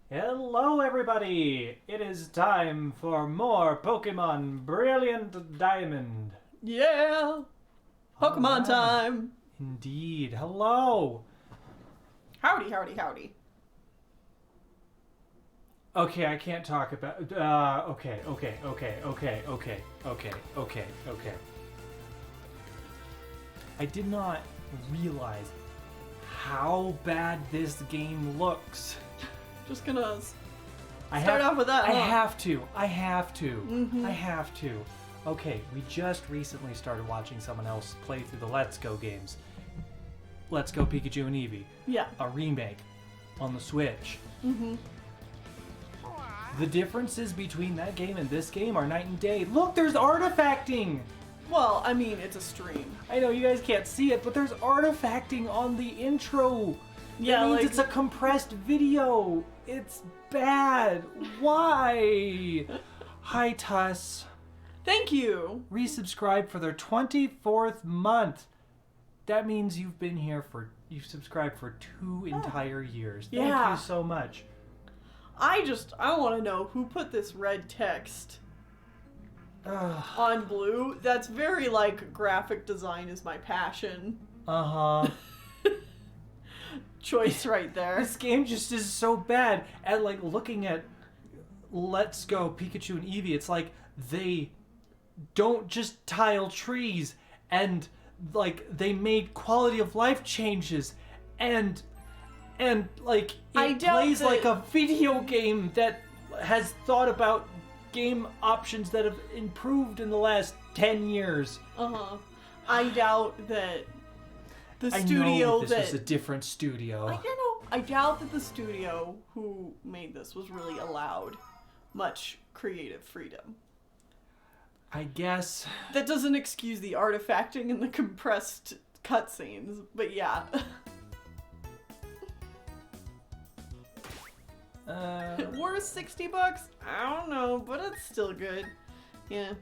Hello, everybody! It is time for more Pokemon Brilliant Diamond. Yeah! Pokemon Alright. time! Indeed. Hello! Howdy, howdy, howdy. Okay, I can't talk about... Okay. I did not realize how bad this game looks. Just gonna I start off with that, I huh? have to. I have to. Okay, we just recently started watching someone else play through the Let's Go games. Let's Go Pikachu and Eevee. Yeah. A remake on the Switch. Mm-hmm. The differences between that game and this game are night and day. Look, there's artifacting! Well, I mean, it's a stream. I know you guys can't see it, but there's artifacting on the intro. Yeah, that means like... it's a compressed video. It's bad. Why? Hi, Tuss. Thank you! Resubscribe for their 24th month. That means you've subscribed for 2 entire years. Thank Yeah. you so much. I want to know who put this red text on blue. That's very, like, graphic design is my passion. Uh-huh. Choice right there. This game just is so bad. And, like, looking at Let's Go Pikachu and Eevee, it's like they don't just tile trees and, like, they made quality of life changes and like, it plays like a video game that has thought about game options that have improved in the last 10 years. Uh-huh. I doubt that the I studio know this was a different studio. I doubt that the studio who made this was really allowed much creative freedom. I guess. That doesn't excuse the artifacting and the compressed cutscenes, but yeah. Worth $60? I don't know, but it's still good. Yeah.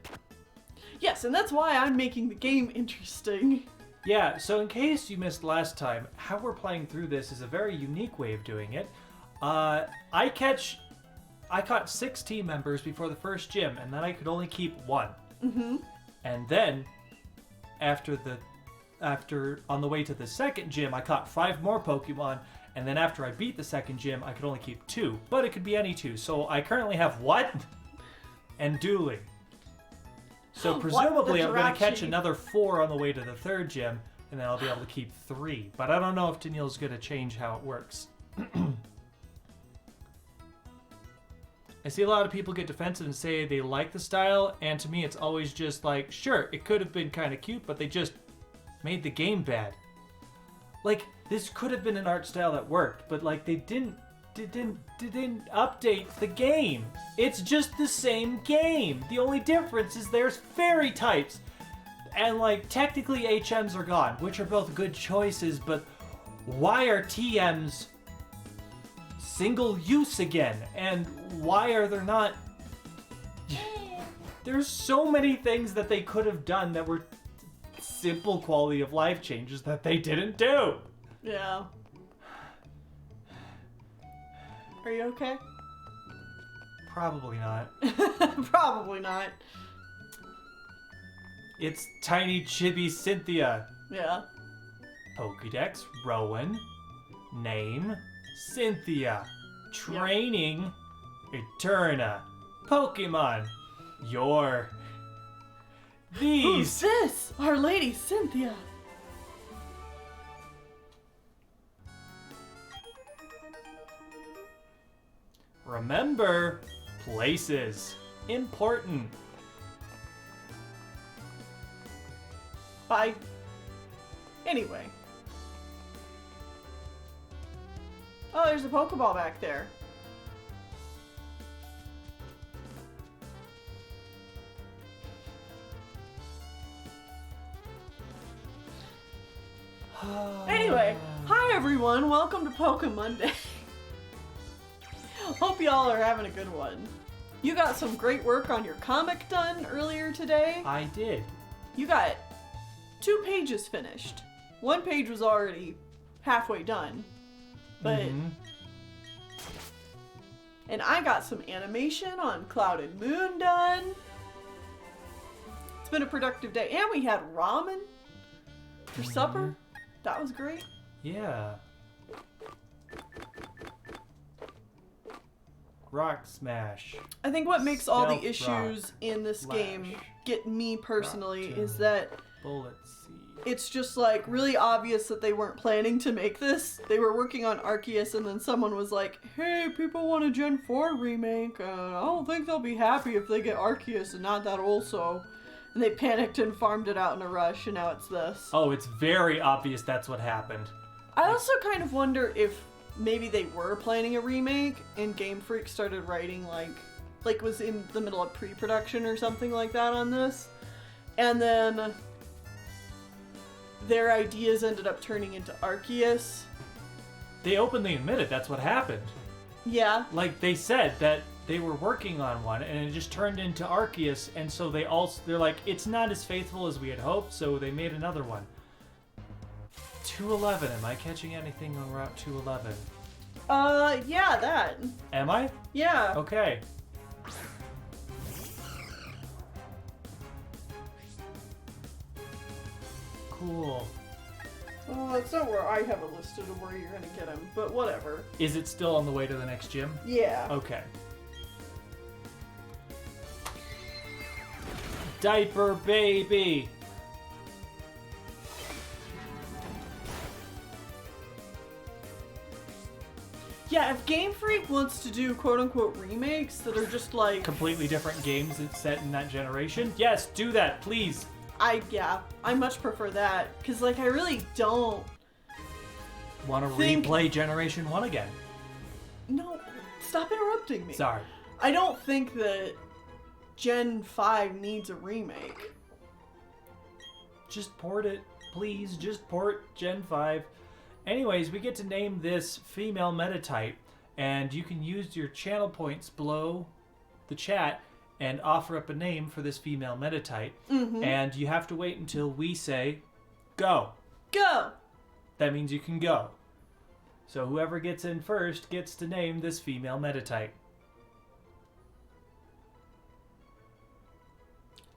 Yes, and that's why I'm making the game interesting. Yeah, so in case you missed last time, how we're playing through this is a very unique way of doing it. I caught 6 team members before the first gym, and then I could only keep 1. Mm-hmm. And then, after on the way to the second gym, I caught 5 more Pokemon, and then after I beat the second gym, I could only keep 2. But it could be any 2, so I currently have what? And dueling. So presumably I'm going to catch another 4 on the way to the third gym, and then I'll be able to keep 3. But I don't know if Danielle's going to change how it works. I see a lot of people get defensive and say they like the style, and to me it's always just like, sure, it could have been kind of cute, but they just made the game bad. Like, this could have been an art style that worked, but like they didn't update the game. It's just the same game. The only difference is there's fairy types. And like technically HMs are gone, which are both good choices, but why are TMs single use again? And why are there not... There's so many things that they could have done that were simple quality of life changes that they didn't do. Yeah. Are you okay? Probably not. Probably not. It's Tiny Chibi Cynthia. Yeah. Pokédex, Rowan. Name, Cynthia. Training, Eterna. Pokemon, your... Who's These... this? Our Lady Cynthia. Remember, places. Important. Bye. Anyway. Oh, there's a Pokeball back there. Anyway, hi everyone, welcome to Poke Monday. Hope y'all are having a good one. You got some great work on your comic done earlier today. I did. You got 2 pages finished. 1 page was already halfway done, but And I got some animation on Cloud and Moon done. It's been a productive day. And we had ramen for supper. That was great. Yeah. Rock smash. I think what makes all the Stealth issues rock. in this game Flash. get me personally Rock is tomb. that Bullet seed. it's just like really obvious that they weren't planning to make this. They were working on Arceus and then someone was like, hey, people want a Gen 4 remake. I don't think they'll be happy if they get Arceus and not that also. And they panicked and farmed it out in a rush and now it's this. Oh, it's very obvious that's what happened. I also kind of wonder if maybe they were planning a remake and Game Freak started writing like was in the middle of pre-production or something like that on this. And then their ideas ended up turning into Arceus. They openly admitted that's what happened. Yeah. Like, they said that they were working on one and it just turned into Arceus, and so they're like, it's not as faithful as we had hoped, so they made another one. 211, am I catching anything on Route 211? Yeah, that. Am I? Yeah. Okay. Cool. Oh, it's not where I have it listed of where you're gonna get him, but whatever. Is it still on the way to the next gym? Yeah. Okay. Diaper baby. Yeah, if Game Freak wants to do quote-unquote remakes that are just like... Completely different games that's set in that generation. Yes, do that, please. I much prefer that, because like I really don't... Want to Think- replay Generation 1 again? No, stop interrupting me. Sorry. I don't think that Gen 5 needs a remake. Just port it, please. Just port Gen 5. Anyways, we get to name this female meta type, and you can use your channel points below the chat and offer up a name for this female meta type. And you have to wait until we say, go. Go! That means you can go. So whoever gets in first gets to name this female meta type.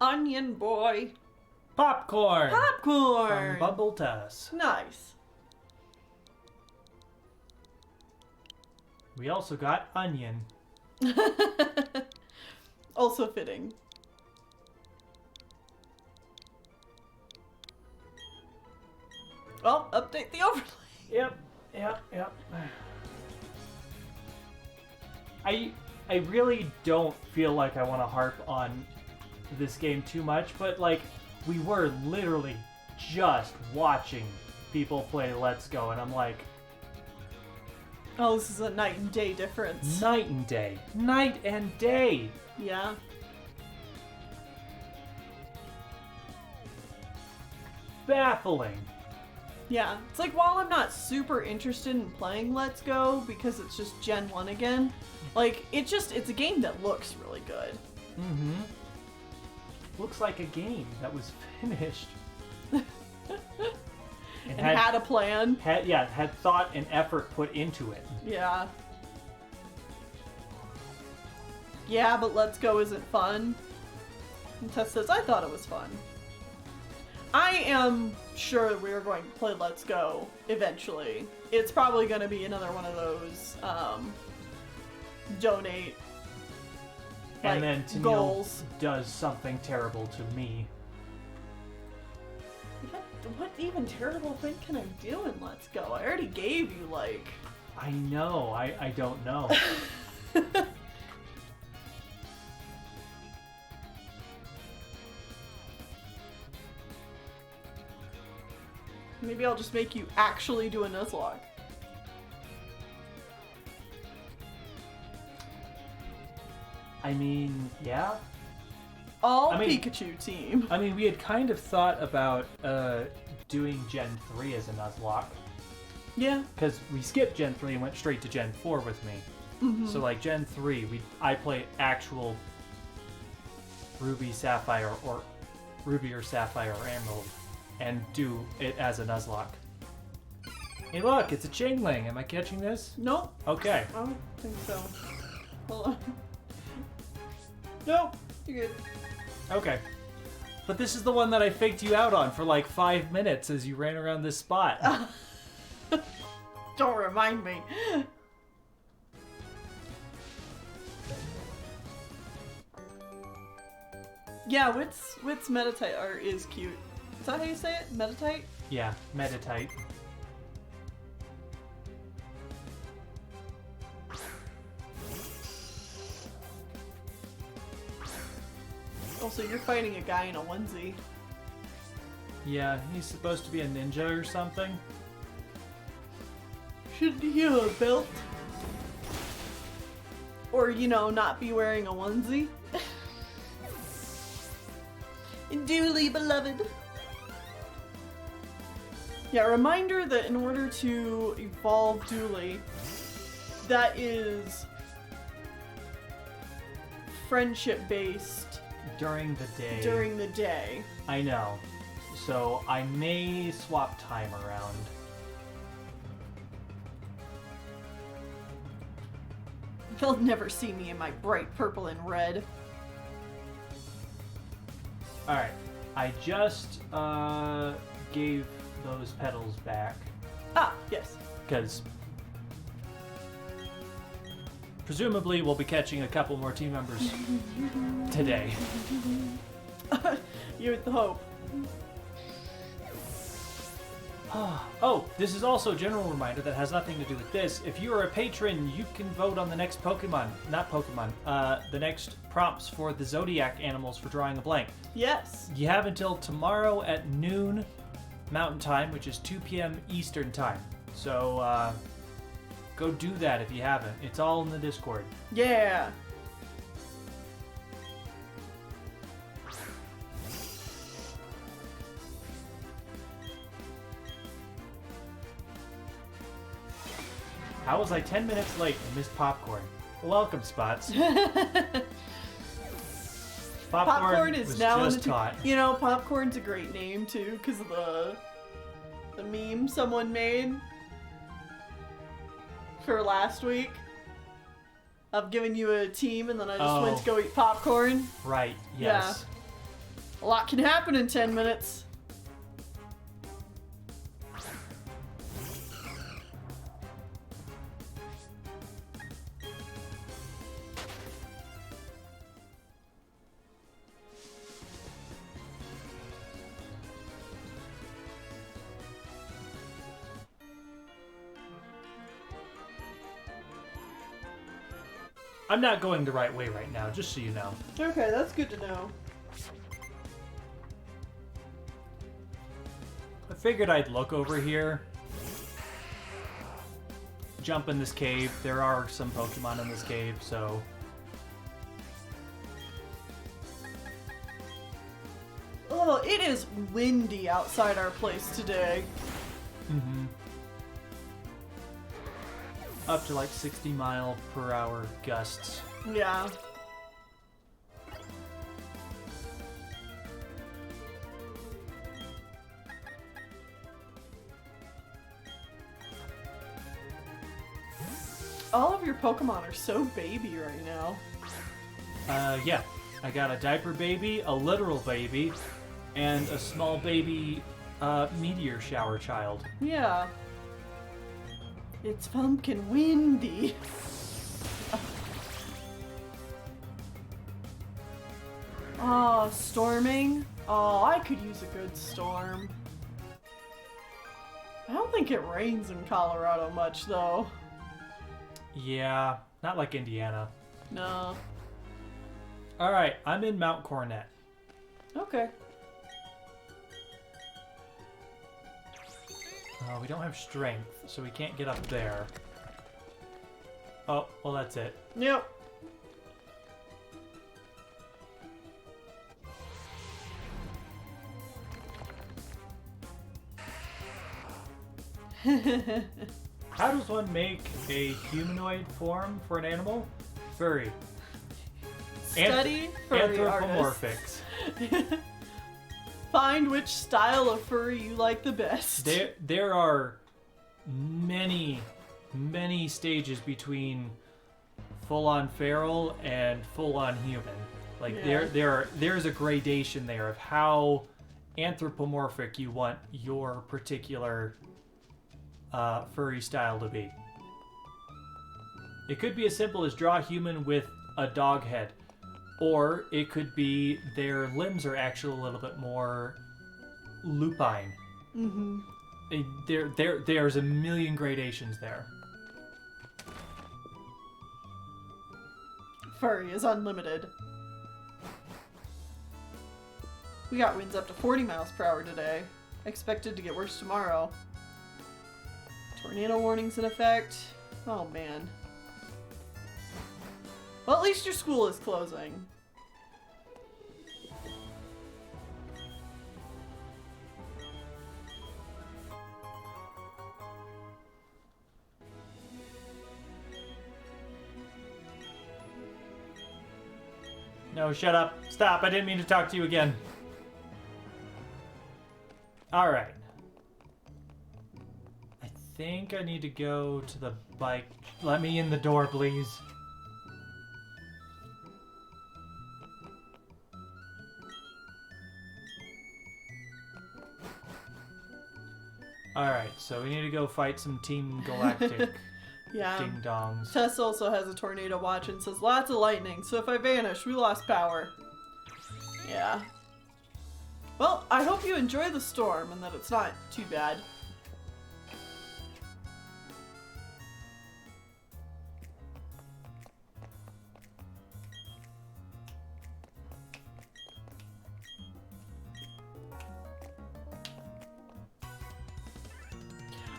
Onion boy. Popcorn! Popcorn! From Bumble Tuss. Nice. We also got Onion. Also fitting. Well, update the overlay. Yep. I really don't feel like I want to harp on this game too much, but like we were literally just watching people play Let's Go, and I'm like, Oh, this is a night and day difference. night and day. Night and day. Yeah. Baffling. Yeah. It's like while I'm not super interested in playing Let's Go because it's just Gen 1 again, like it's a game that looks really good. Mm-hmm. Looks like a game that was finished. And had a plan. Had thought and effort put into it. Yeah. Yeah, but Let's Go isn't fun. And Tess says, I thought it was fun. I am sure we are going to play Let's Go eventually. It's probably going to be another one of those donate And like, then Tennille goals. does something terrible to me. What even terrible thing can I do in Let's Go? I already gave you like... I know, I don't know. Maybe I'll just make you actually do a Nuzlocke. I mean, yeah. All I mean- Pikachu team. I mean, we had kind of thought about doing Gen 3 as a Nuzlocke. Yeah. Because we skipped Gen 3 and went straight to Gen 4 with me. So like Gen 3, I play actual Ruby, Sapphire, or Ruby or Sapphire or Emerald, and do it as a Nuzlocke. Hey look, it's a Chingling. Am I catching this? Nope. Okay. I don't think so. Hold on. Nope, you're good. Okay. But this is the one that I faked you out on for like 5 minutes as you ran around this spot. Don't remind me. Yeah, Wit's Meditite art is cute. Is that how you say it? Meditite? Yeah, meditate. Also, you're fighting a guy in a onesie. Yeah, he's supposed to be a ninja or something. Shouldn't he have a belt? Or, you know, not be wearing a onesie? Duly beloved. Yeah, reminder that in order to evolve Dooley, that is friendship based During the day. during the day. I know. So I may swap time around. They'll never see me in my bright purple and red. Alright. I just gave those petals back. Ah, yes. Because presumably we'll be catching a couple more team members today. You with the hope. Oh, this is also a general reminder that has nothing to do with this. If you are a patron, you can vote on the next the next prompts for the Zodiac animals for drawing a blank. Yes. You have until tomorrow at noon Mountain Time, which is 2 p.m. Eastern Time. So, go do that if you haven't. It's all in the Discord. Yeah. How was I 10 minutes late and missed popcorn? Welcome, Spots. Popcorn is was now in just the hot. You know, popcorn's a great name too, because of the meme someone made for last week. I've given you a team and then I just went to go eat popcorn. Right, yes. A lot can happen in 10 minutes. I'm not going the right way right now, just so you know. Okay, that's good to know. I figured I'd look over here. Jump in this cave. There are some Pokemon in this cave, so... Oh, it is windy outside our place today. Mm-hmm. Up to like 60-mile-per-hour gusts. Yeah. All of your Pokemon are so baby right now. Yeah. I got a diaper baby, a literal baby, and a small baby meteor shower child. Yeah. It's pumpkin windy. Oh, storming? Oh, I could use a good storm. I don't think it rains in Colorado much, though. Yeah, not like Indiana. No. Alright, I'm in Mount Coronet. Okay. We don't have strength, so we can't get up there. Oh, well that's it. Yep. How does one make a humanoid form for an animal? Furry. Study furry Anthropomorphics. artists. Find which style of furry you like the best. There are many stages between full-on feral and full-on human. Like there's a gradation there of how anthropomorphic you want your particular furry style to be. It could be as simple as draw a human with a dog head, or it could be their limbs are actually a little bit more lupine. Mm-hmm. There's a million gradations there. Furry is unlimited. We got winds up to 40 miles per hour today. Expected to get worse tomorrow. Tornado warnings in effect. Oh man. Well, at least your school is closing. No, shut up. Stop. I didn't mean to talk to you again. Alright. I think I need to go to the bike. Let me in the door, please. Alright, so we need to go fight some Team Galactic Yeah. ding-dongs. Tess also has a tornado watch and says lots of lightning, so if I vanish, we lost power. Yeah. Well, I hope you enjoy the storm and that it's not too bad.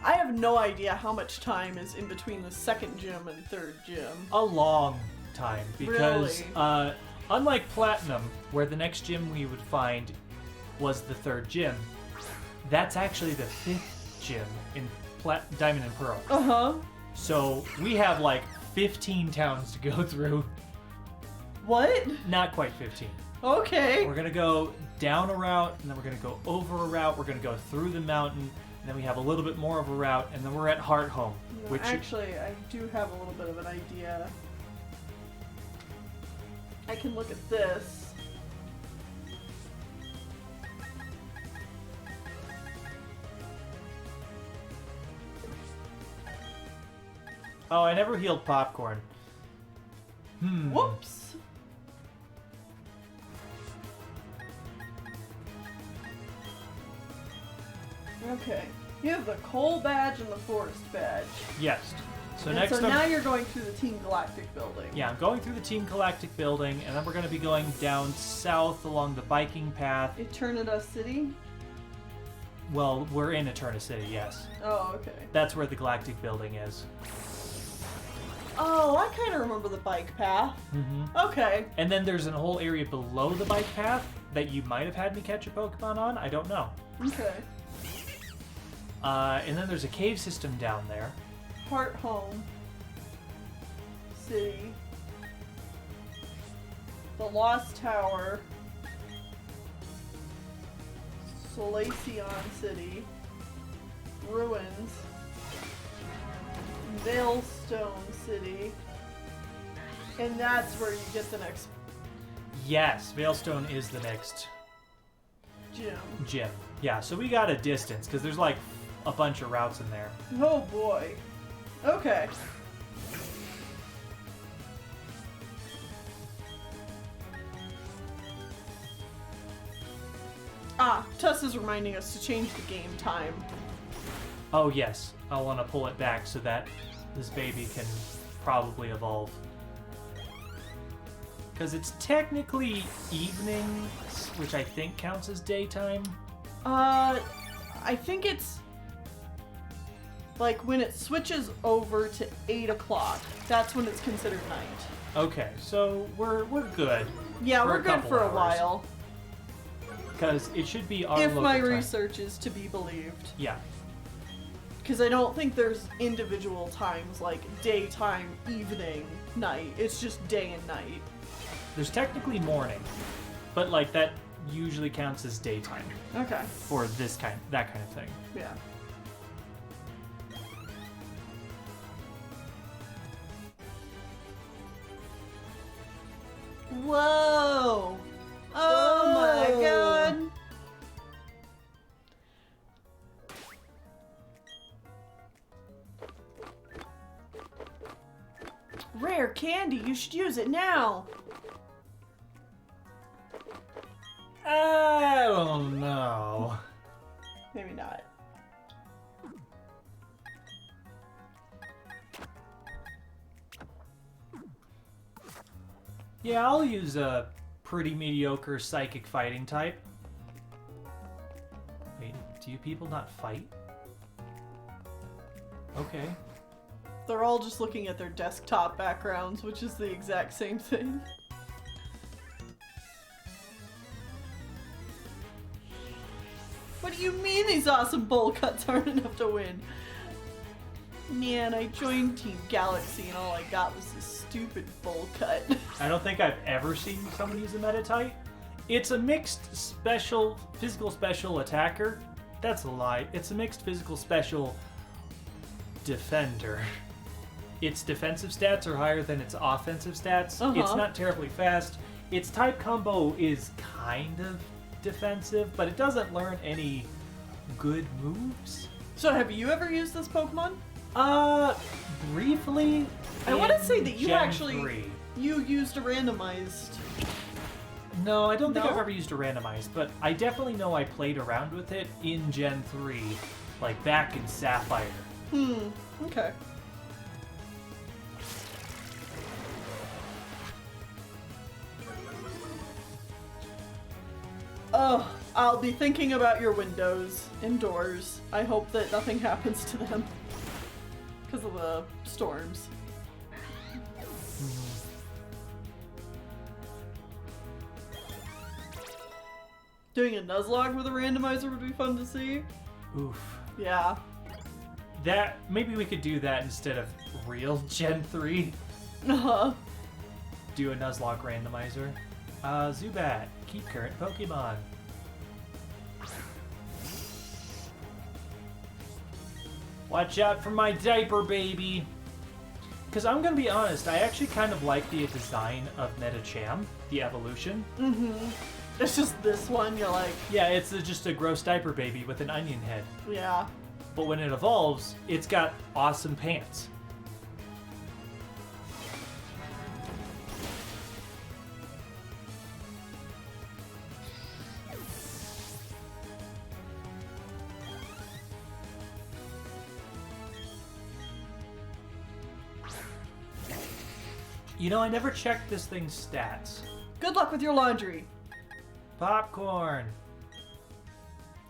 I have no idea how much time is in between the second gym and third gym. A long time, because Really? unlike Platinum, where the next gym we would find was the third gym, that's actually the fifth gym in Diamond and Pearl. Uh-huh. So we have like 15 towns to go through. What? Not quite 15. Okay. We're gonna go down a route, and then we're gonna go over a route. We're gonna go through the mountain, and then we have a little bit more of a route, and then we're at Heart Home, No, which actually, I do have a little bit of an idea. I can look at this. oh, I never healed Popcorn. Whoops. Okay. You have the coal badge and the forest badge. Yes. So And next so up, now you're going through the Team Galactic building. yeah, I'm going through the Team Galactic building, and then we're going to be going down south along the biking path. Eternita City? Well, we're in Eterna City, yes. Oh, okay. That's where the Galactic building is. Oh, I kind of remember the bike path. Mm-hmm. Okay. And then there's a whole area below the bike path that you might have had me catch a Pokemon on. I don't know. Okay. And then there's a cave system down there. Heart Home City. The Lost Tower. Solaceon City. Ruins. Veilstone City. And that's where you get the next Yes, Veilstone is the next gym. gym. Yeah, so we got a distance, because there's like a bunch of routes in there. Oh boy. Okay. Ah, Tess is reminding us to change the game time. Oh yes, I want to pull it back so that this baby can probably evolve. Because it's technically evening, which I think counts as daytime. I think it's like when it switches over to 8 o'clock. That's when it's considered night. Okay, so we're good. Yeah, For we're a good couple for a hours. while. Because it should be our If local my time. research is to be believed. Yeah. Because I don't think there's individual times like daytime, evening, night. It's just day and night. There's technically morning, but like that usually counts as daytime Okay. for that kind of thing. Yeah. Whoa! Oh my god! Rare candy, you should use it now! I don't know. Maybe not. Yeah, I'll use a pretty mediocre psychic fighting type. Wait, do you people not fight? Okay. They're all just looking at their desktop backgrounds, which is the exact same thing. What do you mean these awesome bowl cuts aren't enough to win? Man, I joined Team Galaxy and all I got was this stupid bowl cut. I don't think I've ever seen someone use a meta type. It's a mixed physical special attacker. That's a lie. It's a mixed physical special defender. Its defensive stats are higher than its offensive stats. It's not terribly fast. Its type combo is kind of defensive, but it doesn't learn any good moves. So have you ever used this Pokemon? Briefly. I want to say that you Gen actually 3. you used a randomized. No, I don't think No? I've ever used a randomized, but I definitely know I played around with it in Gen 3, like back in Sapphire. Okay. Oh, I'll be thinking about your windows indoors. I hope that nothing happens to them because of the storms. Doing a Nuzlocke with a randomizer would be fun to see. Oof. Yeah. That, maybe we could do that instead of real Gen 3. Uh-huh. Do a Nuzlocke randomizer. Zubat, keep current Pokemon. Watch out for my diaper, baby! Because I'm going to be honest, I actually kind of like the design of Metacham, the evolution. It's just this one, you're like, Yeah, it's just a gross diaper baby with an onion head. yeah. But when it evolves, it's got awesome pants. You know, I never checked this thing's stats. Good luck with your laundry. Popcorn.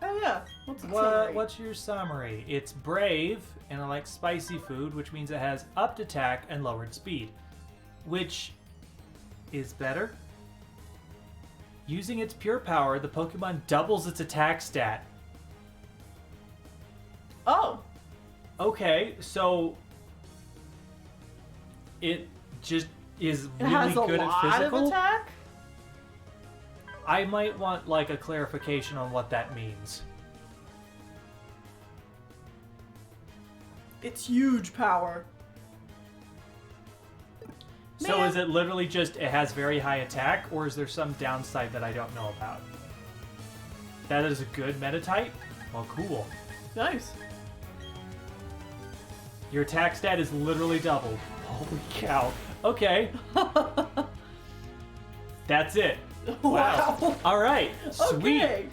Oh yeah. What's it say? What's your summary? It's brave, and I like spicy food, which means it has upped attack and lowered speed. Which is better. Using its pure power, the Pokemon doubles its attack stat. Oh. Okay, so it just is It really has a good lot at physical. of attack? I might want like a clarification on what that means. It's huge power. So Man. is it literally just it has very high attack, or is there some downside that I don't know about? That is a good meta type? Well, cool. Nice. Your attack stat is literally doubled. Holy cow. Okay. That's it. Wow. Alright. Sweet. Okay.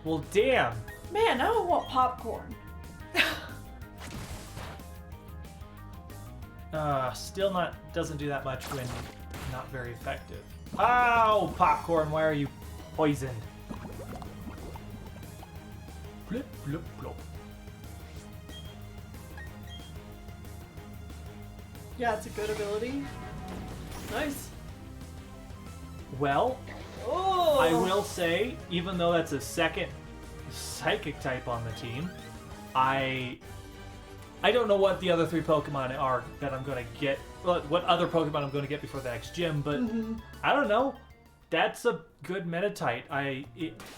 Well, damn. Man, I don't want popcorn. Still doesn't do that much when not very effective. Ow, popcorn, why are you poisoned? Blip, blip, blop. Yeah, it's a good ability. Nice. Well, Oh. I will say, even though that's a second psychic type on the team, I don't know what the other three Pokemon are that I'm going to get, what other Pokemon I'm going to get before the next gym, but I don't know. That's a good meta type.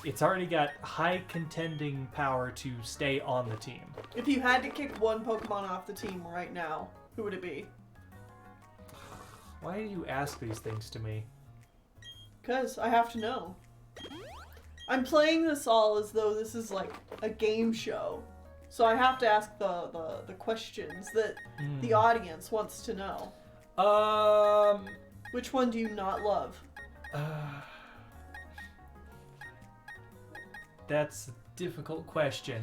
It's already got high contending power to stay on the team. If you had to kick one Pokemon off the team right now, who would it be? Why do you ask these things to me? Because I have to know. I'm playing this all as though this is like a game show. So I have to ask the questions that the audience wants to know. Which one do you not love? That's a difficult question.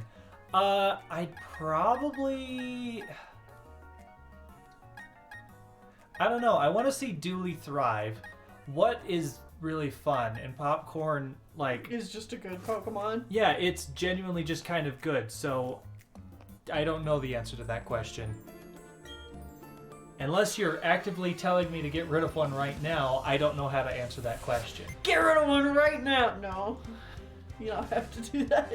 I'd probably... I don't know. I want to see Dooley thrive. What is really fun? And Popcorn, like... Is just a good Pokemon? Yeah, it's genuinely just kind of good, so... I don't know the answer to that question. Unless you're actively telling me to get rid of one right now, I don't know how to answer that question. Get rid of one right now! No. You don't have to do that.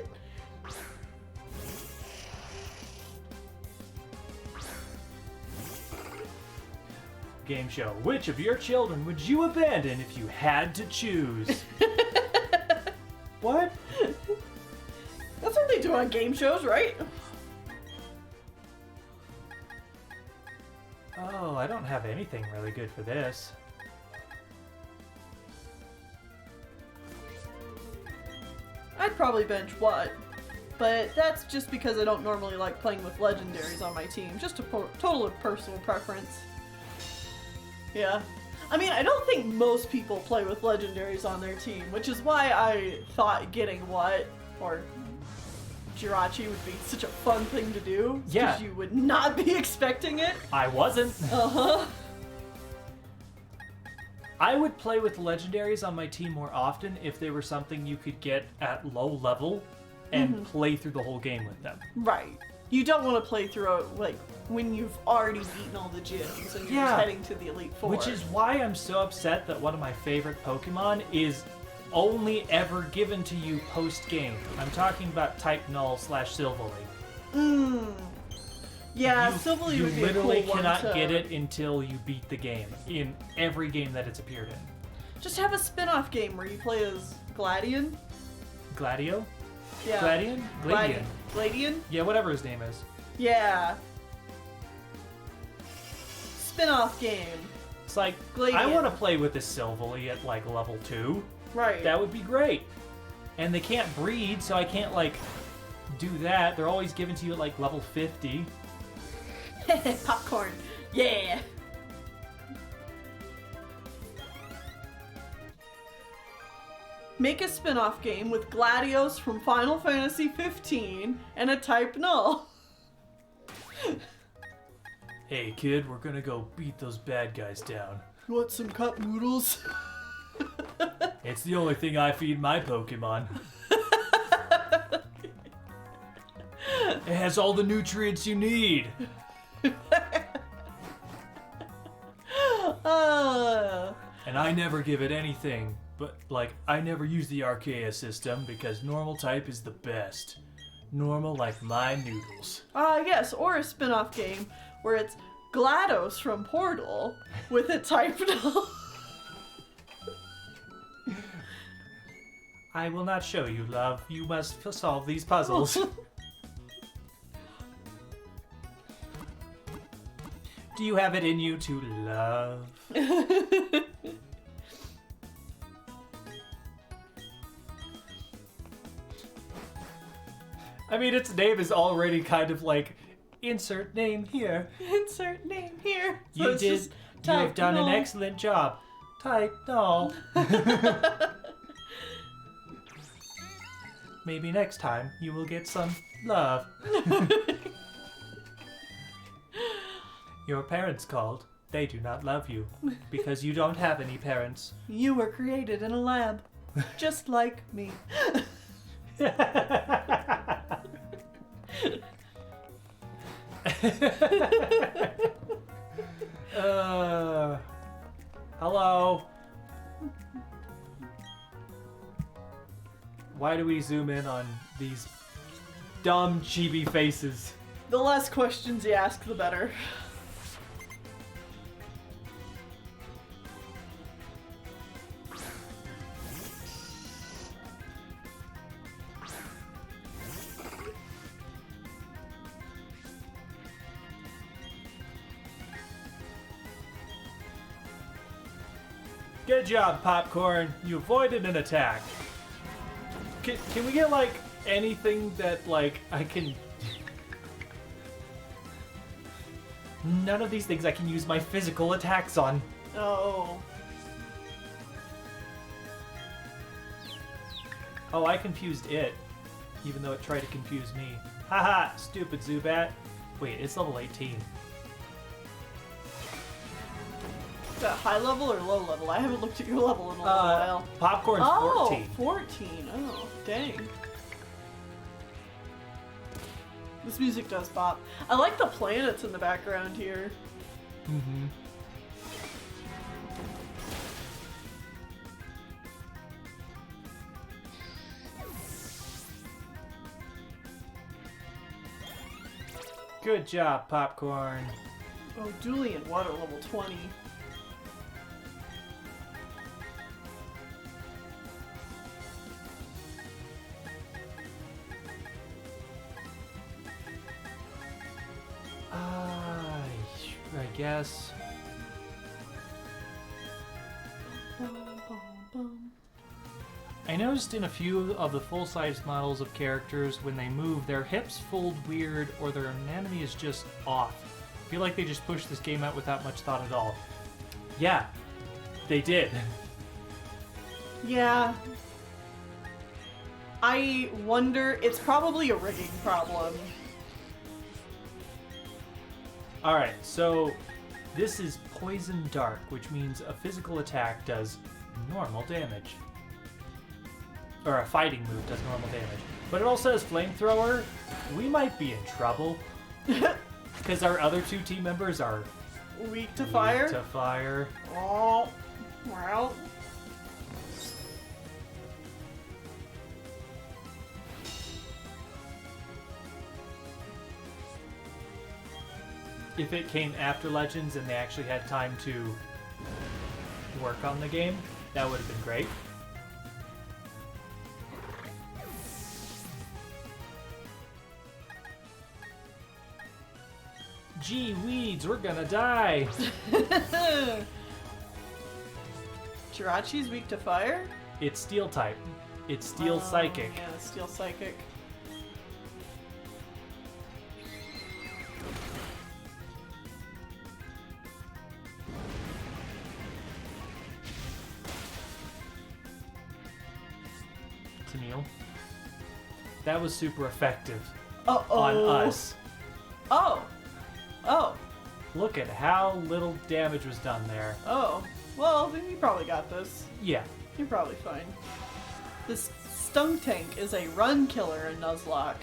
Game show. Which of your children would you abandon if you had to choose? What? That's what they do on game shows, right? Oh, I don't have anything really good for this. I'd probably bench what? But that's just because I don't normally like playing with legendaries on my team. Just a total personal preference. Yeah. I mean, I don't think most people play with legendaries on their team, which is why I thought getting what, or Jirachi would be such a fun thing to do. Yeah. Because you would not be expecting it. I wasn't. Uh-huh. I would play with legendaries on my team more often if they were something you could get at low level and play through the whole game with them. Right. You don't want to play through it, like, when you've already beaten all the gyms and you're just heading to the Elite Four. Which is why I'm so upset that one of my favorite Pokemon is only ever given to you post-game. I'm talking about Type Null / Silvally. Yeah, Silvally would be a cool one. You literally cannot get it until you beat the game in every game that it's appeared in. Just have a spin-off game where you play as Gladion. Gladio? Yeah. Gladion? Gladion. Gladion? Yeah, whatever his name is. Yeah. Spin-off game. It's like, Gladion. I want to play with this Silvally at like level 2. Right. That would be great. And they can't breed, so I can't like do that. They're always given to you at like level 50. Popcorn. Yeah. Make a spin-off game with Gladios from Final Fantasy 15 and a Type Null. Hey kid, we're gonna go beat those bad guys down. You want some cup noodles? It's the only thing I feed my Pokemon. It has all the nutrients you need. And I never give it anything, but like, I never use the Archaea system because normal type is the best. Normal like my noodles. Yes, or a spin-off game where it's GLaDOS from Portal with a Type Null. I will not show you, love. You must solve these puzzles. Do you have it in you to love? I mean, its name is already kind of like, insert name here. Insert name here. So you have done an excellent job. Type Null. Maybe next time you will get some love. Your parents called. They do not love you because you don't have any parents. You were created in a lab, just like me. Hello. Why do we zoom in on these dumb chibi faces? The less questions you ask, the better. Good job, Popcorn. You avoided an attack. Can we get, like, anything that, like, I can... None of these things I can use my physical attacks on. Oh. Oh, I confused it, even though it tried to confuse me. Haha, stupid Zubat. Wait, it's level 18. Is that high level or low level? I haven't looked at your level in a while. Popcorn's 14. 14. Oh, dang. This music does pop. I like the planets in the background here. Mm-hmm. Good job, Popcorn. Oh, Julian Water level 20. I guess. I noticed in a few of the full-size models of characters, when they move, their hips fold weird or their anatomy is just off. I feel like they just pushed this game out without much thought at all. Yeah, they did. Yeah. I wonder, it's probably a rigging problem. Alright, so this is Poison Dark, which means a physical attack does normal damage. Or a fighting move does normal damage. But it also has Flamethrower. We might be in trouble. Because our other two team members are Weak to fire? Weak to fire. Oh, well. If it came after Legends and they actually had time to work on the game, that would have been great. Gee weeds, we're gonna die! Jirachi's weak to fire? It's Steel type. It's Steel Psychic. Yeah, Steel Psychic. Tennille. That was super effective Uh-oh. on us. Oh. Oh. Look at how little damage was done there. Oh. Well, then you probably got this. Yeah. You're probably fine. This Stung Tank is a run killer in Nuzlocke.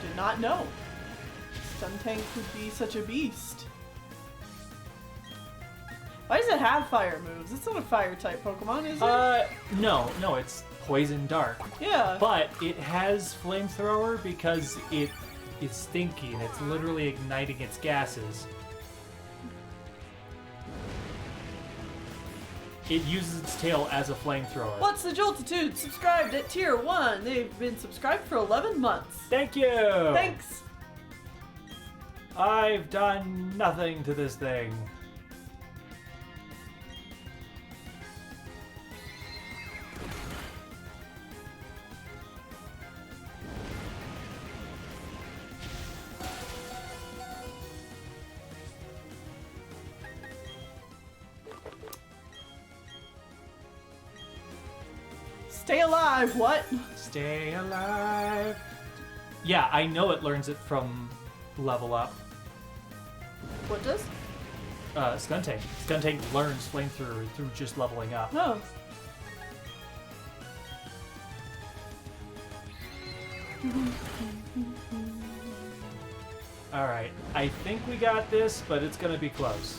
Did not know. Stung Tank would be such a beast. Why does it have fire moves? It's not a fire type Pokemon, is it? No, it's Poison Dark. Yeah. But it has Flamethrower because it is stinky and it's literally igniting its gases. It uses its tail as a flamethrower. What's the Joltitude? Subscribed at tier 1. They've been subscribed for 11 months. Thank you! Thanks! I've done nothing to this thing. Stay alive, what? Stay alive. Yeah, I know it learns it from level up. What does? Skuntank. Skuntank learns Flamethrower through just leveling up. Oh. Alright, I think we got this, but it's gonna be close.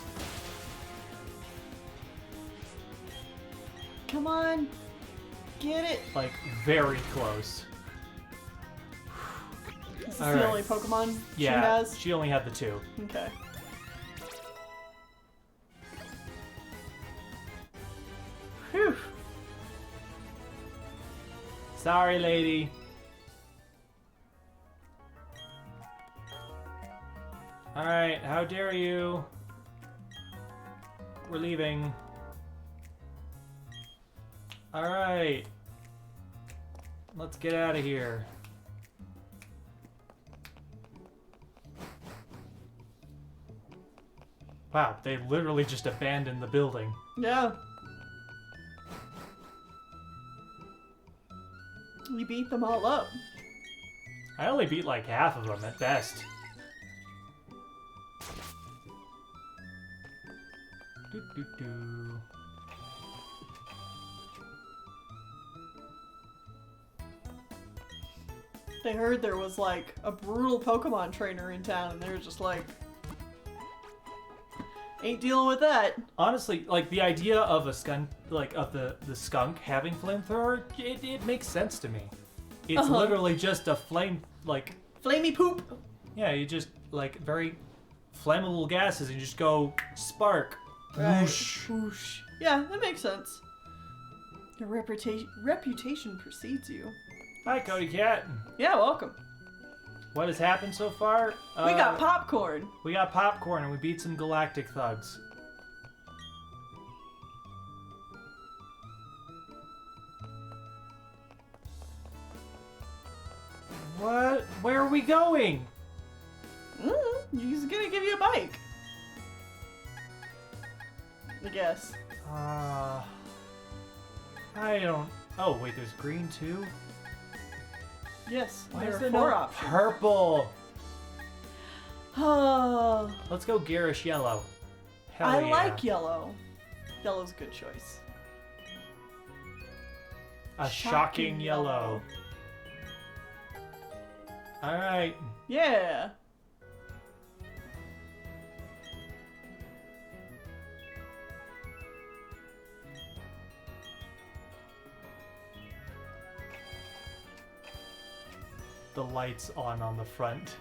Come on. Get it. Like, very close. Is this All the right. only Pokemon she Yeah, has? she only had the two. Okay. Whew. Sorry, lady. Alright, how dare you? we're leaving. Alright. Let's get out of here. Wow, they literally just abandoned the building. Yeah. We beat them all up. I only beat like half of them at best. Doo-doo-doo. They heard there was like a brutal Pokemon trainer in town, and they were just like, ain't dealing with that. Honestly, like the idea of a skunk, like of the skunk having flamethrower, it makes sense to me. It's literally just a flame, like flamey poop. Yeah, you just like very flammable gases, and you just go spark. Right. Whoosh. Whoosh. Yeah, that makes sense. Your reputation precedes you. Hi, Cody Cat. Yeah, welcome. What has happened so far? We got popcorn. We got popcorn, and we beat some galactic thugs. What? Where are we going? He's gonna give you a bike. I guess. I don't... Oh, wait, there's green too? Yes, Why there is are there 4 no options. purple? Oh, Let's go garish yellow. Hell I yeah. like yellow. Yellow's a good choice. A shocking yellow. Alright. Yeah. The lights on the front.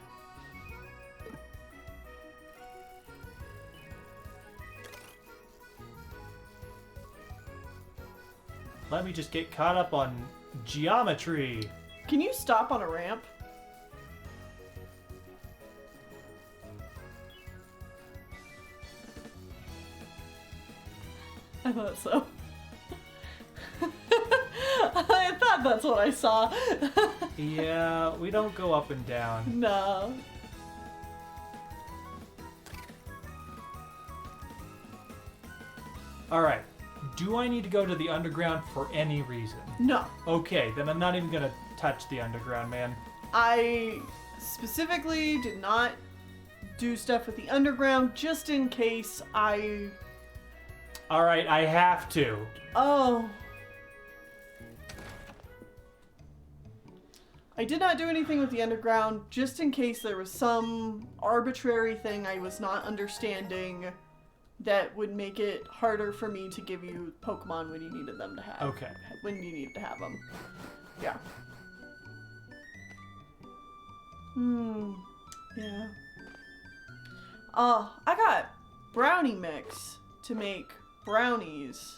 Let me just get caught up on geometry. Can you stop on a ramp? I thought so. I thought that's what I saw. Yeah, we don't go up and down. No. Alright. Do I need to go to the underground for any reason? No. Okay, then I'm not even gonna touch the underground, man. I specifically did not do stuff with the underground just in case I... Alright, I have to. Oh. I did not do anything with the underground just in case there was some arbitrary thing I was not understanding that would make it harder for me to give you Pokemon when you needed them to have. Okay. When you needed to have them. Yeah. Yeah. I got brownie mix to make brownies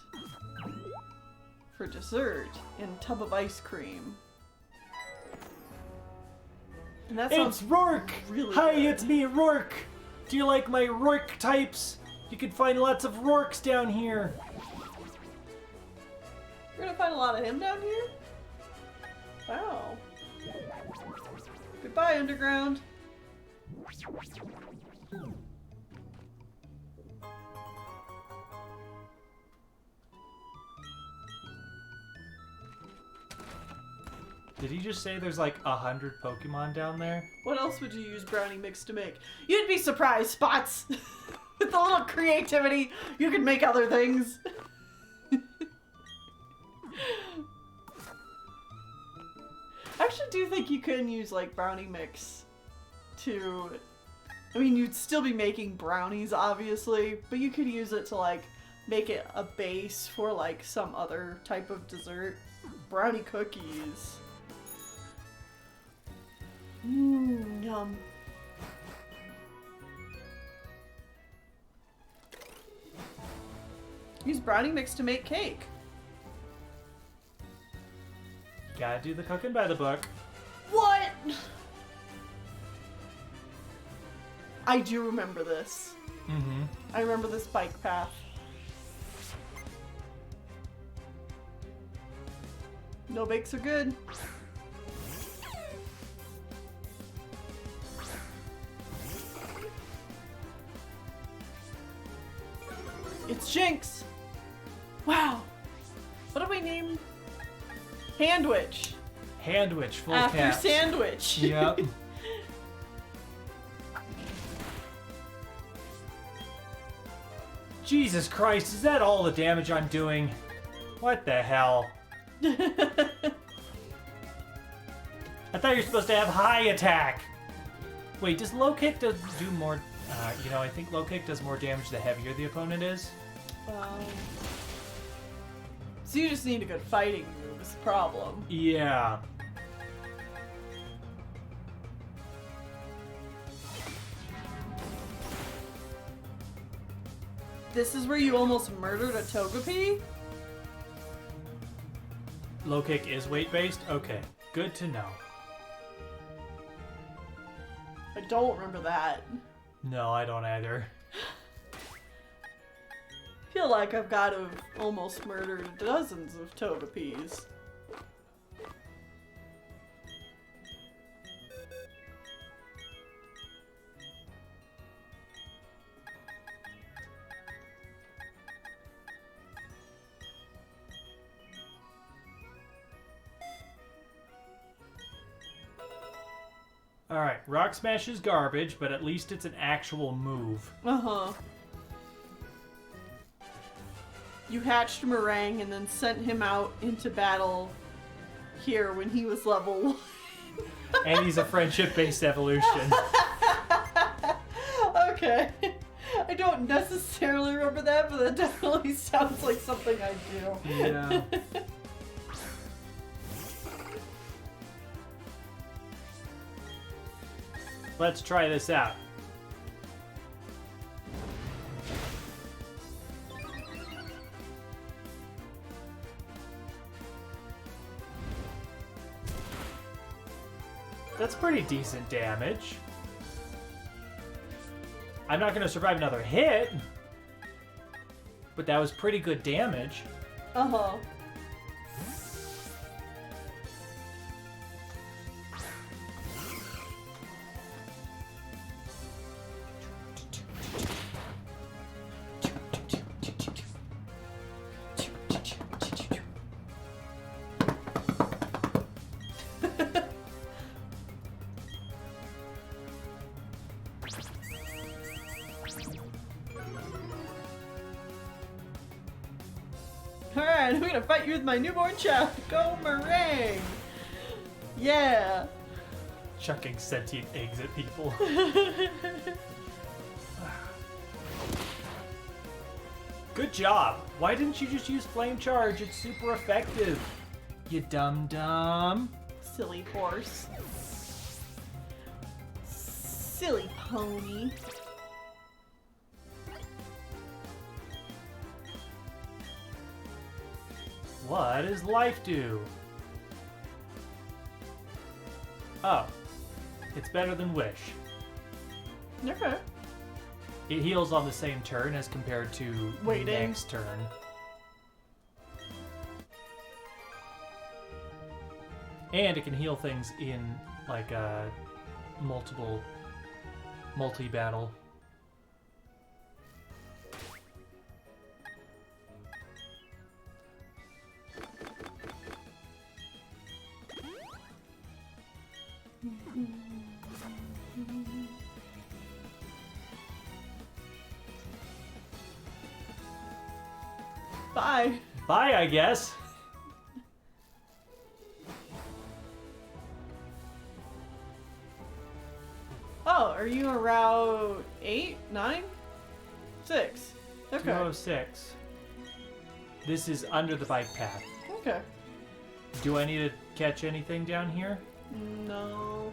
for dessert in a tub of ice cream. And that sounds It's Rourke! really Hi, good. it's me, Rourke! Do you like my Rourke types? You can find lots of Rourkes down here. We're gonna find a lot of him down here? Wow. Goodbye, underground. Did he just say there's like 100 Pokemon down there? What else would you use brownie mix to make? You'd be surprised, Spots! With a little creativity, you could make other things. I actually do think you can use like brownie mix to... I mean, you'd still be making brownies, obviously, but you could use it to like make it a base for like some other type of dessert. Brownie cookies. Yum. Use brownie mix to make cake. Gotta do the cooking by the book. What? I do remember this. Mm-hmm. I remember this bike path. No bakes are good. It's Jinx! Wow! What do we name? Handwich. Handwich, full After caps. Sandwich. Yep. Jesus Christ, is that all the damage I'm doing? What the hell? I thought you were supposed to have high attack. Wait, does low kick do more? I think low kick does more damage the heavier the opponent is. So you just need a good fighting move is the problem. Yeah. This is where you almost murdered a Togepi? Low kick is weight based? Okay, good to know. I don't remember that. No, I don't either. I feel like I've got to have almost murdered dozens of Togepis. Alright, Rock Smash is garbage, but at least it's an actual move. Uh-huh. You hatched Meringue and then sent him out into battle here when he was level 1. And he's a friendship-based evolution. Okay. I don't necessarily remember that, but that definitely sounds like something I do. Yeah. Let's try this out. That's pretty decent damage. I'm not going to survive another hit, but that was pretty good damage. Uh-huh. Alright, I'm gonna fight you with my newborn child. Go Meringue! Yeah! Chucking sentient eggs at people. Good job. Why didn't you just use Flame Charge? It's super effective. You dum-dum. Silly horse. Silly pony. What does life do? Oh. It's better than Wish. Okay. It heals on the same turn as compared to Waiting. the next turn. And it can heal things in, like, multi-battle. Bye. Bye, I guess. Oh, are you around 8, 9, 6? Okay. 206. This is under the bike path. Okay. Do I need to catch anything down here? No.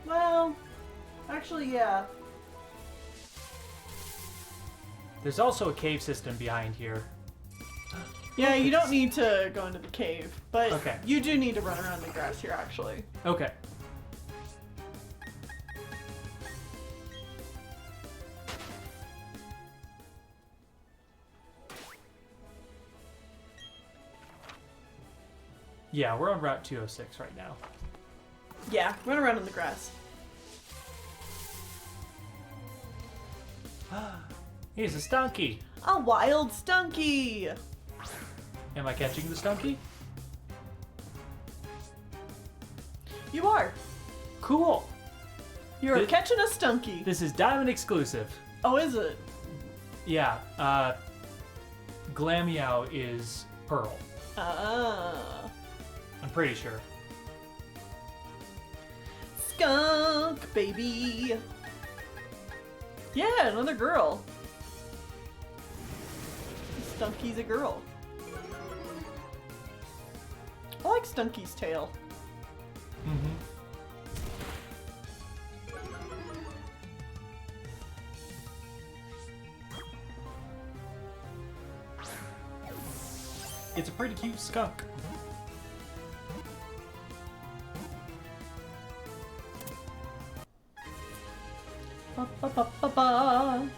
Well, actually, yeah. There's also a cave system behind here. Yeah, you don't need to go into the cave, but Okay. you do need to run around the grass here, actually. Okay. Yeah, we're on Route 206 right now. Yeah, run around in the grass. He's a stunky. A wild stunky. Am I catching the stunky? You are. Cool. You're This- catching a stunky. This is Diamond exclusive. Oh, is it? Yeah, Glameow is Pearl. Ah. I'm pretty sure. Skunk, baby. Yeah, another girl. Stunky's a girl. I like Stunky's tail. Mm-hmm. It's a pretty cute skunk. Ba, ba, ba, ba, ba.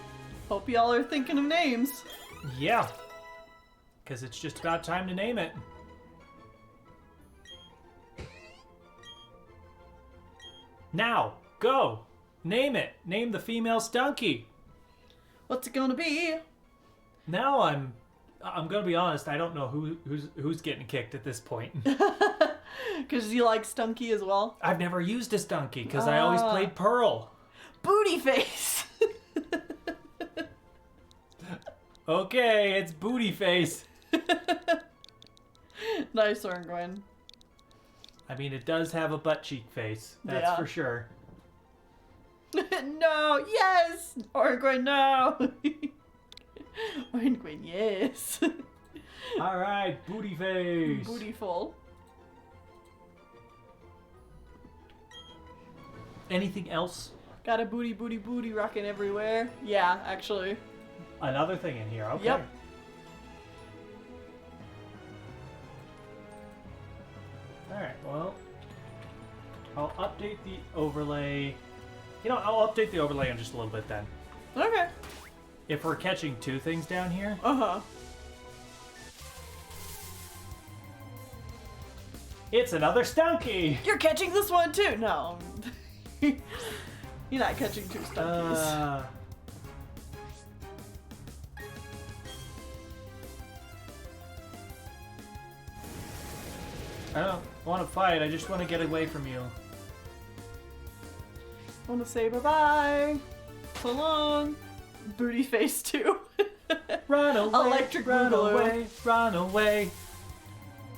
Hope y'all are thinking of names. Yeah. Because it's just about time to name it. Now, go! Name it! Name the female stunky! What's it gonna be? Now I'm gonna be honest, I don't know who's getting kicked at this point. Because you like Stunky as well. I've never used a stunky because I always played Pearl. Booty face. Okay, it's Booty Face. Nice, Orngwyn. I mean, it does have a butt cheek face. That's Yeah. for sure. No, yes! Orngwyn, no! Orngwyn, yes. All right, Booty Face. Bootyful. Anything else? Got a booty, booty, booty rocking everywhere. Yeah, actually. Another thing in here. Okay. Yep. All right. Well, I'll update the overlay. You know, I'll update the overlay in just a little bit then. Okay. If we're catching two things down here, Uh-huh. it's another stunky. You're catching this one too! No. You're not catching two Stunkies. I don't want to fight. I just want to get away from you. Wanna say bye-bye. So long. Booty face too. Run away, Electric run Boogaloo. away, run away.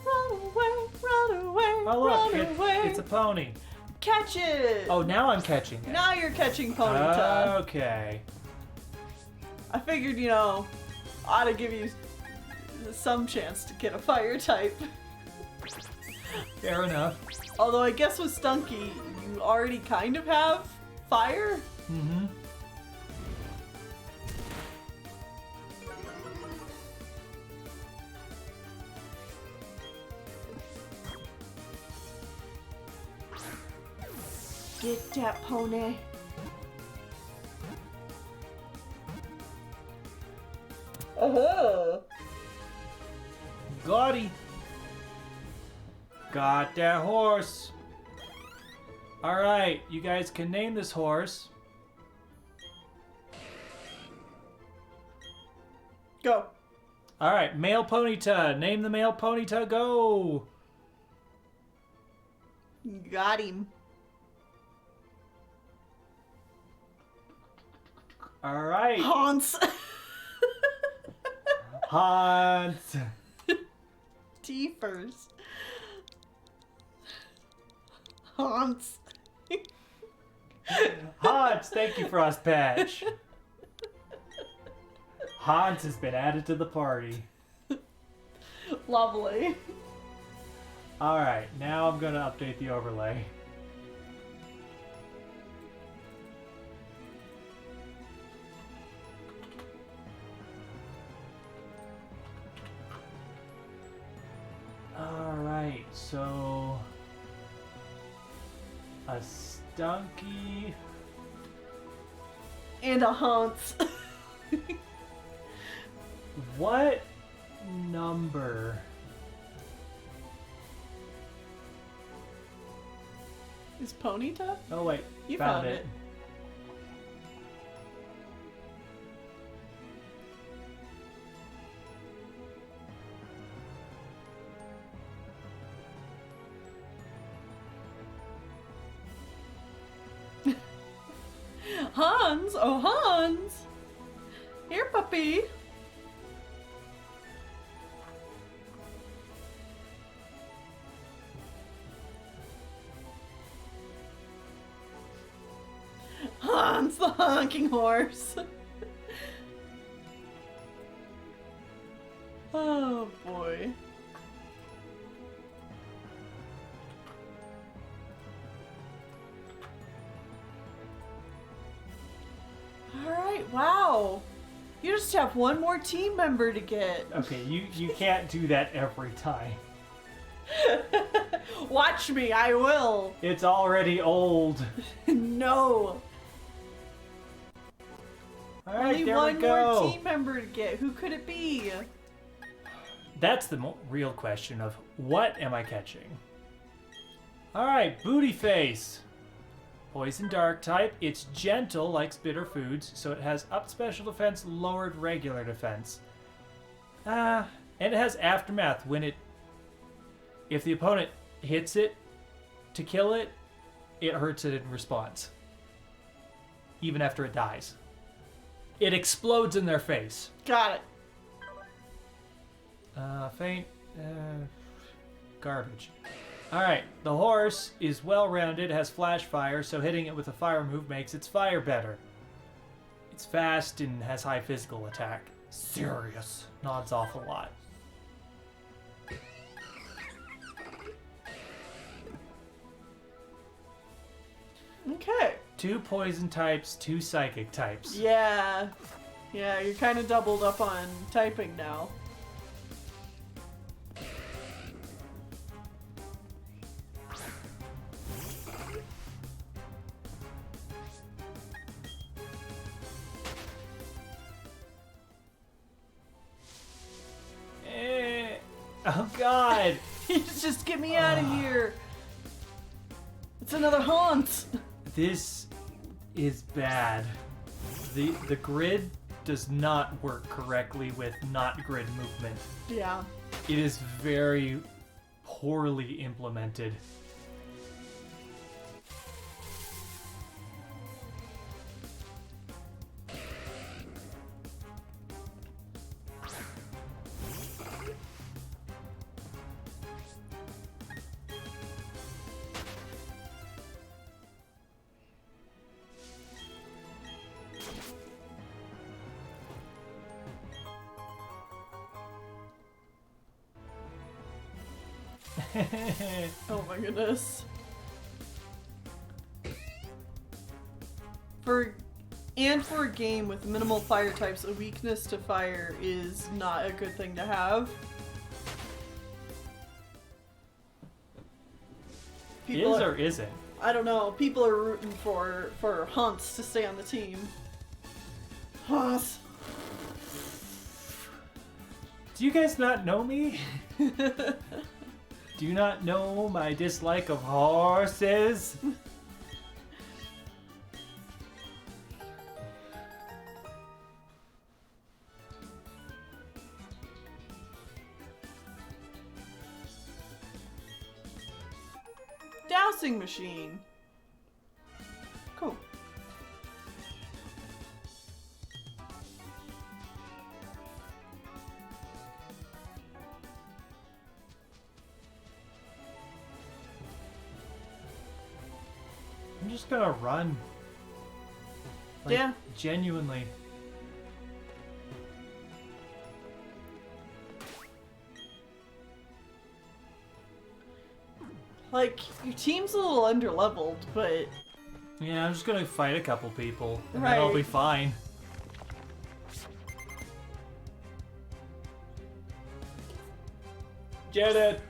Run away, run away, Oh look, run away. it's a pony. Catch it! Oh, now I'm catching it. Now you're catching Ponyta. Okay. I figured, you know, ought to give you some chance to get a fire type. Fair enough. Although I guess with Stunky, you already kind of have fire. Mm-hmm. Get that pony. Oh. Gaudy. Got that horse. Alright, you guys can name this horse. Go. Alright, male Ponyta. Name the male Ponyta. Go. Got him. Alright. Hans. Hans. T first. Hans. Hans, thank you, Frostpatch. Hans has been added to the party. Lovely. Alright, now I'm gonna update the overlay. Alright, so... a stunky... And a Hans. What number Is Pony tough? Oh wait, You found found it. it. Hans! Oh, Hans! Here, puppy! Hans, the honking horse! Oh, boy. Alright, wow. You just have one more team member to get. Okay, you can't do that every time. Watch me, I will. It's already old. No. Alright, Only there one we go. more team member to get. Who could it be? That's the real question of what am I catching? Alright, Booty Face. Poison Dark type. It's gentle, likes bitter foods, so it has up special defense, lowered regular defense. And it has Aftermath. If the opponent hits it to kill it, it hurts it in response. Even after it dies. It explodes in their face. Got it. Faint. Garbage. Alright, the horse is well-rounded, has flash fire, so hitting it with a fire move makes its fire better. It's fast and has high physical attack. Serious. Nods off a lot. Okay. 2 poison types, 2 psychic types. Yeah. Yeah, you're kind of doubled up on typing now. Oh god! Just get me out of here. It's another Hans. This is bad. The grid does not work correctly with not grid movement. Yeah. It is very poorly implemented. Oh my goodness. For a game with minimal fire types, a weakness to fire is not a good thing to have. Is or isn't? I don't know. People are rooting for Hans to stay on the team. Hans. Do you guys not know me? Do you not know my dislike of horses? Dowsing machine. Cool. I'm just gonna run. Like, Yeah. Genuinely. Like, your team's a little underleveled, but Yeah, I'm just gonna fight a couple people, and then I'll be Right. fine. Get it!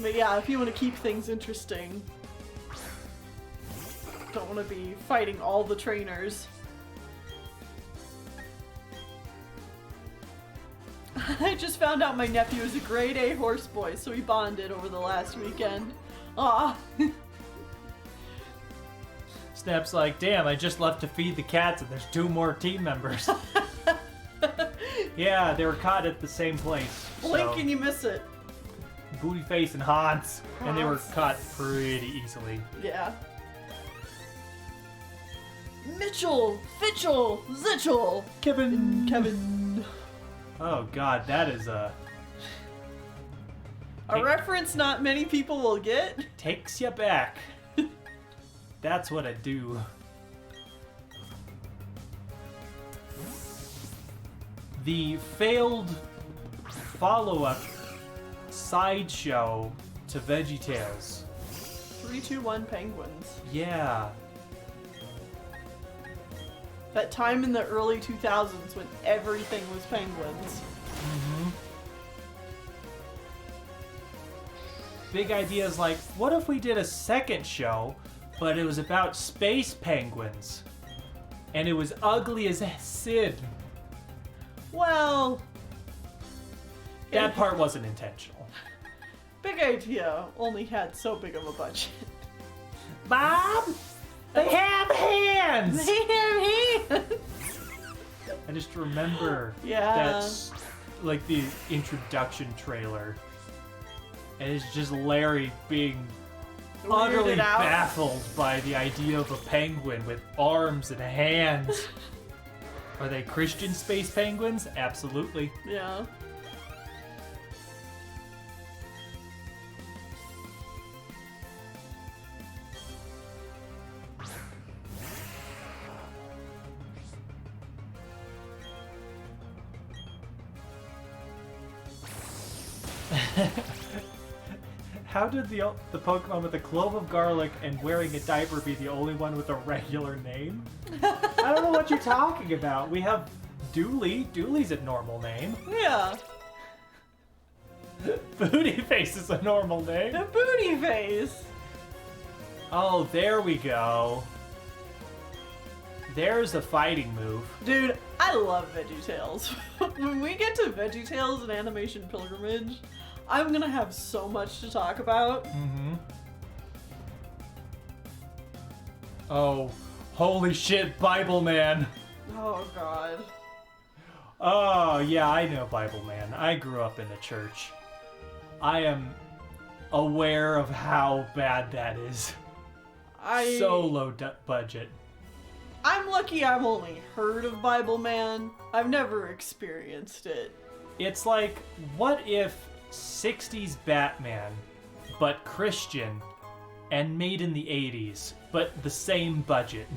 yeah, if you want to keep things interesting. Don't want to be fighting all the trainers. I just found out my nephew is a grade A horse boy, so we bonded over the last weekend. Aw. Snap's like, damn, I just left to feed the cats and there's 2 more team members. Yeah, they were caught at the same place. Blink So. and you miss it. Bootyface and Hans. And they were Hans. caught pretty easily. Yeah. Mitchell, Fitchell, Zitchell, Kevin. Kevin. Oh god, that is A reference not many people will get. takes you back. That's what I do. The failed follow-up sideshow to VeggieTales. 3, 2, 1 penguins. Yeah. That time in the early 2000s when everything was penguins. Mm-hmm. Big ideas like, what if we did a second show, but it was about space penguins? And it was ugly as Sid. Well, That part wasn't intentional. big idea only had so big of a budget. Bob, they have hands! They have hands. I just remember Yeah. that's like the introduction trailer. And it's just Larry being utterly Weirded out. baffled by the idea of a penguin with arms and hands. Are they Christian space penguins? Absolutely. Yeah. How did the Pokemon with a clove of garlic and wearing a diaper be the only one with a regular name? I don't know what you're talking about. We have Dooley. Dooley's a normal name. Yeah. Bootyface is a normal name. The booty face. Oh, there we go. There's a fighting move. Dude, I love VeggieTales. When we get to VeggieTales and Animation Pilgrimage, I'm gonna have so much to talk about. Mm-hmm. Oh, holy shit, Bible Man. Oh god. Oh, yeah, I know Bible Man. I grew up in the church. I am aware of how bad that is. So low budget. I'm lucky I've only heard of Bible Man. I've never experienced it. It's like, what if 60s Batman, but Christian, and made in the 80s, but the same budget?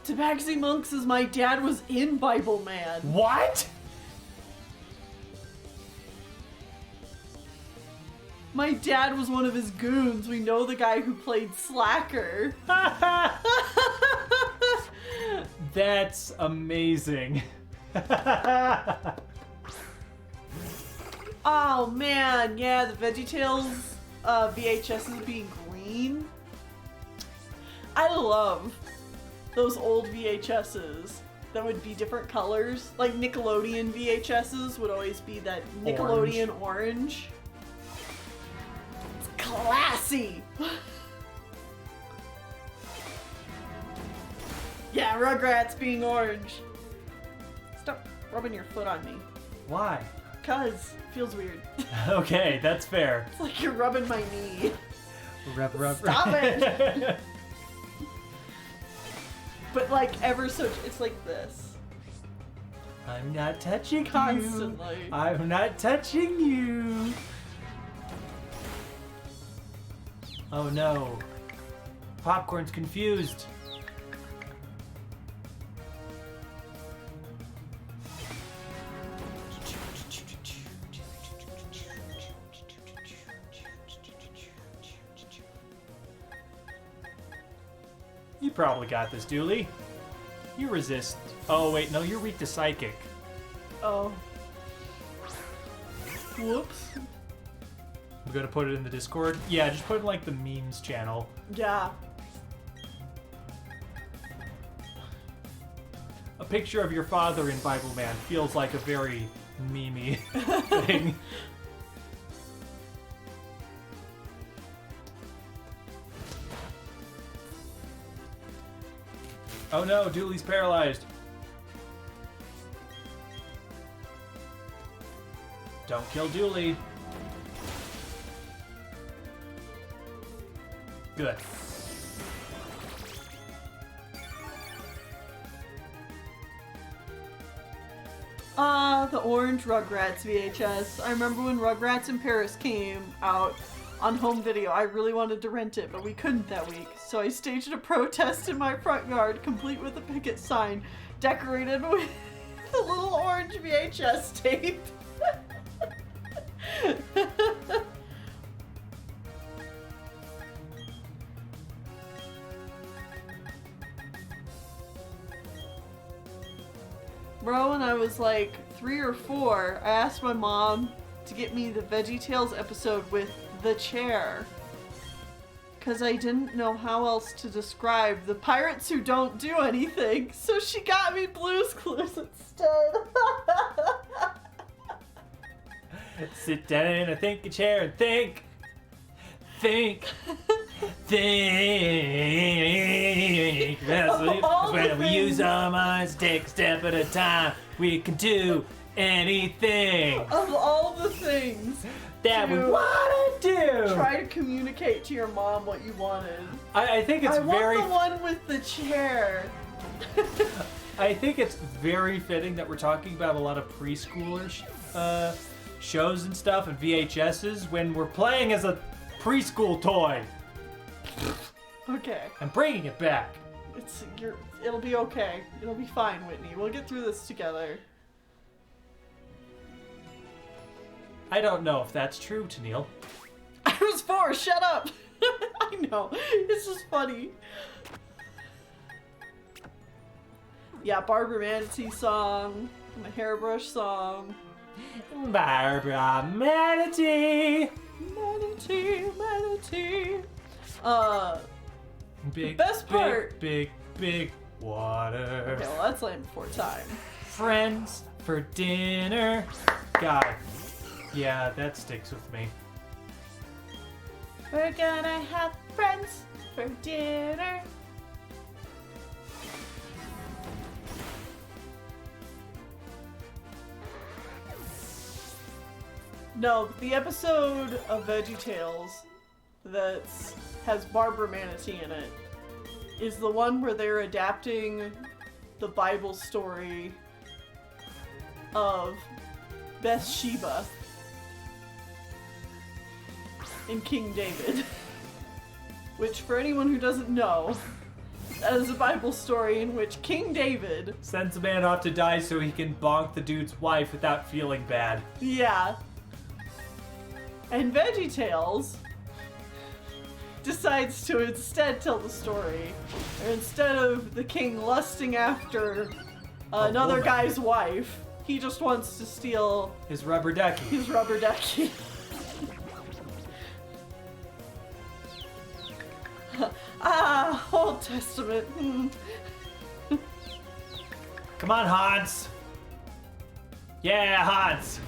Tabaxi Monk says my dad was in Bible Man. What? My dad was one of his goons. We know the guy who played Slacker. That's amazing. Oh man, yeah, the VeggieTales VHSs being green. I love those old VHSs that would be different colors. Like Nickelodeon VHSs would always be that Nickelodeon orange. It's classy. Yeah, Rugrats being orange. Stop rubbing your foot on me. Why? Cause it feels weird. Okay, that's fair. It's like you're rubbing my knee. Rub. Stop it! But like ever so, it's like this. I'm not touching Constantly. you. I'm not touching you. Oh no. Popcorn's confused. You probably got this, Dooley. You resist. Oh, wait, no, you're weak to psychic. Oh. Whoops. I'm gonna put it in the Discord. Yeah, just put it in, like, the memes channel. Yeah. A picture of your father in Bible Man feels like a very memey thing. Oh no, Dooley's paralyzed. Don't kill Dooley. Good. The orange Rugrats VHS. I remember when Rugrats in Paris came out on home video. I really wanted to rent it, but we couldn't that week. So I staged a protest in my front yard, complete with a picket sign, decorated with a little orange VHS tape. Bro, when I was like 3 or 4, I asked my mom to get me the VeggieTales episode with the chair. Because I didn't know how else to describe the pirates who don't do anything. So she got me Blue's Clues instead. Sit down in a thinking chair and think. Think. Think. That's when we use our minds, take a step at a time. We can do anything. Of all the things that we want to do. Try to communicate to your mom what you wanted. I think it's very... I want the one with the chair. I think it's very fitting that we're talking about a lot of preschooler shows and stuff and VHSs when we're playing as a preschool toy. Okay. I'm bringing it back. It'll be okay. It'll be fine, Whitney. We'll get through this together. I don't know if that's true, Tennille. I was 4. Shut up. I know. It's just funny. Yeah, Barbara Manatee song. And the Hairbrush song. Barbara Manatee. Manatee, Manatee. Big, the best part. Big water. Okay, well that's Land Before Time. Friends for dinner. God. Yeah, that sticks with me. We're gonna have friends for dinner. No, the episode of VeggieTales that has Barbara Manatee in it is the one where they're adapting the Bible story of Bathsheba in King David. Which, for anyone who doesn't know, that is a Bible story in which King David sends a man off to die so he can bonk the dude's wife without feeling bad. Yeah. And VeggieTales decides to instead tell the story. Or instead of the king lusting after another guy's wife, he just wants to steal his rubber ducky. His rubber ducky. Old Testament. Come on, Hans. Yeah, Hans.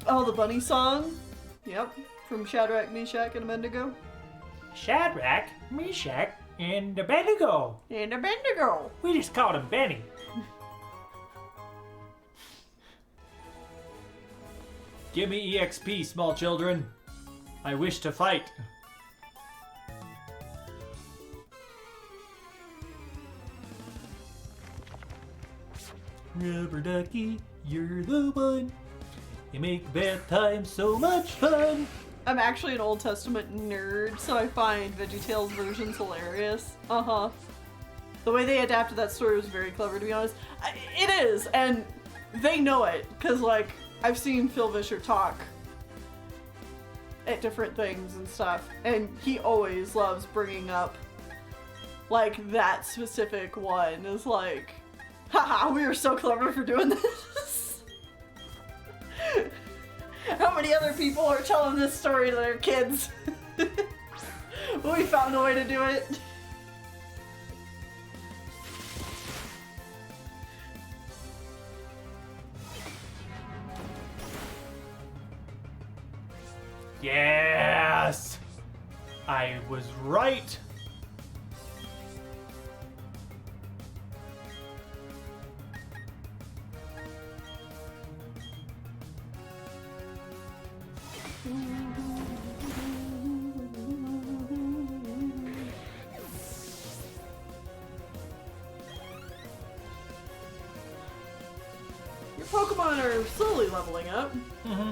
Oh, the bunny song? Yep, from Shadrach, Meshach, and Abednego. Shadrach, Meshach, and Abednego. And Abednego. We just called him Benny. Give me EXP, small children. I wish to fight. Rubber ducky, you're the one. You make bath time so much fun. I'm actually an Old Testament nerd, so I find VeggieTales versions hilarious. Uh-huh. The way they adapted that story was very clever, to be honest. It is, and they know it, because, like, I've seen Phil Vischer talk at different things and stuff, and he always loves bringing up, like, that specific one is like, haha, we were so clever for doing this. How many other people are telling this story to their kids? We found a way to do it. Yeah. I was right. Your Pokemon are slowly leveling up. Mm-hmm.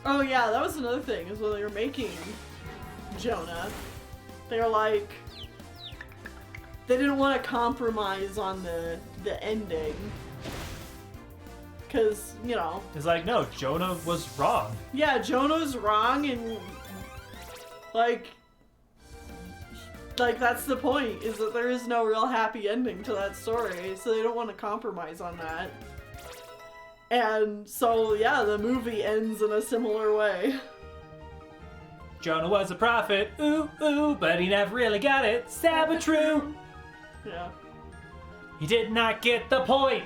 Oh yeah, that was another thing, is when they were making Jonah, they were like, they didn't want to compromise on the ending. Because, you know. It's like, no, Jonah was wrong. Yeah, Jonah's wrong, and like that's the point, is that there is no real happy ending to that story, so they don't want to compromise on that. And so, yeah, the movie ends in a similar way. Jonah was a prophet, ooh, ooh, but he never really got it. Sabotrue! Yeah. He did not get the point!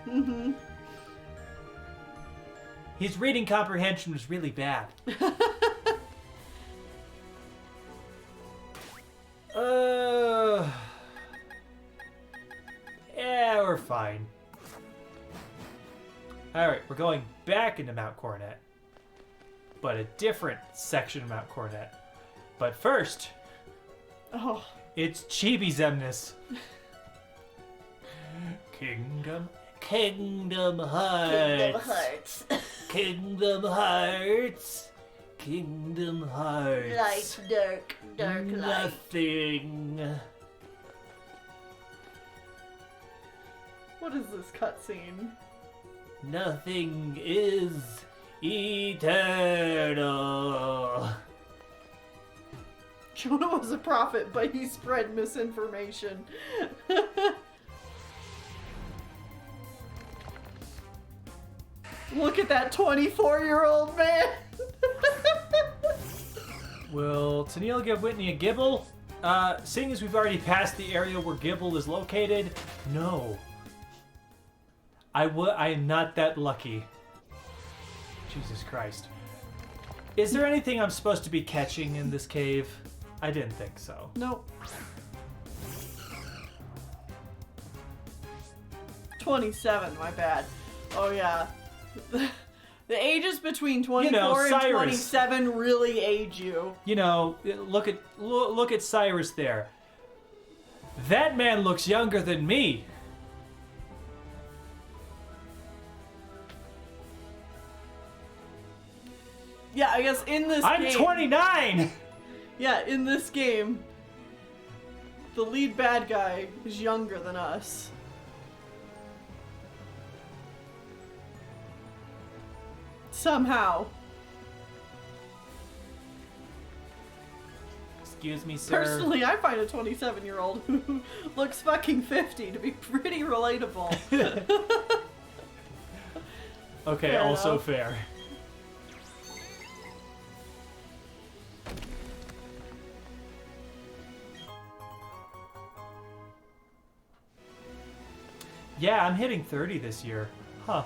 Mm-hmm. His reading comprehension was really bad. Yeah, we're fine. Alright, we're going back into Mount Coronet. But a different section of Mount Coronet. But first, Oh. it's Chibi-Zemnis. Kingdom Hearts. Kingdom Hearts. Kingdom Hearts. Light, dark, dark light. Nothing. What is this cutscene? Nothing is eternal. Jonah was a prophet, but he spread misinformation. Look at that 24-year-old man. Will Tennille give Whitney a Gibble? Seeing as we've already passed the area where Gibble is located, no. I am not that lucky. Jesus Christ. Is there anything I'm supposed to be catching in this cave? I didn't think so. Nope. 27, my bad. Oh yeah. The ages between 24 and Cyrus. 27 really age you. You know, look at Cyrus there. That man looks younger than me. Yeah, I guess in this I'm game... 29! Yeah, in this game, the lead bad guy is younger than us. Somehow. Excuse me, sir. Personally, I find a 27-year-old who looks fucking 50 to be pretty relatable. Okay, Fair also enough. fair. Yeah, I'm hitting 30 this year. Huh.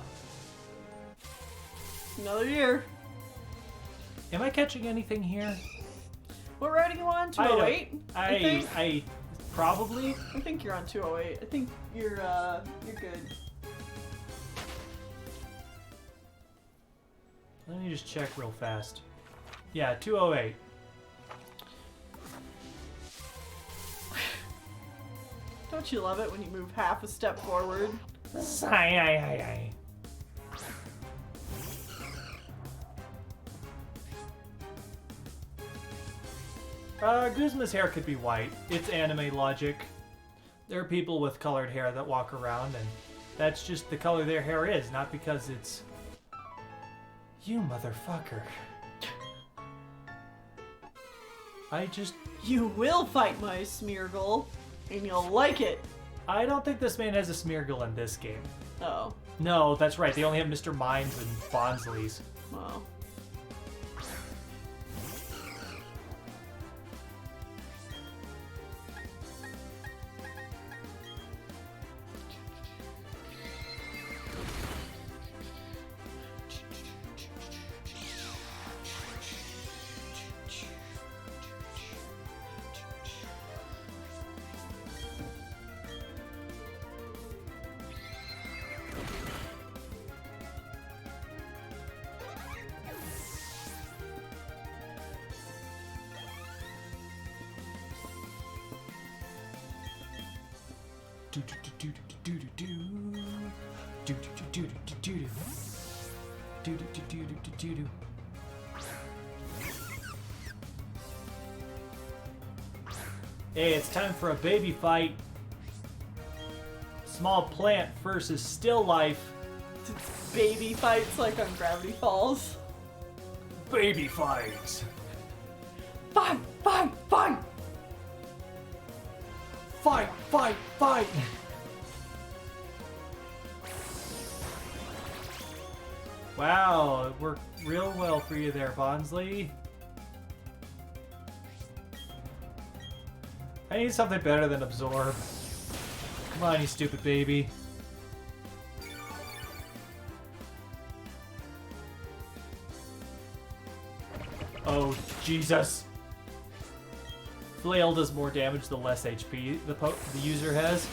Another year. Am I catching anything here? What route are you on? I don't- 208? I think. I probably. I think you're on 208. I think you're good. Let me just check real fast. Yeah, 208. Don't you love it when you move half a step forward? Aye. Guzma's hair could be white. It's anime logic. There are people with colored hair that walk around, and that's just the color their hair is, not because it's... You motherfucker. You will fight my Smeargle, and you'll like it. I don't think this man has a Smeargle in this game. Oh, No, that's right. They only have Mr. Mines and Bonsley's. well. Hey, it's time for a baby fight. Small plant versus still life. Baby fights like on Gravity Falls. Baby fights. Fight, fight, fight! Fight, fight, fight! Wow, it worked real well for you there, Bonsley. I need something better than absorb. Come on, you stupid baby. Oh, Jesus. Flail does more damage the less HP the user has.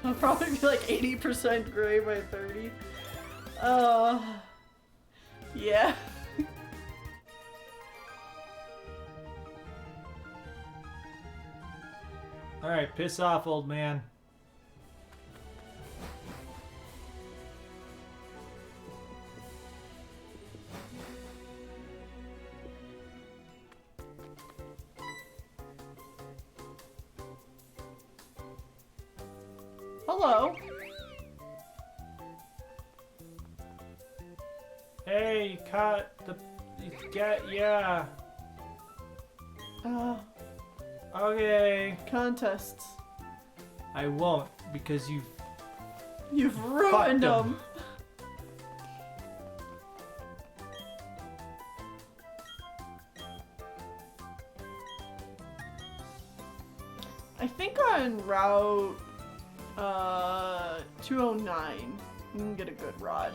I'll probably be like 80% gray by 30. Yeah. Alright, piss off, old man. Hello. Hey, cut the... yeah. Okay. Contests. I won't, because You've ruined Fucked 'em. them. I think on Route 209, you can get a good rod.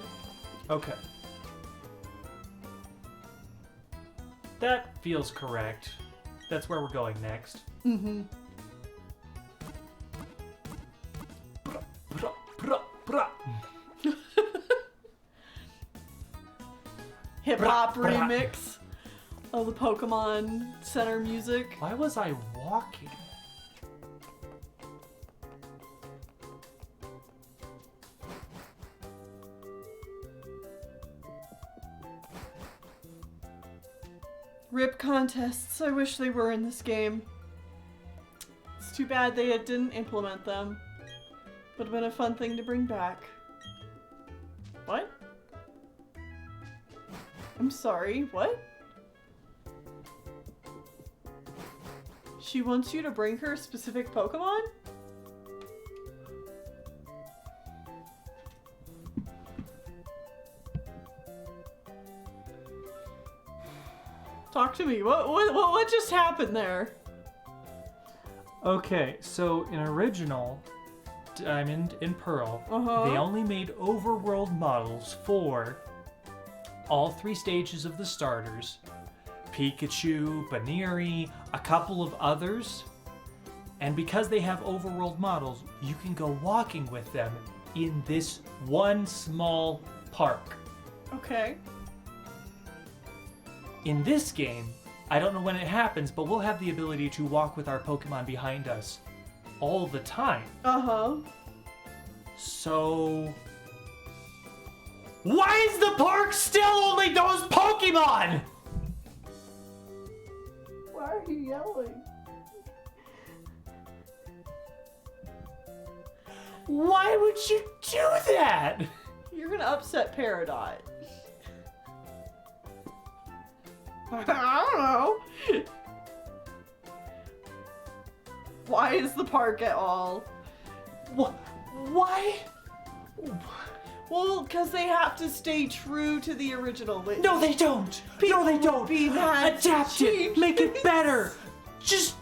Okay. That feels correct. That's where we're going next. Mm-hmm. Hip hop Brah, brah. remix of the Pokemon Center music. Why was I walking? Rip contests. I wish they were in this game. It's too bad they didn't implement them. Would have been a fun thing to bring back. What? I'm sorry, what? She wants you to bring her a specific Pokemon? Talk to me. What just happened there? Okay, so in original Diamond and Pearl, they only made overworld models for all 3 stages of the starters. Pikachu, Baneri, a couple of others. And because they have overworld models, you can go walking with them in this one small park. Okay. In this game, I don't know when it happens, but we'll have the ability to walk with our Pokemon behind us all the time. Uh-huh. So... why is the park still only those Pokemon? Why are you yelling? Why would you do that? You're gonna upset Peridot. I don't know. Why is the park at all? Why? Well, because they have to stay true to the original. No, they don't. No, they don't. Be mad. Adapt it. Make it better. Just...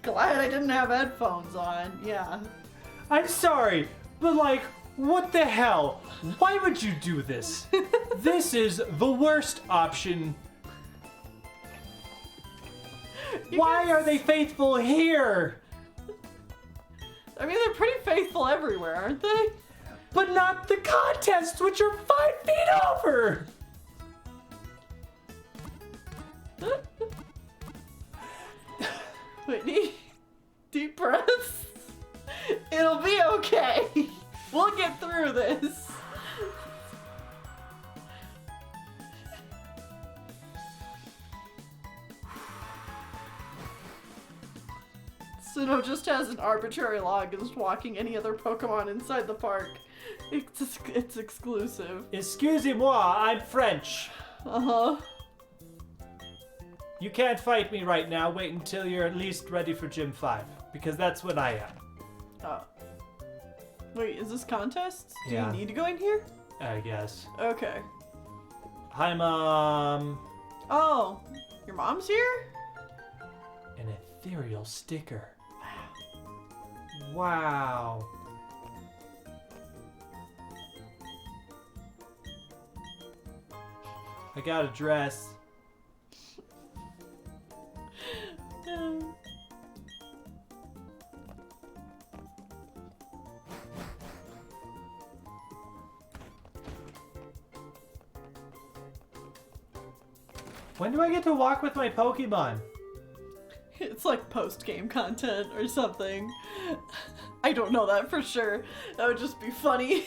Glad I didn't have headphones on. Yeah. I'm sorry, but like, what the hell? Why would you do this? This is the worst option. Why are they faithful here? I mean, they're pretty faithful everywhere, aren't they? but not the contests, which are 5 feet over. Whitney, deep breaths. It'll be okay. We'll get through this. Sinnoh just has an arbitrary law against walking any other Pokemon inside the park. It's exclusive. Excusez-moi, I'm French. Uh-huh. You can't fight me right now. Wait until you're at least ready for Gym 5, because that's when I am. Oh. Wait, is this contests? Do Yeah. you need to go in here? I guess. Okay. Hi, Mom. Oh, your mom's here? An ethereal sticker. Wow. I got a dress. When do I get to walk with my Pokemon? It's like post-game content or something. I don't know that for sure. That would just be funny.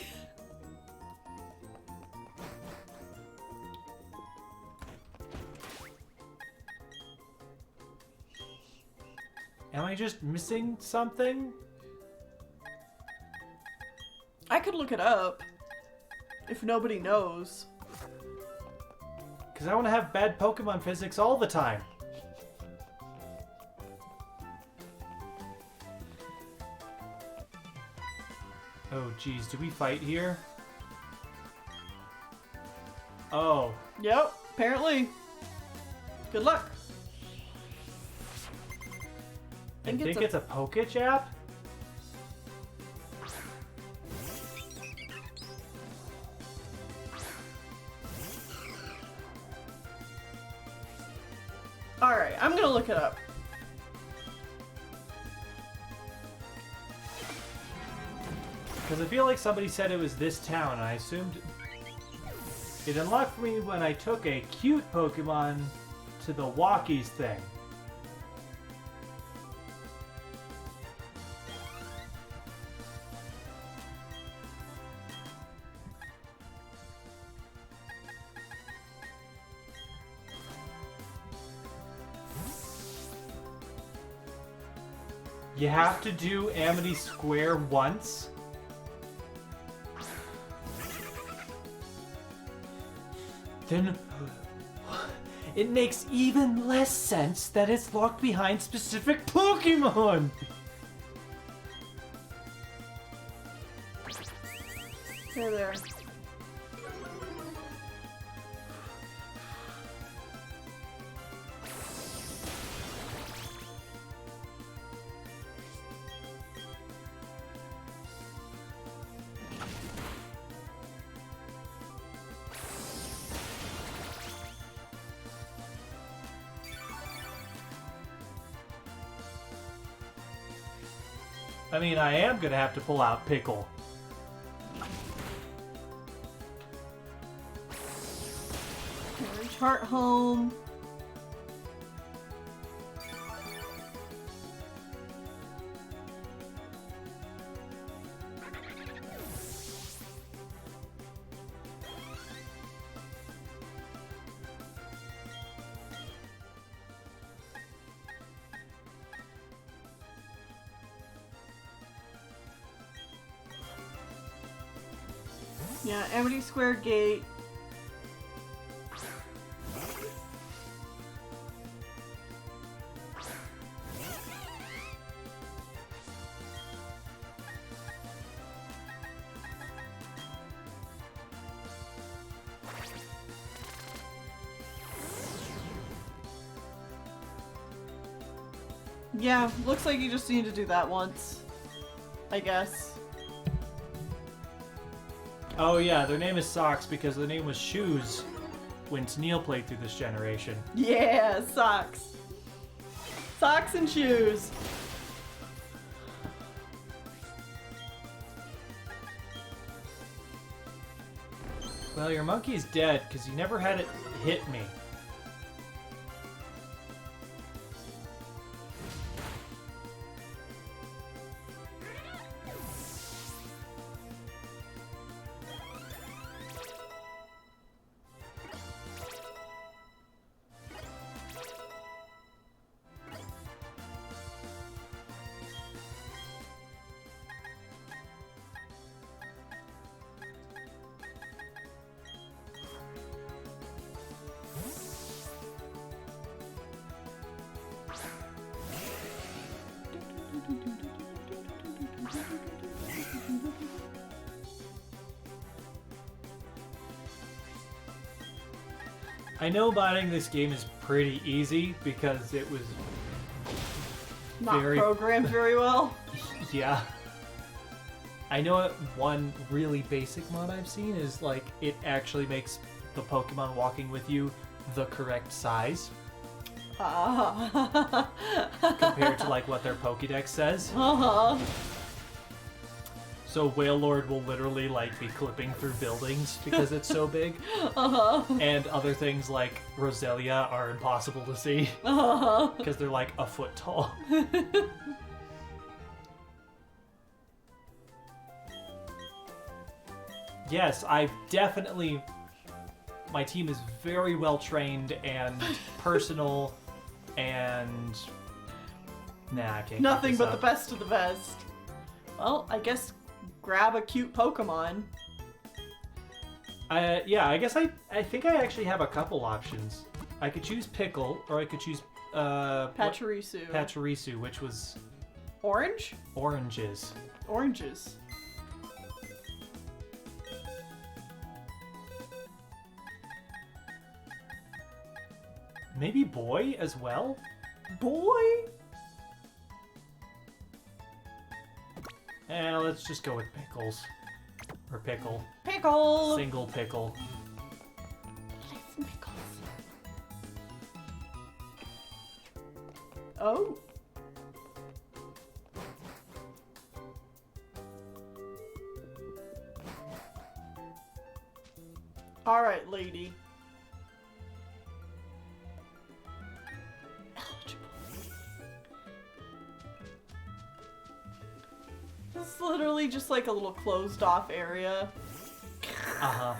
Am I just missing something? I could look it up. If nobody knows. Because I want to have bad Pokemon physics all the time. Oh, geez. Do we fight here? Oh. Yep, apparently. Good luck. I think it's a Pokechap? Alright, I'm gonna look it up. Because I feel like somebody said it was this town, and I assumed it unlocked for me when I took a cute Pokemon to the Walkies thing. You have to do Amity Square once? Then it makes even less sense that it's locked behind specific Pokemon! There. I mean, I am gonna have to pull out Pickle. Carriage Heart home. Yeah, Amity Square Gate. Yeah, looks like you just need to do that once. I guess. Oh yeah, their name is Socks because their name was Shoes when Tennille played through this generation. Yeah, socks. Socks and shoes. Well, your monkey's dead because you never had it hit me. I know modding this game is pretty easy because it was Not very programmed very well. yeah. I know one really basic mod I've seen is like it actually makes the Pokemon walking with you the correct size compared to like what their Pokédex says. Uh-huh. So Wailord will literally like be clipping through buildings because it's so big. Uh-huh. And other things like Roselia are impossible to see Uh-huh. because they're like a foot tall. Yes, I've definitely... My team is very well trained and personal and... Nah, I can't. Nothing keep but this the up. best of the best. Well, I guess grab a cute Pokemon. Yeah, I guess I think I actually have a couple options. I could choose Pickle, or I could choose Pachirisu. Pachirisu, which was Orange? oranges. Oranges. Maybe Boy as well? Boy? Let's just go with Pickles. Or Pickle. Pickle! Single Pickle. Oh. Alright, lady. This is literally just like a little closed off area. Uh-huh.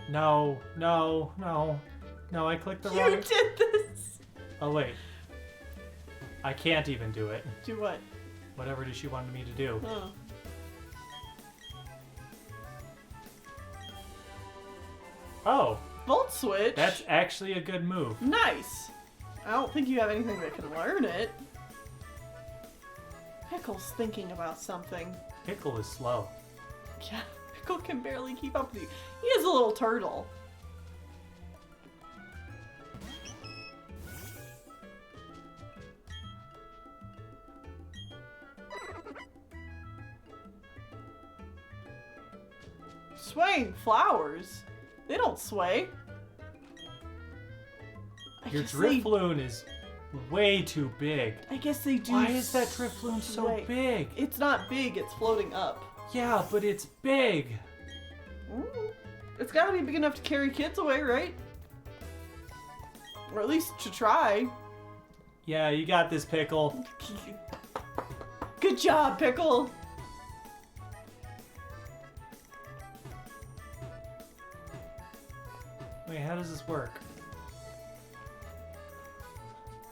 No, no, no. No, I clicked the You wrong... did this! Oh, wait. I can't even do it. Do what? Whatever it is she wanted me to do. Oh. Oh, Volt switch? that's actually a good move. Nice! I don't think you have anything that can learn it. Pickle's thinking about something. Pickle is slow. Yeah, Pickle can barely keep up with you. He is a little turtle. Swaying flowers? They don't sway. Your guess they- Drifloon is way too big. I guess they do. Why is that Drifloon so sway. big? It's not big, it's floating up. Yeah, but it's big. It's gotta be big enough to carry kids away, right? Or at least to try. Yeah, you got this, Pickle. Good job, Pickle! Wait, how does this work?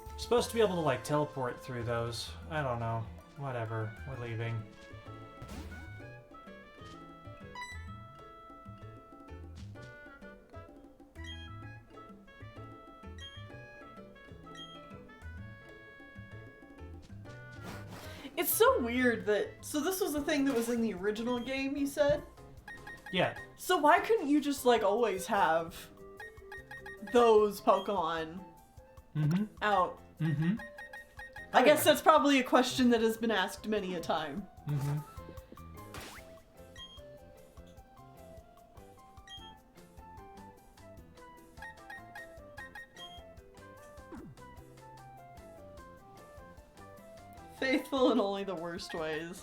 You're supposed to be able to, like, teleport through those. I don't know. Whatever. We're leaving. It's so weird that... So this was the thing that was in the original game, you said? Yeah. So why couldn't you just, like, always have those Pokemon out? I guess that's probably a question that has been asked many a time. Faithful in only the worst ways.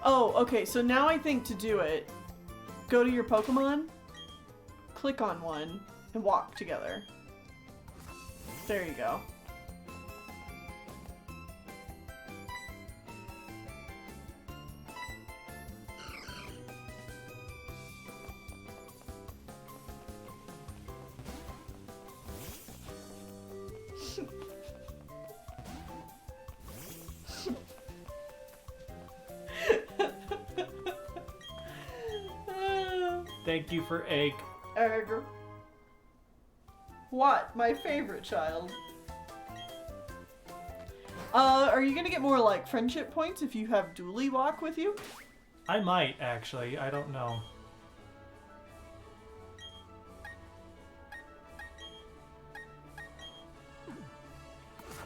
Oh, okay, so now I think to do it, go to your Pokemon, click on one, and walk together. There you go. Thank you for egg. Egg. What? My favorite child. Are you gonna get more, like, friendship points if you have Dooley walk with you? I might, actually. I don't know.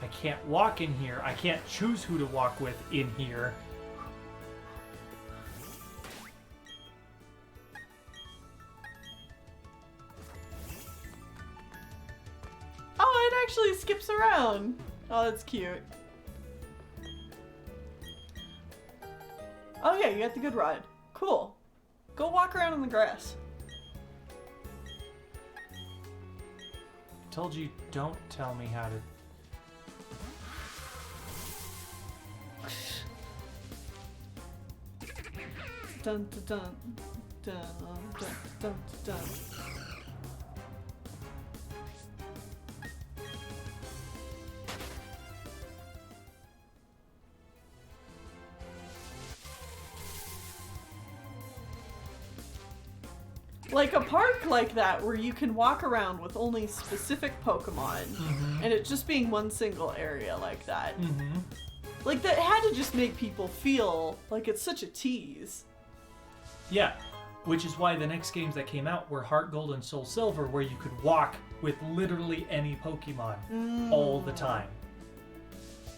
I can't walk in here. I can't choose who to walk with in here. Oh, it actually skips around. Oh, that's cute. Oh yeah, you got the good ride. Cool. Go walk around in the grass. I told you, don't tell me how to... Dun dun dun dun dun dun dun. Like a park like that where you can walk around with only specific Pokemon, and it just being one single area like that. Like that had to just make people feel like it's such a tease. Yeah, which is why the next games that came out were Heart Gold and Soul Silver, where you could walk with literally any Pokemon all the time.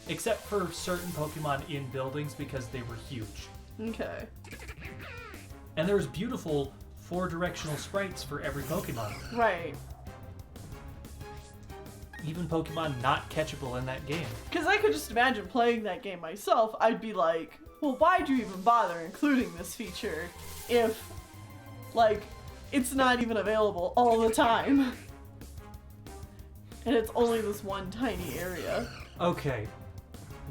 Except for certain Pokemon in buildings because they were huge. Okay. And there was beautiful 4-directional sprites for every Pokemon. Right. Even Pokemon not catchable in that game. Because I could just imagine playing that game myself. I'd be like, well, why'd you even bother including this feature if, like, it's not even available all the time? And it's only this one tiny area. Okay,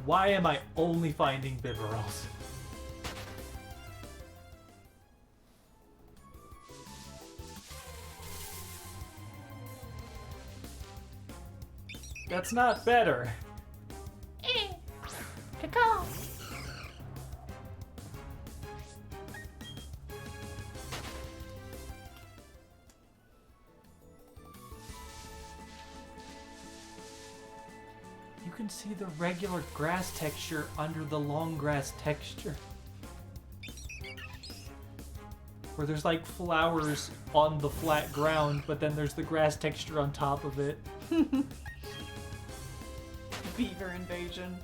why am I only finding Bibarels? That's not better. Caw. You can see the regular grass texture under the long grass texture. Where there's like flowers on the flat ground, but then there's the grass texture on top of it. Beaver invasion.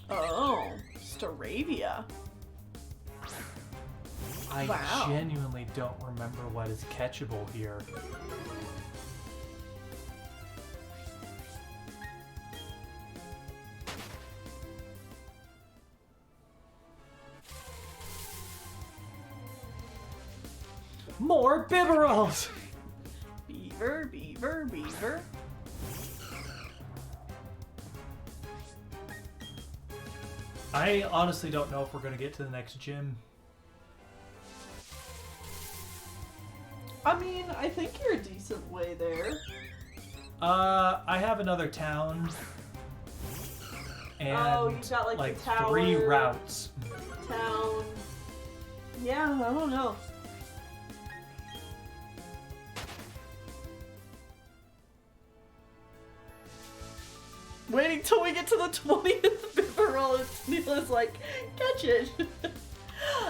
Oh, Staravia. I Wow. genuinely don't remember what is catchable here. More Bibarels! Beaver, beaver, beaver. I honestly don't know if we're going to get to the next gym. I mean, I think you're a decent way there. I have another town. And Oh, you got, like, the 3 tower. routes. Town. Yeah, I don't know. Waiting till we get to the 20th Bibarel and Neela's like, catch it.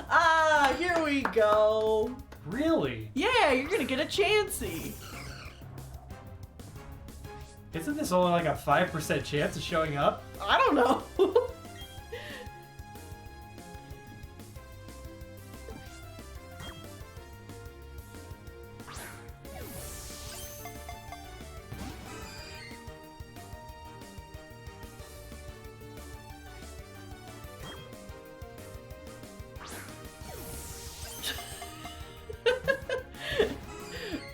Ah, here we go. Really? Yeah, you're gonna get a Chansey. Isn't this only like a 5% chance of showing up? I don't know.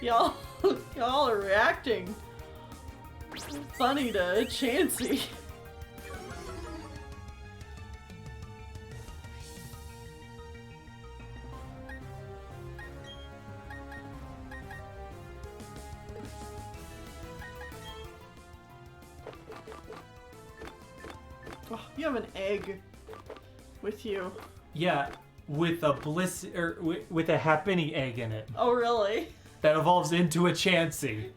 Y'all, y'all are reacting funny to Chansey. Oh, you have an egg with you. Yeah, with a with a Happiny egg in it Oh, really? that evolves into a Chansey.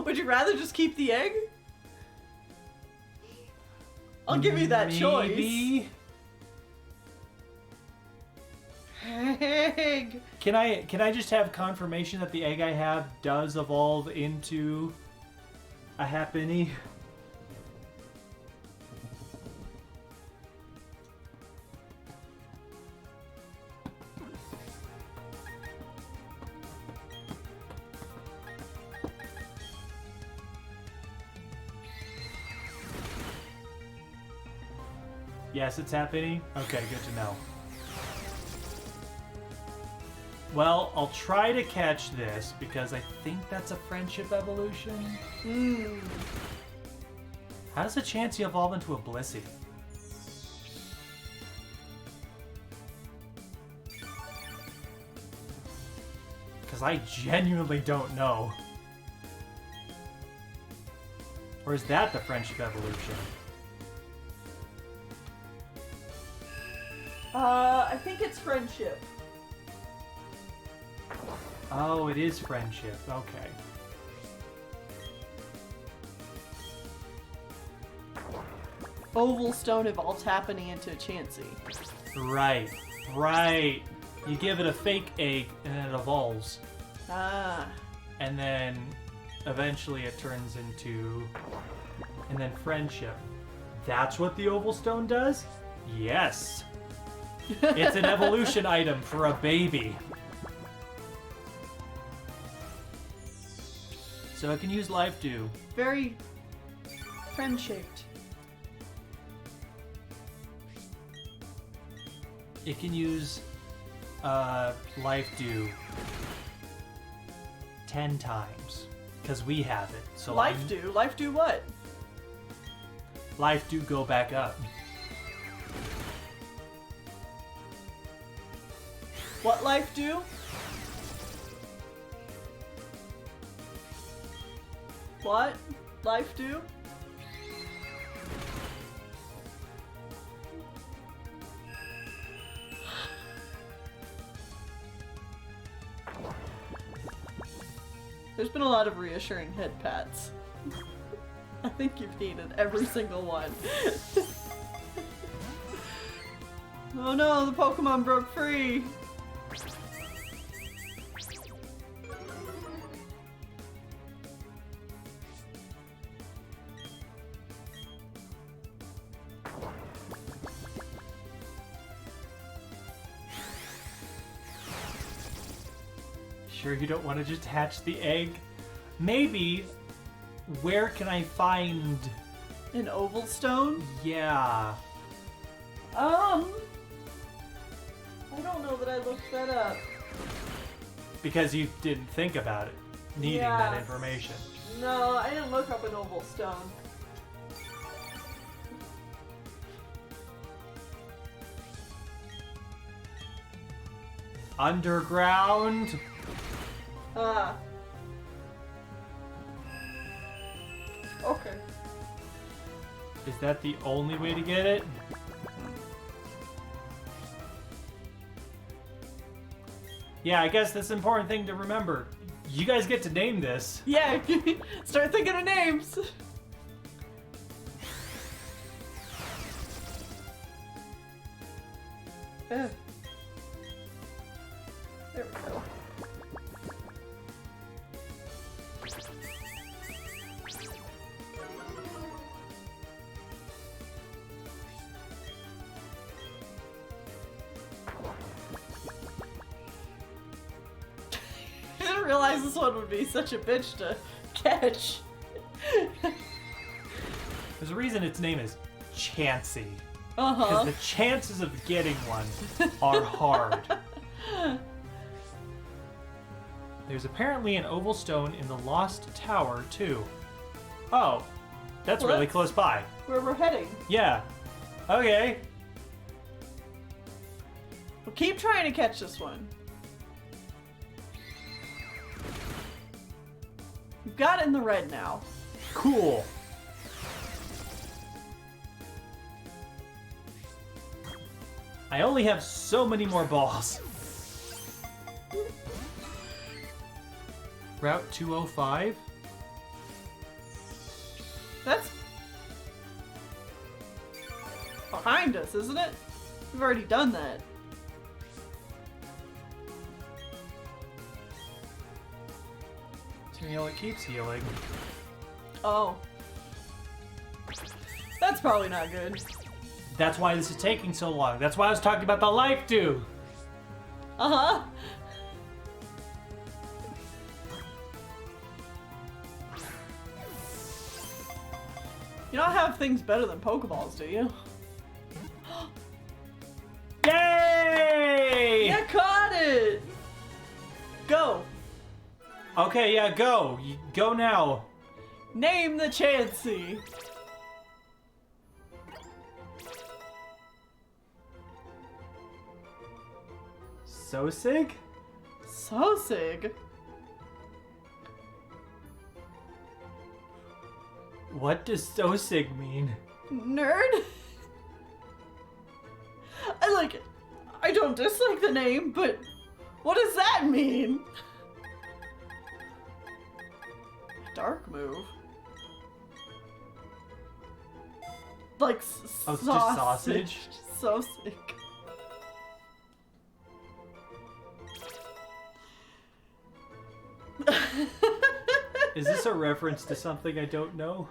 Would you rather just keep the egg? I'll give you that choice. Maybe. Egg. Can I just have confirmation that the egg I have does evolve into a Happiny? Yes, it's happening? Okay, good to know. Well, I'll try to catch this because I think that's a friendship evolution. Hmm. How does a Chansey evolve into a Blissey? Because I genuinely don't know. Or is that the friendship evolution? I think it's friendship. Oh, it is friendship. Okay. Oval Stone evolves Happiny into a Chansey. Right. Right. You give it a fake egg and it evolves. Ah. And then eventually it turns into... And then friendship. That's what the Oval Stone does? Yes. It's an evolution item for a baby. So it can use Life Dew. Very friend-shaped. It can use Life Dew 10 times. Because we have it. So Life Dew? Life Dew what? Life Dew go back up. What Life Dew? What? Life Dew? There's been a lot of reassuring head pats. I think you've needed every single one. Oh no, the Pokemon broke free! Sure you don't want to just hatch the egg? Maybe. Where can I find... An Oval Stone? Yeah. I don't know that I looked that up. Because you didn't think about it. Needing that Yeah. information. No, I didn't look up an Oval Stone. Underground. Ah. Okay. Is that the only way to get it? Yeah, I guess that's an important thing to remember. You guys get to name this. Yeah, start thinking of names. There we go. I didn't realize this one would be such a bitch to catch. There's a reason its name is Chansey. Uh-huh. Because the chances of getting one are hard. There's apparently an oval stone in the Lost Tower, too. Oh, that's Well, really that's- close by. Where we're heading. Yeah. Okay. We'll keep trying to catch this one. We've got it in the red now. Cool. I only have so many more balls. Route 205? That's behind us, isn't it? We've already done that. Heal, it keeps healing. Oh. That's probably not good. That's why this is taking so long. That's why I was talking about the life dew. Uh-huh. You don't have things better than Pokeballs, do you? Yay! You caught it! Go! Okay, yeah, go. Go now. Name the Chansey! Sosig? Sosig? What does Sosig mean? Nerd? I like it. I don't dislike the name, but what does that mean? Dark move. Like Oh, it's just sausage? So sick. Is this a reference to something I don't know?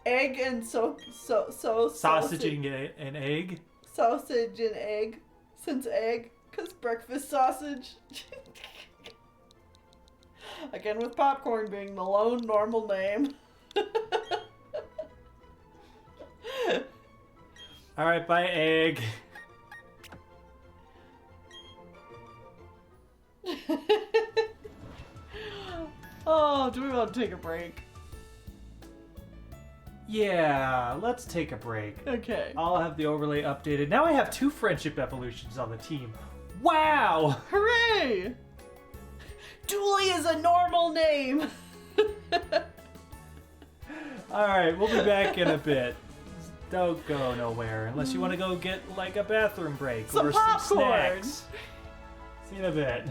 Egg and Sausaging an egg? sausage and egg. Since egg, cause breakfast sausage. Again with popcorn being the lone normal name. Alright, bye, egg. Oh, do we want to take a break? Yeah, let's take a break. Okay. I'll have the overlay updated. Now I have 2 friendship evolutions on the team. Wow! Hooray! Dooley is a normal name! Alright, we'll be back in a bit. Don't go nowhere unless you want to go get like a bathroom break Some or popcorn. some snacks. See you in a bit.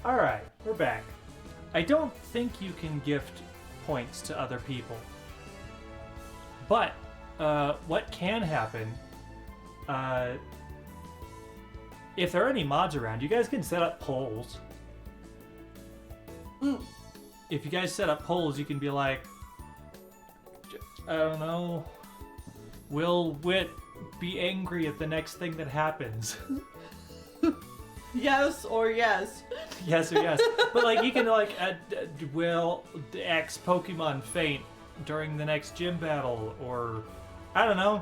Alright, we're back. I don't think you can gift points to other people. But, what can happen, if there are any mods around, you guys can set up polls. If you guys set up polls, you can be like, I don't know, will Whit be angry at the next thing that happens? Yes or yes. Yes or yes. But like you can like, will X Pokemon faint during the next gym battle? Or, I don't know.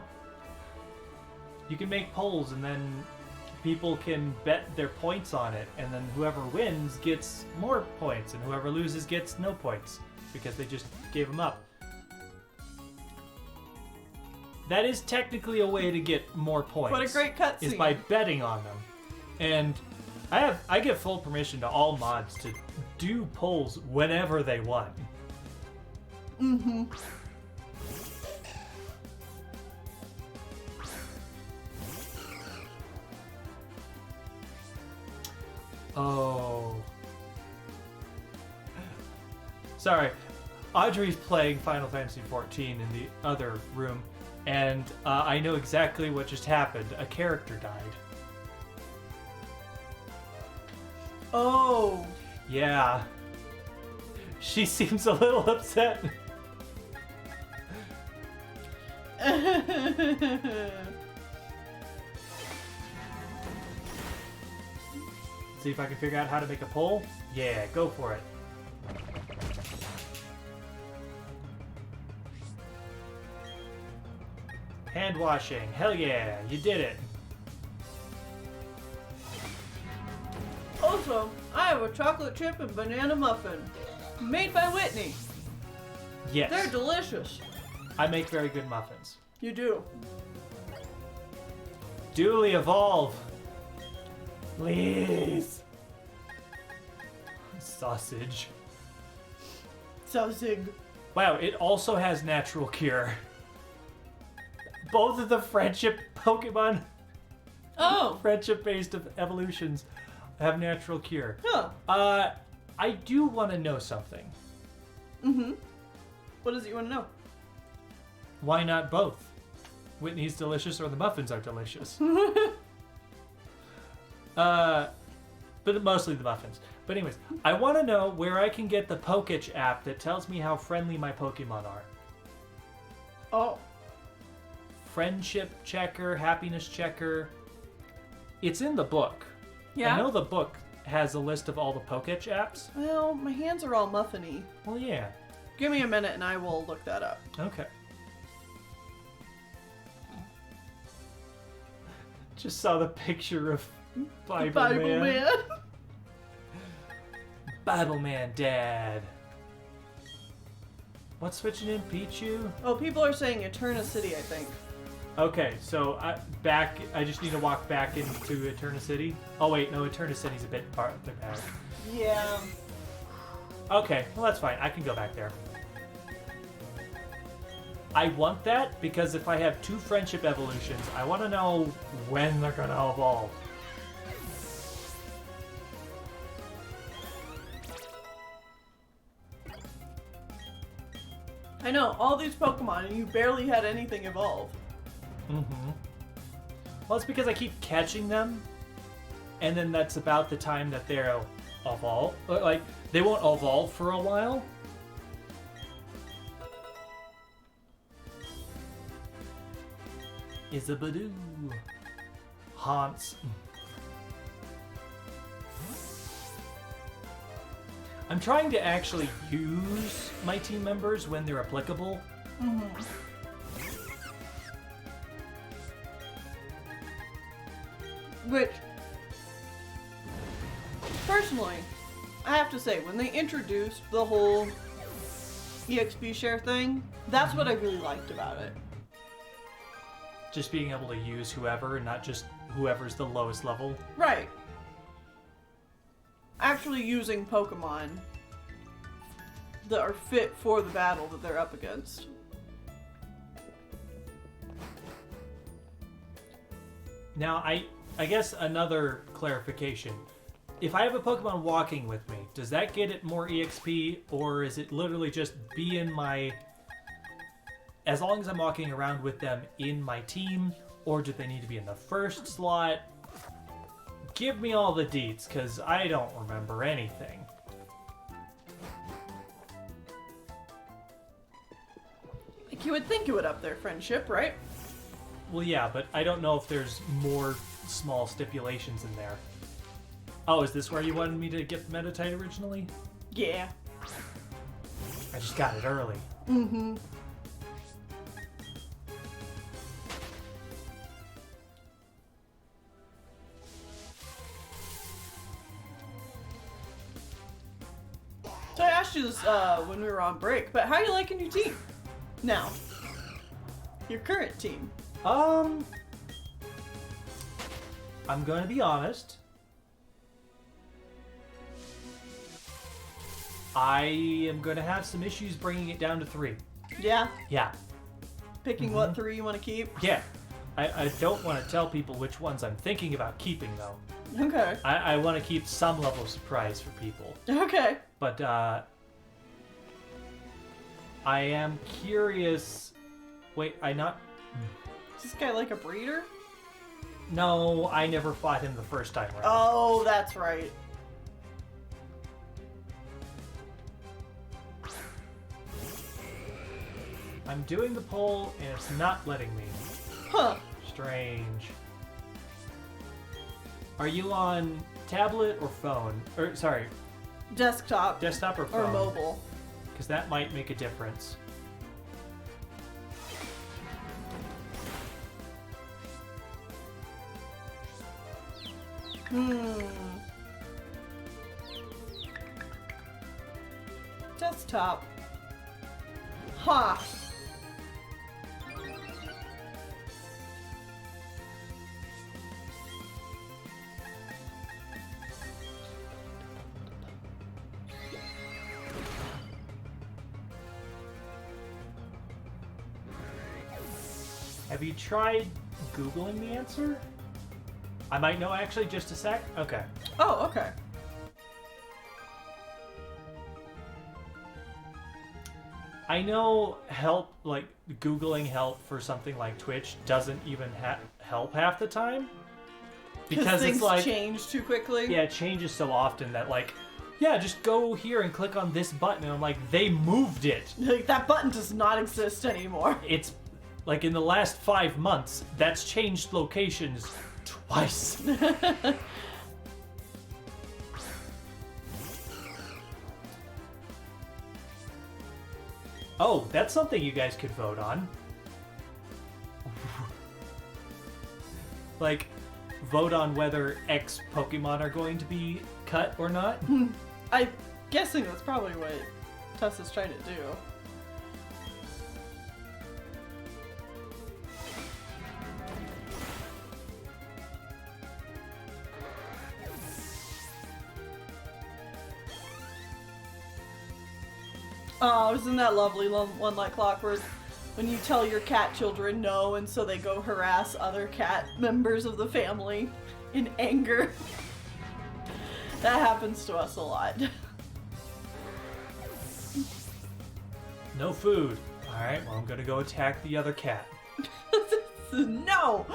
You can make polls and then people can bet their points on it, and then whoever wins gets more points, and whoever loses gets no points because they just gave them up. That is technically a way to get more points. What a great cutscene. Is by betting on them. And I give full permission to all mods to do polls whenever they want. Mm-hmm. Oh. Sorry. Audrey's playing Final Fantasy XIV in the other room, and I know exactly what just happened. A character died. Oh. Yeah. She seems a little upset. See if I can figure out how to make a poll. Yeah, go for it. Hand washing. Hell yeah, you did it. Also, I have a chocolate chip and banana muffin. Made by Whitney. Yes. They're delicious. I make very good muffins. You do. Duly evolve. Please. Sausage. Sausage. Wow, it also has natural cure. Both of the friendship Pokemon, Oh. friendship-based evolutions, have natural cure. Huh. I do want to know something. Mm-hmm. What does it you want to know? Why not both? Whitney's delicious or the muffins are delicious. But mostly the muffins. But anyways, I want to know where I can get the Poketch app that tells me how friendly my Pokemon are. Oh. Friendship checker, happiness checker. It's in the book. Yeah? I know the book has a list of all the Poketch apps. Well, my hands are all muffiny. Well, yeah. Give me a minute and I will look that up. Okay. Just saw the picture of Bible Man. Bible Man Dad. What's switching in? Pichu? Oh, people are saying Eterna City, I think. Okay, so I just need to walk back into Eterna City. Oh wait, no, Eterna City's a bit farther back. Yeah. Okay, well that's fine. I can go back there. I want that because if I have 2 friendship evolutions, I want to know when they're going to evolve. I know, all these Pokemon and you barely had anything evolve. Mm-hmm. Well, it's because I keep catching them, and then that's about the time that they'll evolve. Like, they won't evolve for a while. Isabadoo. Haunts. I'm trying to actually use my team members when they're applicable. Which, personally, I have to say, when they introduced the whole EXP share thing, that's what I really liked about it. Just being able to use whoever and not just whoever's the lowest level. Right. Actually using Pokemon that are fit for the battle that they're up against. Now, I guess another clarification. if I have a Pokemon walking with me, does that get it more EXP, or is it literally just be in my... As long as I'm walking around with them in my team, or do they need to be in the first slot? Give me all the deets, because I don't remember anything. Like, you would think it would up their friendship, right? Well, yeah, but I don't know if there's more small stipulations in there. Oh, is this where you wanted me to get the Metatite originally? Yeah. I just got it early. Mm-hmm. So I asked you this when we were on break, but how are you liking your team now? Your current team. I'm gonna be honest. I am gonna have some issues bringing it down to 3. Yeah. Yeah. Picking what 3 you want to keep. Yeah. I don't want to tell people which ones I'm thinking about keeping, though. Okay. I want to keep some level of surprise for people. Okay. But, I am curious... Wait, Is this guy like a breeder? No, I never fought him the first time around. Oh, that's right. I'm doing the poll, and it's not letting me. Huh. Strange. Are you on tablet or phone? Or, sorry, Desktop. desktop or phone? Or mobile. Because that might make a difference. Desktop. Ha! Have you tried Googling the answer? I might know actually, just a sec. Okay. Oh, okay. I know help, like Googling help for something like Twitch doesn't even help half the time. Because things it's like, change too quickly. yeah, it changes so often that like, yeah, just go here and click on this button. And I'm like, they moved it. Like, that button does not exist anymore. It's like in the last 5 months, that's changed locations twice. Oh, that's something you guys could vote on. Like, vote on whether X Pokemon are going to be cut or not. I'm guessing that's probably what Tessa's trying to do. Oh, isn't that lovely one like Clockwork? When you tell your cat children no, and so they go harass other cat members of the family in anger. That happens to us a lot. No food. Alright, well, I'm gonna go attack the other cat. No!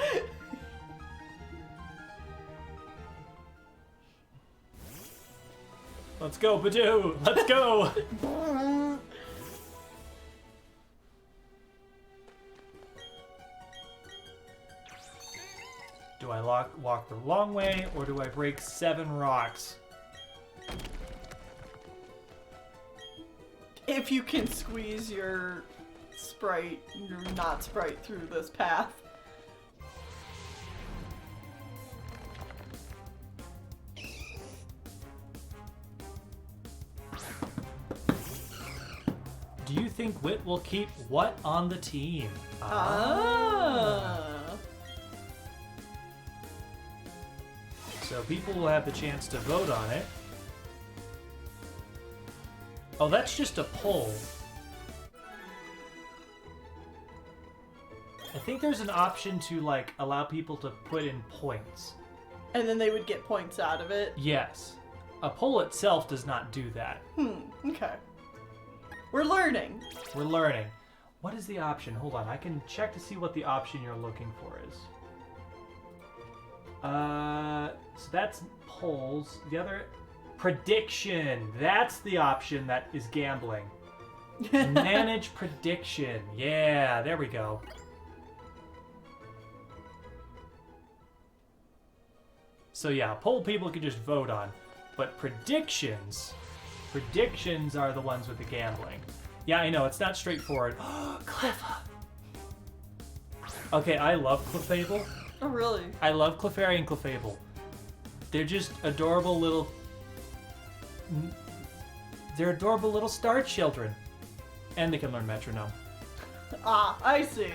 Let's go, Badoo! Let's go! Do I walk the long way, or do I break 7 rocks? If you can squeeze your not sprite through this path. Do you think Whit will keep what on the team? So people will have the chance to vote on it. Oh, that's just a poll. I think there's an option to, like, allow people to put in points. And then they would get points out of it. Yes. A pull itself does not do that. Okay. We're learning. We're learning. What is the option? Hold on, I can check to see what the option you're looking for is. So that's pulls. The other... Prediction. That's the option that is gambling. Manage prediction. Yeah, there we go. So yeah, poll people can just vote on. But predictions are the ones with the gambling. Yeah, I know, it's not straightforward. Cliff! Okay, I love Clefable. Oh, really? I love Clefairy and Clefable. They're just adorable little... They're adorable little star children. And they can learn metronome. Ah, I see.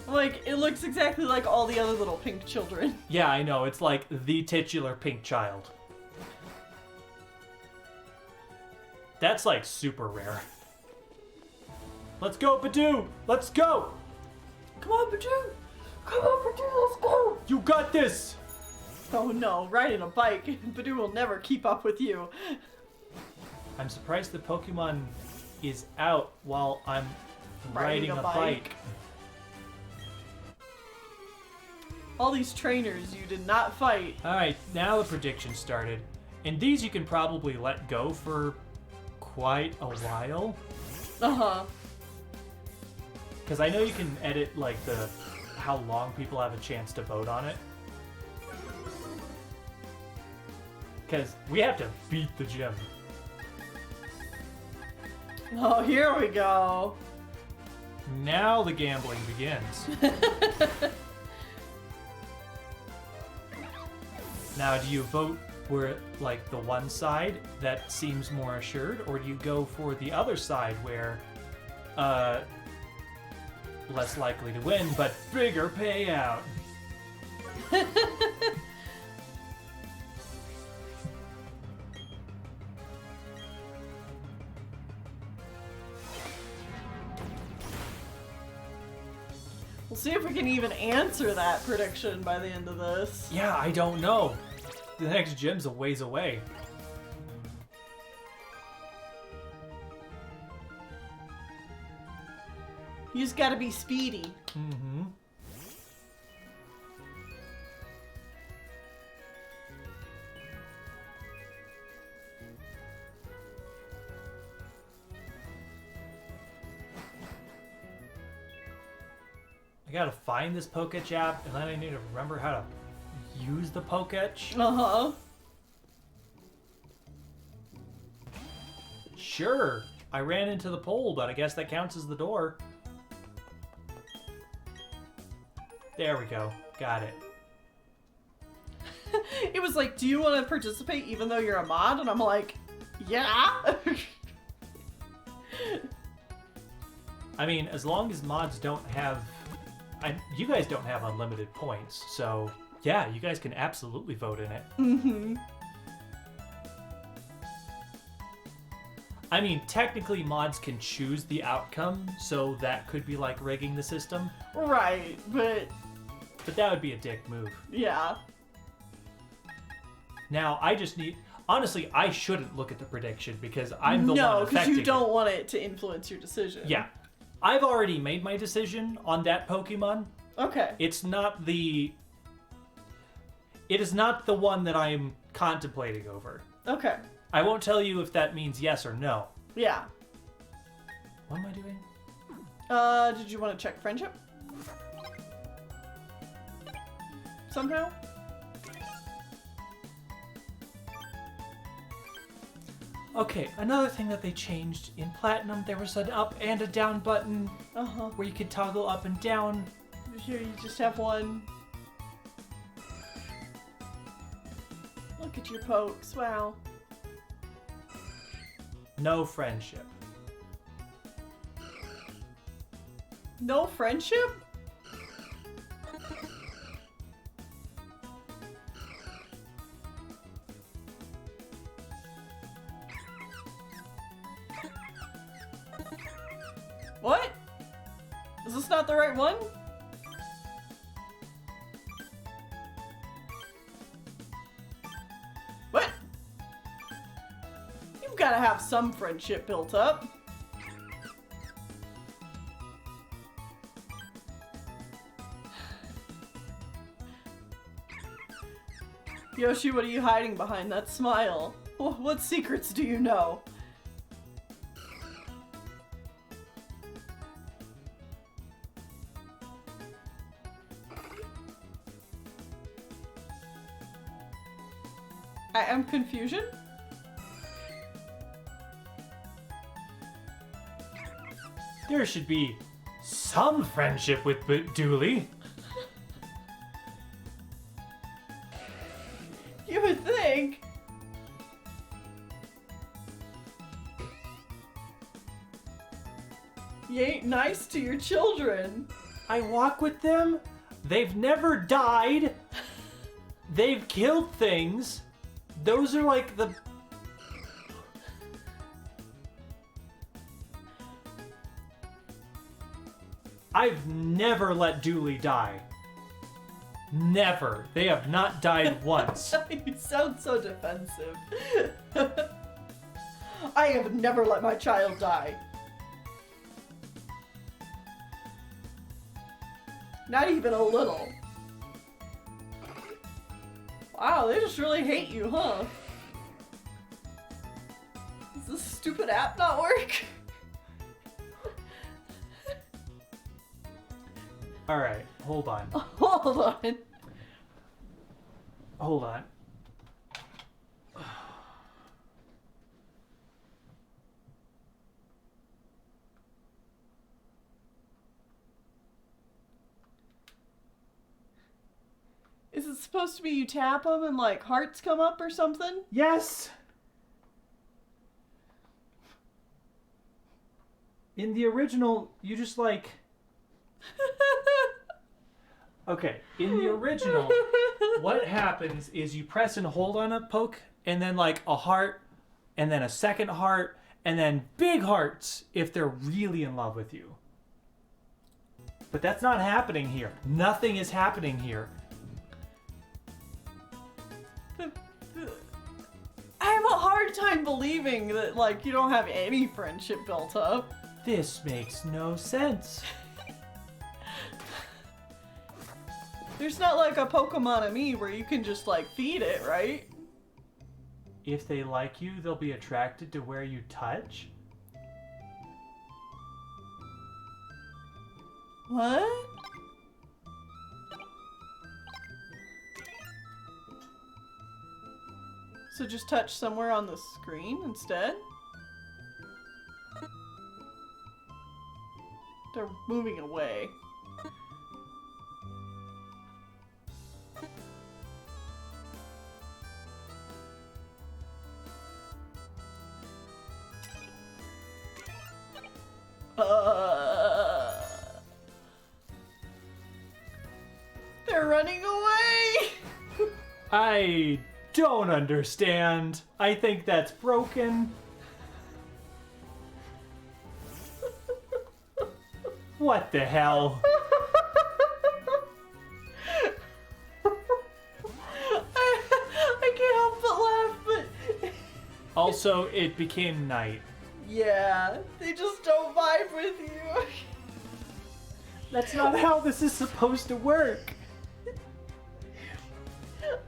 Like, it looks exactly like all the other little pink children. Yeah, I know. It's like the titular pink child. That's like super rare. Let's go, Badoo! Let's go! Come on, Badoo! Come on, Badoo, let's go! You got this! Oh no, riding a bike. Badoo will never keep up with you. I'm surprised the Pokemon is out while I'm riding a bike. All these trainers you did not fight. Alright, now the prediction started. And these you can probably let go for quite a while. Uh-huh. Because I know you can edit like how long people have a chance to vote on it. Because we have to beat the gym. Oh, here we go. Now the gambling begins. Now, do you vote for like the one side that seems more assured, or do you go for the other side where less likely to win but bigger payout? We'll see if we can even answer that prediction by the end of this. Yeah, I don't know. The next gym's a ways away. You just gotta be speedy. Mm-hmm. I gotta find this Poketch app, and then I need to remember how to use the Poketch. Uh-huh. Sure, I ran into the pole, but I guess that counts as the door. There we go. Got it. It was like, do you want to participate even though you're a mod? And I'm like, yeah. I mean, as long as mods don't have... you guys don't have unlimited points, so yeah, you guys can absolutely vote in it. Mm-hmm. I mean, technically mods can choose the outcome, so that could be like rigging the system. Right, but that would be a dick move. yeah. Now, I just need... Honestly, I shouldn't look at the prediction because I'm the one No, affecting because you it. don't want it to influence your decision. Yeah. I've already made my decision on that Pokemon. Okay. It's not the... It is not the one that I'm contemplating over. Okay. I won't tell you if that means yes or no. Yeah. What am I doing? Did you want to check friendship? Somehow? Okay, another thing that they changed in Platinum, there was an up and a down button Uh-huh. where you could toggle up and down. Here, you just have one. Look at your pokes. Wow. No friendship. No friendship? What? Is this not the right one? gotta have some friendship built up. Yoshi, what are you hiding behind that smile? What secrets do you know? I am confusion? There should be some friendship with Dooley. You would think. You ain't nice to your children. I walk with them. They've never died. They've killed things. Those are like the... I've never let Dooley die. Never. They have not died once. You sound so defensive. I have never let my child die. Not even a little. Wow, they just really hate you, huh? Does this stupid app not work? Alright, hold on. Hold on. Hold on. Is it supposed to be you tap them and like hearts come up or something? Yes! In the original, you just like... Okay, in the original, what happens is you press and hold on a poke, and then like a heart, and then a second heart, and then big hearts if they're really in love with you. But that's not happening here. Nothing is happening here. I have a hard time believing that like you don't have any friendship built up. This makes no sense. There's not like a Pokemon Me where you can just like feed it, right? If they like you, they'll be attracted to where you touch. What? So just touch somewhere on the screen instead? They're moving away. They're running away! I don't understand. I think that's broken. What the hell? I can't help but laugh, but... Also, it became night. Yeah, they just don't vibe with you. That's not how this is supposed to work.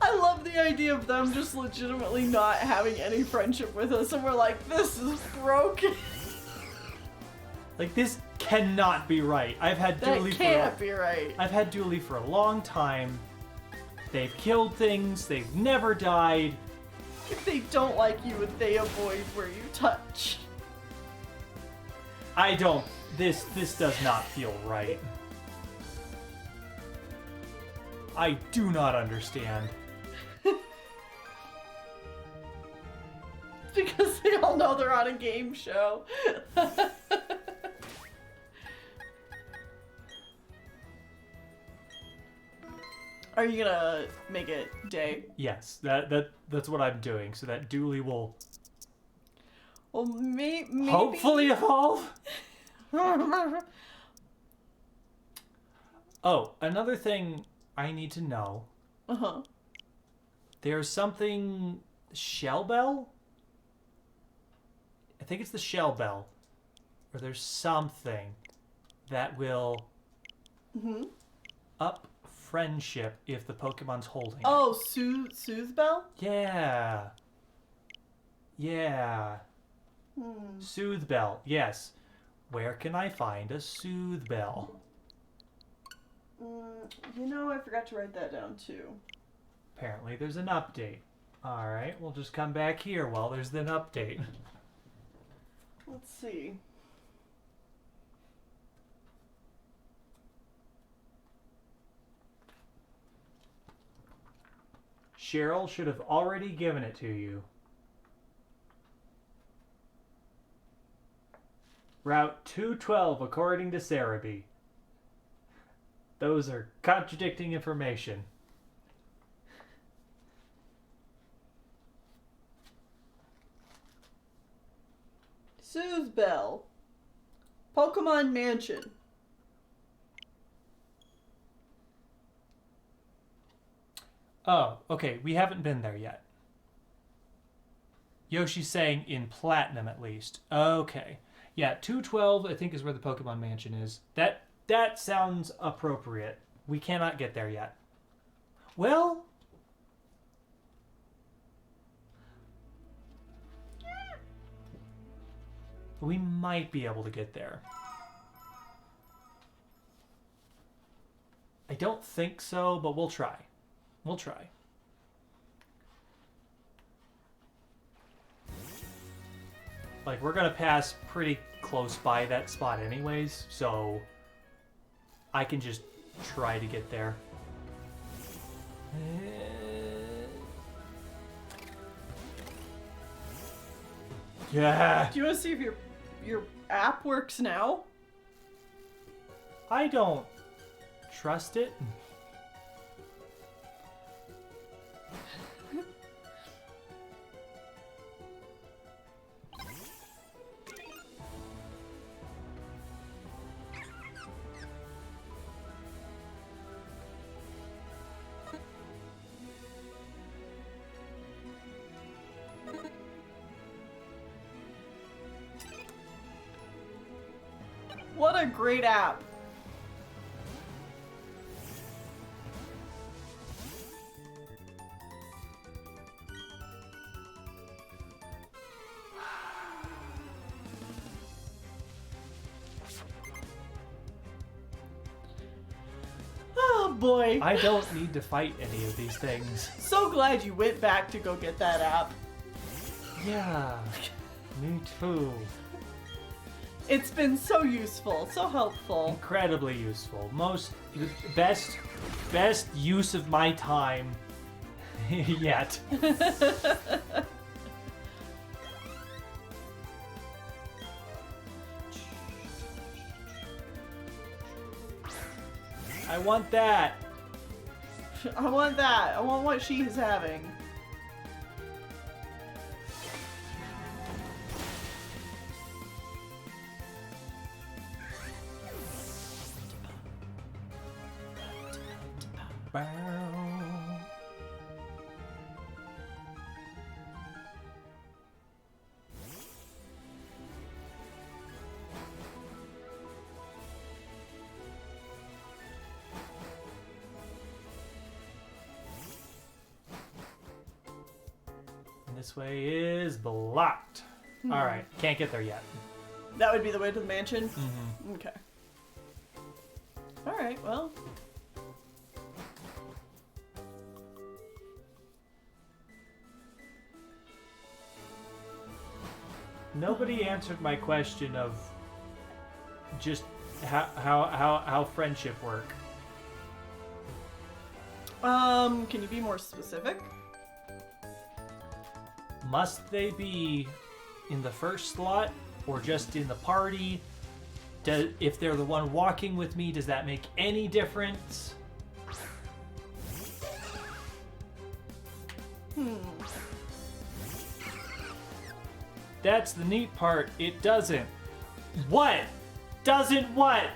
I love the idea of them just legitimately not having any friendship with us, and we're like, this is broken. Like, this cannot be right. I've had That Dooley can't be right. I've had Dooley for a long time. They've killed things. They've never died. If they don't like you, would they avoid where you touch? I don't. This does not feel right. I do not understand. Because they all know they're on a game show. Are you gonna make it day? Yes, that's what I'm doing, so that Dooley will Well, maybe... hopefully evolve. Oh, another thing I need to know. Uh-huh. There's something Shell Bell? I think it's the shell bell, or there's something that will up friendship if the Pokemon's holding it. Oh, Soothe Bell? Yeah. Yeah. Soothe bell. Yes. Where can I find a soothe bell? You know, I forgot to write that down too. Apparently there's an update. Alright, we'll just come back here while there's an update. Let's see. Cheryl should have already given it to you. Route 212 according to Cerebi. Those are contradicting information. Soothe Bell. Pokemon Mansion. Oh, okay, we haven't been there yet. Yoshi's saying in Platinum at least. Okay. Yeah, 212 I think is where the Pokemon Mansion is. That sounds appropriate. We cannot get there yet. Well, we might be able to get there. I don't think so, but we'll try. We'll try. Like, we're gonna pass pretty close by that spot anyways, so I can just try to get there. Yeah. Do you want to see if your app works now? I don't trust it. What a great app. Oh boy. I don't need to fight any of these things. So glad you went back to go get that app. Yeah, me too. It's been so useful, so helpful. Incredibly useful. Best use of my time yet. I want that. I want that. I want what she's having. This way is blocked. All right, can't get there yet. That would be the way to the mansion? Mm-hmm. Okay. Alright, well. Nobody answered my question of just how friendship work. Can you be more specific? Must they be in the first slot or just in the party? If they're the one walking with me, does that make any difference? That's the neat part. It doesn't. What? Doesn't what?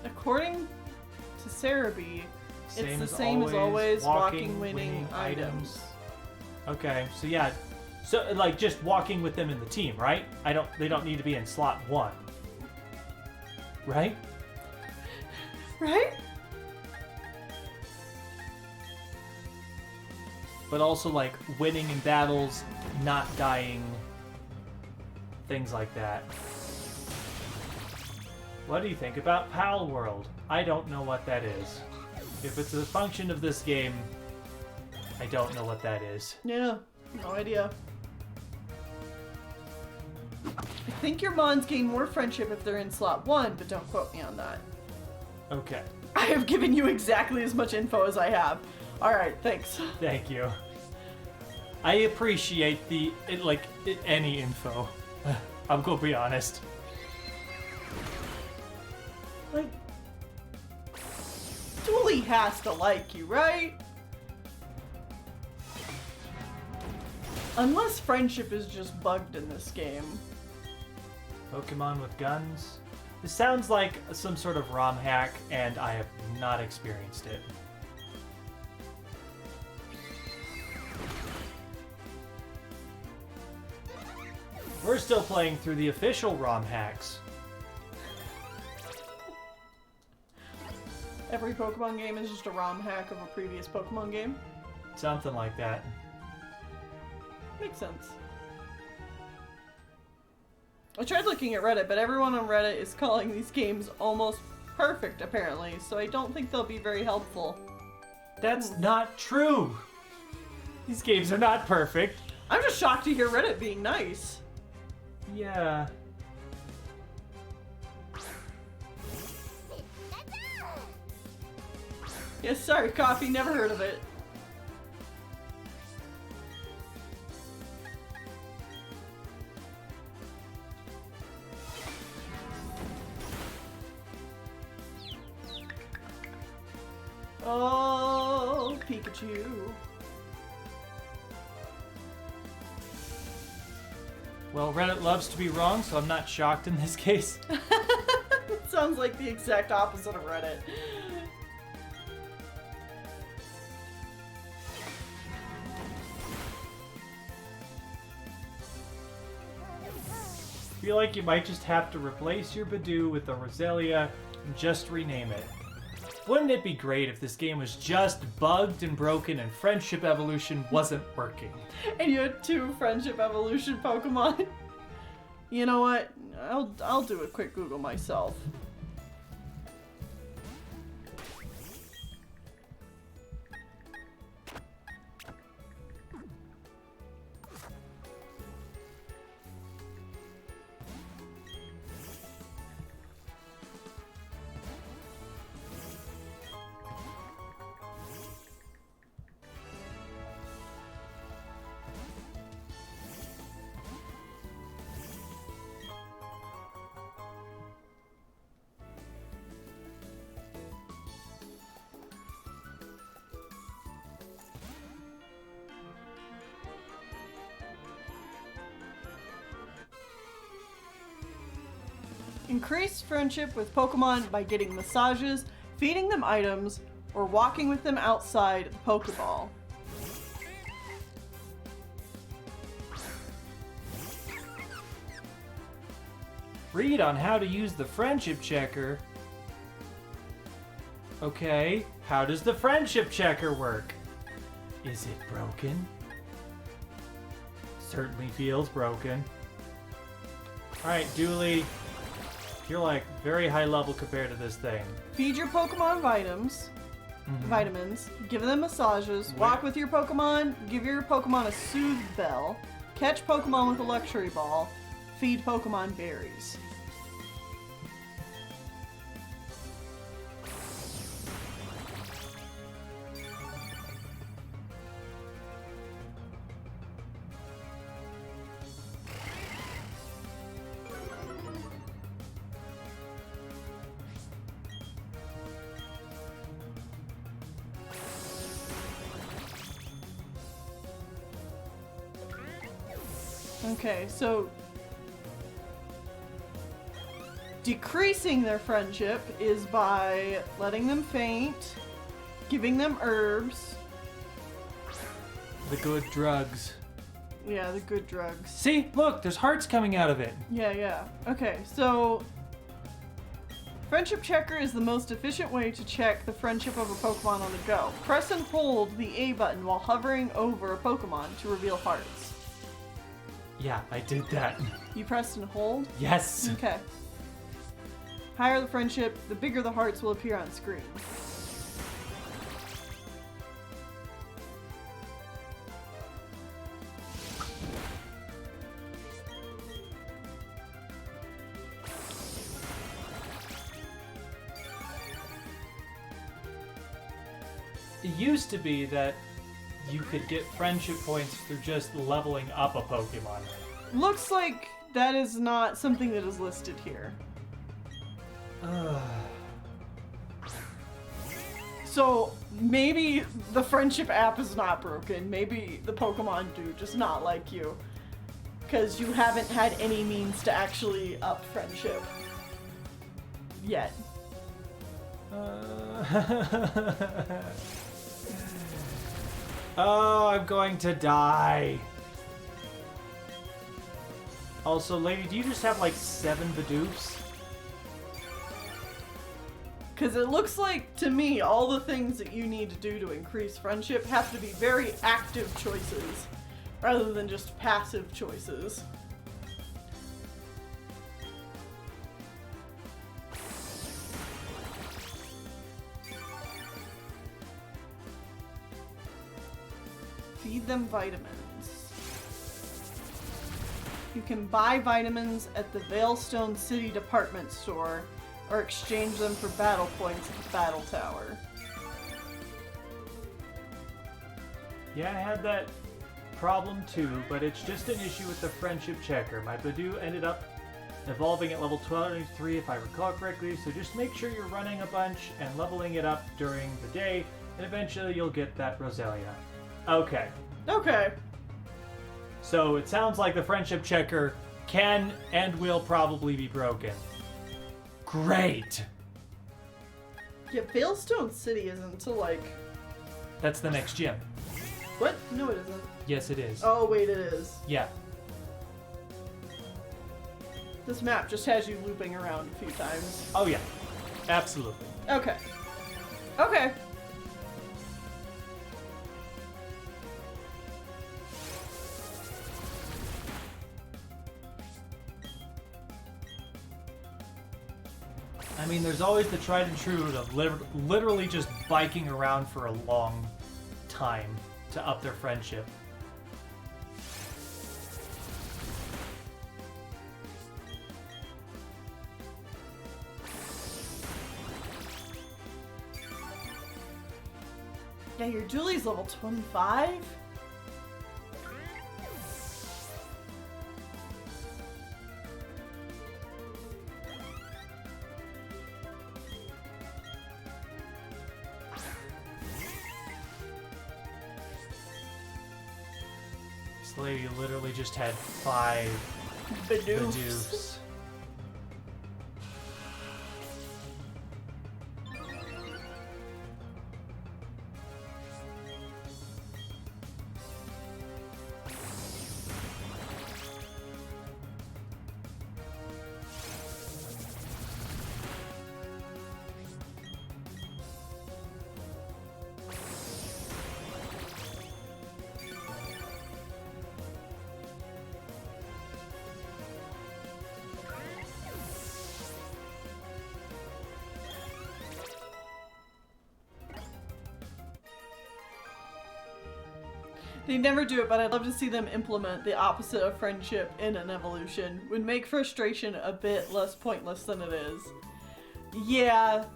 According to Cerebi, It's the same as always. Walking, winning items. Okay, so yeah, so like just walking with them in the team, right? They don't need to be in slot 1, right? Right? But also like winning in battles, not dying, things like that. What do you think about Pal World? I don't know what that is. If it's a function of this game, I don't know what that is. Yeah, no idea. I think your Mons gain more friendship if they're in slot 1, but don't quote me on that. Okay. I have given you exactly as much info as I have. Alright, thanks. Thank you. I appreciate any info. I'm gonna be honest. Like, Dooley has to like you, right? Unless friendship is just bugged in this game. Pokemon with guns? This sounds like some sort of ROM hack, and I have not experienced it. We're still playing through the official ROM hacks. Every Pokemon game is just a ROM hack of a previous Pokemon game. Something like that. Makes sense. I tried looking at Reddit, but everyone on Reddit is calling these games almost perfect, apparently, so I don't think they'll be very helpful. That's not true! These games are not perfect. I'm just shocked to hear Reddit being nice. Yeah. Yes, sorry, Coffee, never heard of it. Oh, Pikachu. Well, Reddit loves to be wrong, so I'm not shocked in this case. Sounds like the exact opposite of Reddit. I feel like you might just have to replace your Badoo with a Roselia and just rename it. Wouldn't it be great if this game was just bugged and broken and Friendship Evolution wasn't working? And you had 2 Friendship Evolution Pokemon. You know what? I'll do a quick Google myself. Increase friendship with Pokemon by getting massages, feeding them items, or walking with them outside the Pokeball. Read on how to use the Friendship Checker. Okay, how does the Friendship Checker work? Is it broken? Certainly feels broken. Alright, Dooley. You're like very high level compared to this thing. Feed your Pokemon vitamins, give them massages, walk with your Pokemon, give your Pokemon a Soothe Bell, catch Pokemon with a Luxury Ball, feed Pokemon berries. Okay, so decreasing their friendship is by letting them faint, giving them herbs. The good drugs. Yeah, the good drugs. See, look, there's hearts coming out of it. Yeah. Okay, so friendship checker is the most efficient way to check the friendship of a Pokemon on the go. Press and hold the A button while hovering over a Pokemon to reveal hearts. Yeah, I did that. You pressed and hold? Yes. Okay. Higher the friendship, the bigger the hearts will appear on screen. It used to be that you could get friendship points through just leveling up a Pokemon. Looks like that is not something that is listed here. So maybe the friendship app is not broken. Maybe the Pokemon do just not like you. Because you haven't had any means to actually up friendship. Yet. Oh, I'm going to die. Also, lady, do you just have like 7 Bidoops? Because it looks like, to me, all the things that you need to do to increase friendship have to be very active choices, rather than just passive choices. Feed them vitamins. You can buy vitamins at the Veilstone City department store or exchange them for battle points at the battle tower. Yeah, I had that problem too, but it's just an issue with the friendship checker. My Bidoo ended up evolving at level 23 if I recall correctly, so just make sure you're running a bunch and leveling it up during the day, and eventually you'll get that Roselia. Okay. Okay. So it sounds like the friendship checker can and will probably be broken. Great! Yeah, Veilstone City isn't until like... That's the next gym. What? No, it isn't. Yes, it is. Oh, wait, it is. Yeah. This map just has you looping around a few times. Oh, yeah. Absolutely. Okay. Okay. I mean, there's always the tried and true of literally just biking around for a long time to up their friendship. Yeah, your Julie's level 25? This lady literally just had 5 Bidoofs. Bidoofs. They never do it, but I'd love to see them implement the opposite of friendship in an evolution. Would make frustration a bit less pointless than it is. Yeah,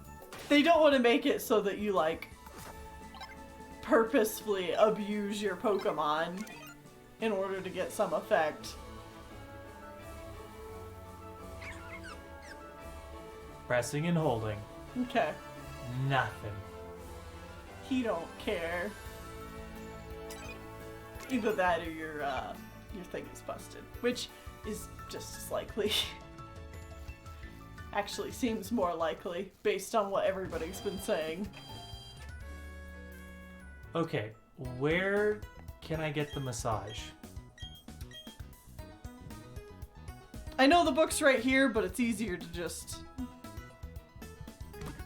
they don't want to make it so that you, like, purposefully abuse your Pokemon in order to get some effect. Pressing and holding. Okay. Nothing. He don't care. Either that or your thing is busted, which is just as likely. Actually seems more likely, based on what everybody's been saying. Okay, where can I get the massage? I know the book's right here, but it's easier to just...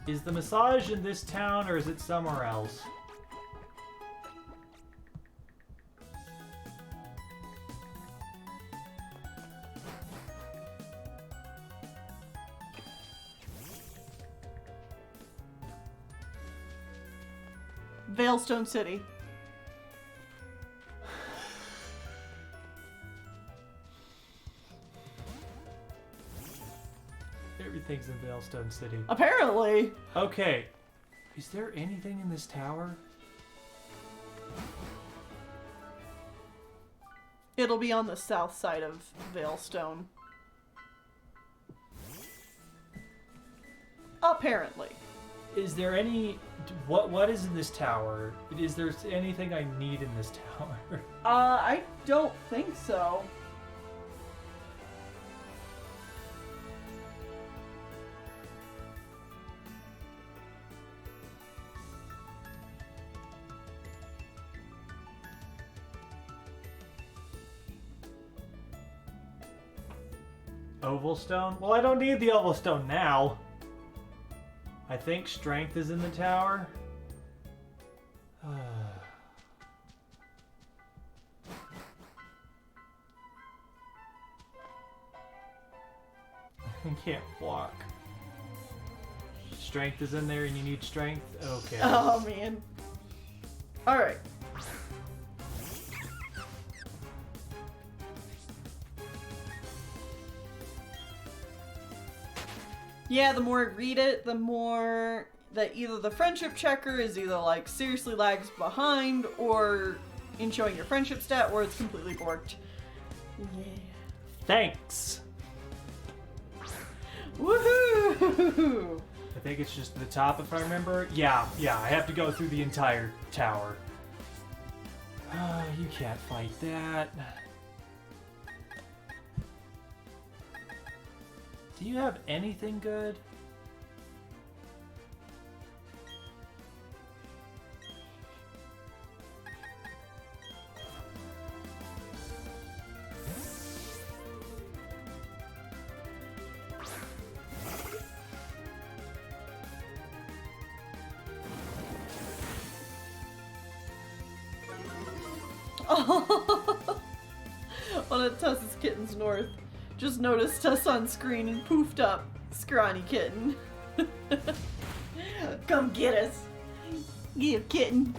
Is the massage in this town or is it somewhere else? Veilstone City. Everything's in Veilstone City. Apparently. Okay. Is there anything in this tower? It'll be on the south side of Veilstone. Apparently. Is there any... What is in this tower? Is there anything I need in this tower? I don't think so. Oval stone? Well, I don't need the oval stone now. I think strength is in the tower. I can't walk. Strength is in there and you need strength? Okay. Oh, man. Alright. Yeah, the more I read it, the more that either the friendship checker is either like seriously lags behind or in showing your friendship stat or it's completely borked. Yeah. Thanks! Woohoo! I think it's just the top if I remember. Yeah, I have to go through the entire tower. You can't fight that. Do you have anything good? One of Tuss's kittens north. Just noticed Tuss on screen and poofed up. Scrawny kitten. Come get us. You kitten.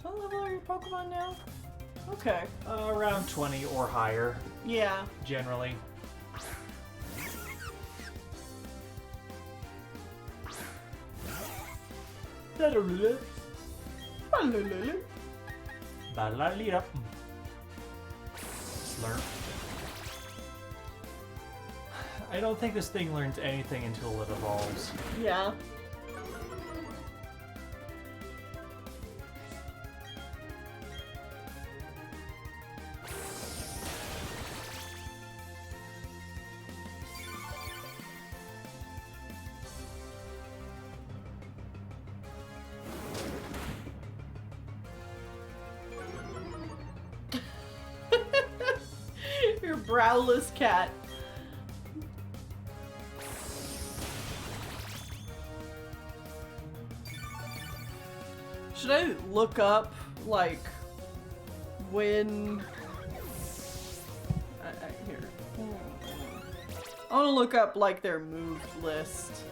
What level are your Pokemon now? Okay. Around 20 or higher, Yeah. generally. Balalira. Slurp. I don't think this thing learns anything until it evolves. Yeah. Your browless cat. Should I look up, like, when... here. I want to look up, like, their move list.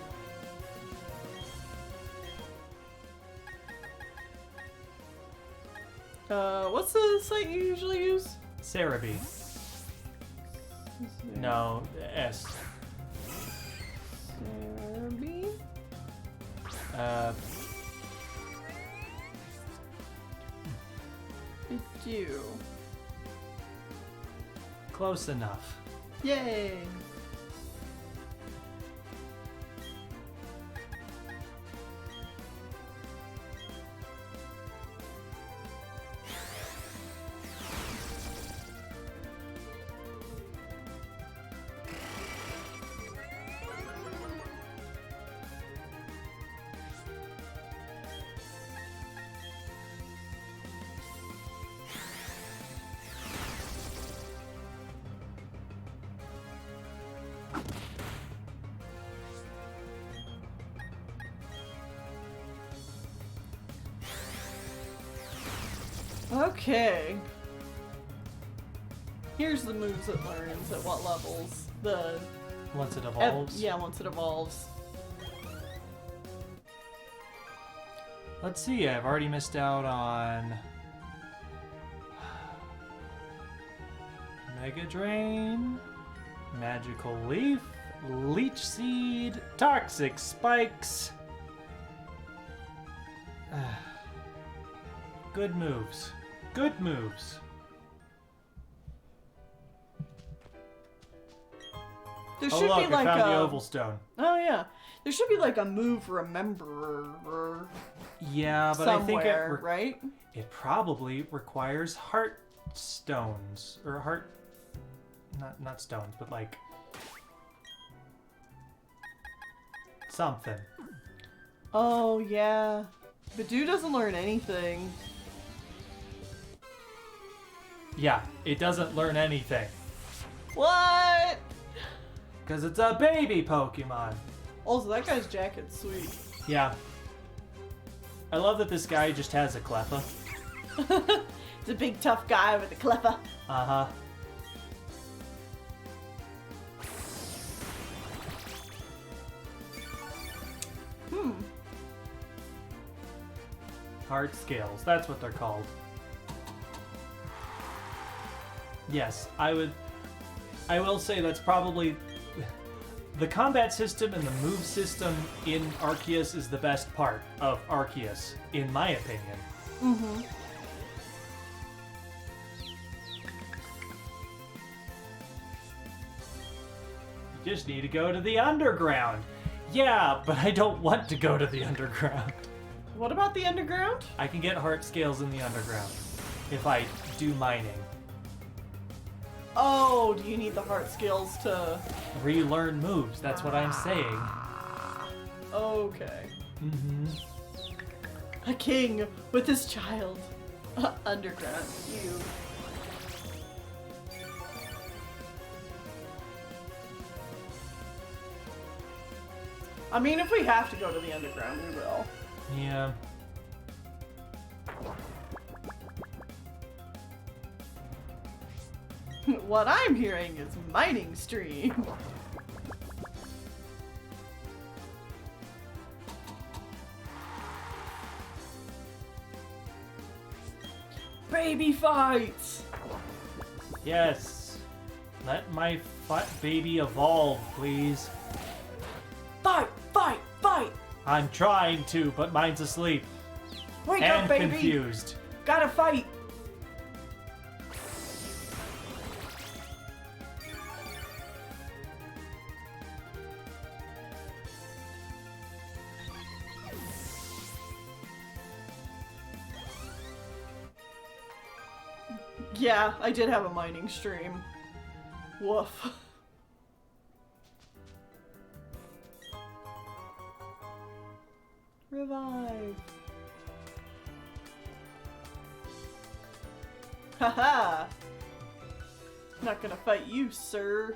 What's the site you usually use? Cerebi. No, S. Cerebi? Phew. Close enough. Yay. Okay. Here's the moves it learns at what levels. The Once it evolves. yeah, once it evolves. Let's see, I've already missed out on Mega Drain, Magical Leaf, Leech Seed, Toxic Spikes. Good moves. Good moves. There Oh should look, be like I found a the Oval Stone. Oh yeah. There should be like a move rememberer Yeah, but somewhere, I think right? it probably requires heart stones or heart, not stones, but like something. Oh yeah. But dude doesn't learn anything. Yeah, it doesn't learn anything What? because it's a baby Pokemon. Also, that guy's jacket's sweet. Yeah. I love that this guy just has a Cleffa. It's a big tough guy with a Cleffa. Uh-huh. Heart scales, that's what they're called. Yes, I will say that's probably the combat system and the move system in Arceus is the best part of Arceus, in my opinion. Mm-hmm. You just need to go to the underground. Yeah, but I don't want to go to the underground. What about the underground? I can get heart scales in the underground if I do mining. Oh, do you need the heart skills to... Relearn moves, that's what I'm saying. Okay. Mm-hmm. A king with his child. Underground. You. I mean, if we have to go to the underground, we will. Yeah. What I'm hearing is mining stream. Baby fights! Yes. Let my baby evolve, please. Fight! Fight! Fight! I'm trying to, but mine's asleep. Wake and up, baby! confused. Gotta fight! Yeah, I did have a mining stream. Woof. Revive. Haha! Not gonna fight you, sir.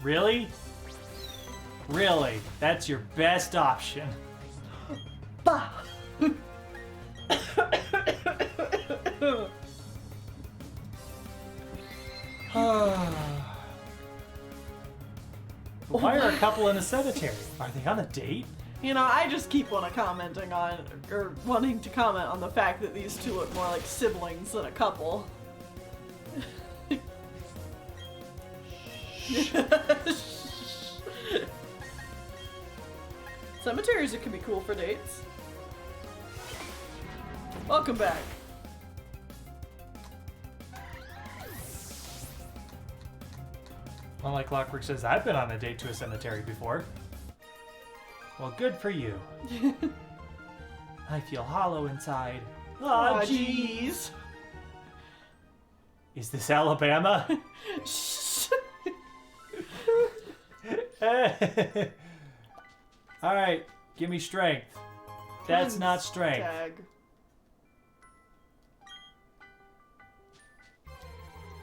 Really? Really? That's your best option. Bah! Why are a couple in a cemetery? Are they on a date? You know, I just keep wanting to comment on the fact that these two look more like siblings than a couple. Cemeteries, it can be cool for dates. Welcome back. Unlike Clockwork says, I've been on a date to a cemetery before. Well, good for you. I feel hollow inside. Aw, Aw, jeez. Is this Alabama? Alright, give me strength. That's not strength. Tag.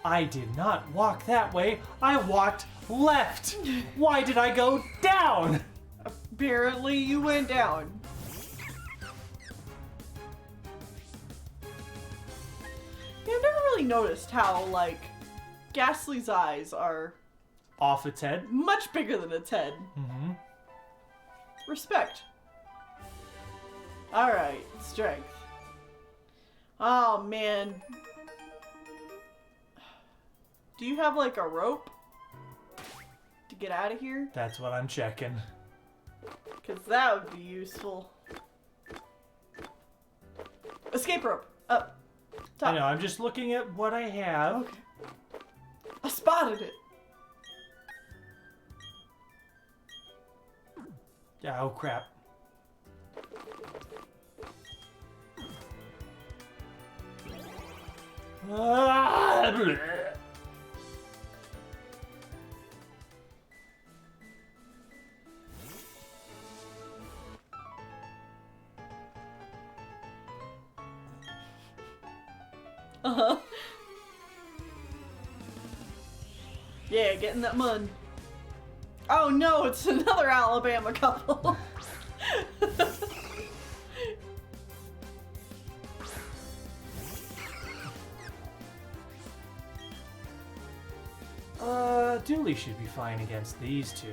I did not walk that way. I walked left. Why did I go down? Apparently you went down. Yeah, I've never really noticed how, like, Ghastly's eyes are Off its head. much bigger than its head. Mm-hmm. Respect. Alright, strength. Oh, man. Do you have, like, a rope to get out of here? That's what I'm checking. Because that would be useful. Escape rope. Up. Top. I know, I'm just looking at what I have. Okay. I spotted it. Yeah, oh crap. Ah, bleh. Uh-huh. Yeah, get in that mud. Oh no, it's another Alabama couple. Dooley should be fine against these two.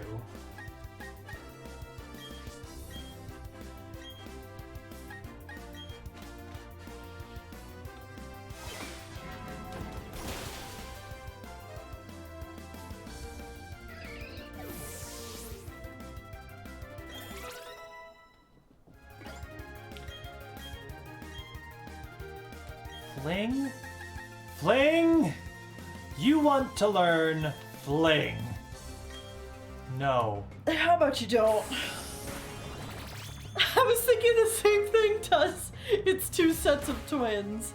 Fling? Fling? You want to learn fling. No. How about you don't? I was thinking the same thing, Tuss. It's two sets of twins.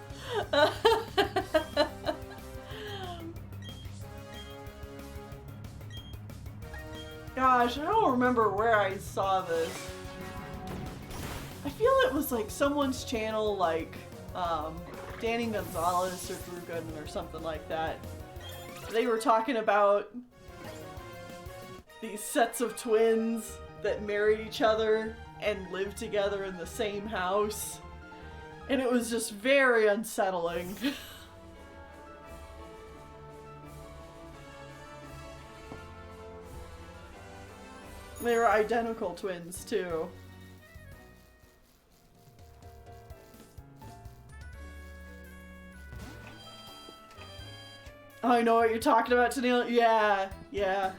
Gosh, I don't remember where I saw this. I feel it was like someone's channel, like Danny Gonzalez or Drew Gooden or something like that. They were talking about these sets of twins that married each other and lived together in the same house. And it was just very unsettling. They were identical twins, too. Oh, I know what you're talking about, Tennille. Yeah, yeah.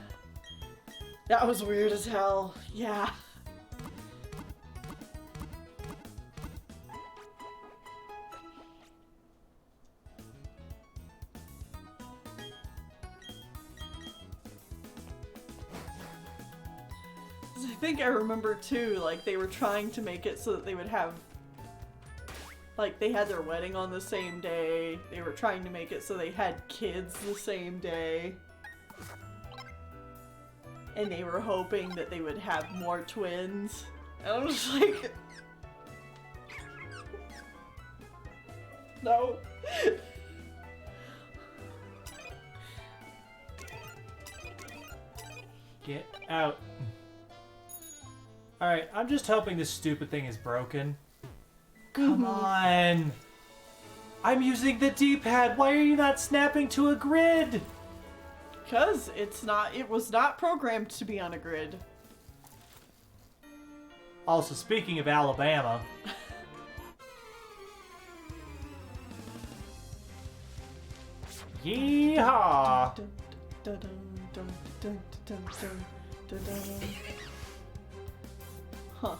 That was weird as hell. Yeah. I think I remember too, like they were trying to make it so that they would have, like they had their wedding on the same day. They were trying to make it so they had kids the same day. And they were hoping that they would have more twins. And I was like, no. Get out. Alright, I'm just hoping this stupid thing is broken. Come on! I'm using the D-pad! Why are you not snapping to a grid? Because it was not programmed to be on a grid. Also, speaking of Alabama... Yeehaw! Huh.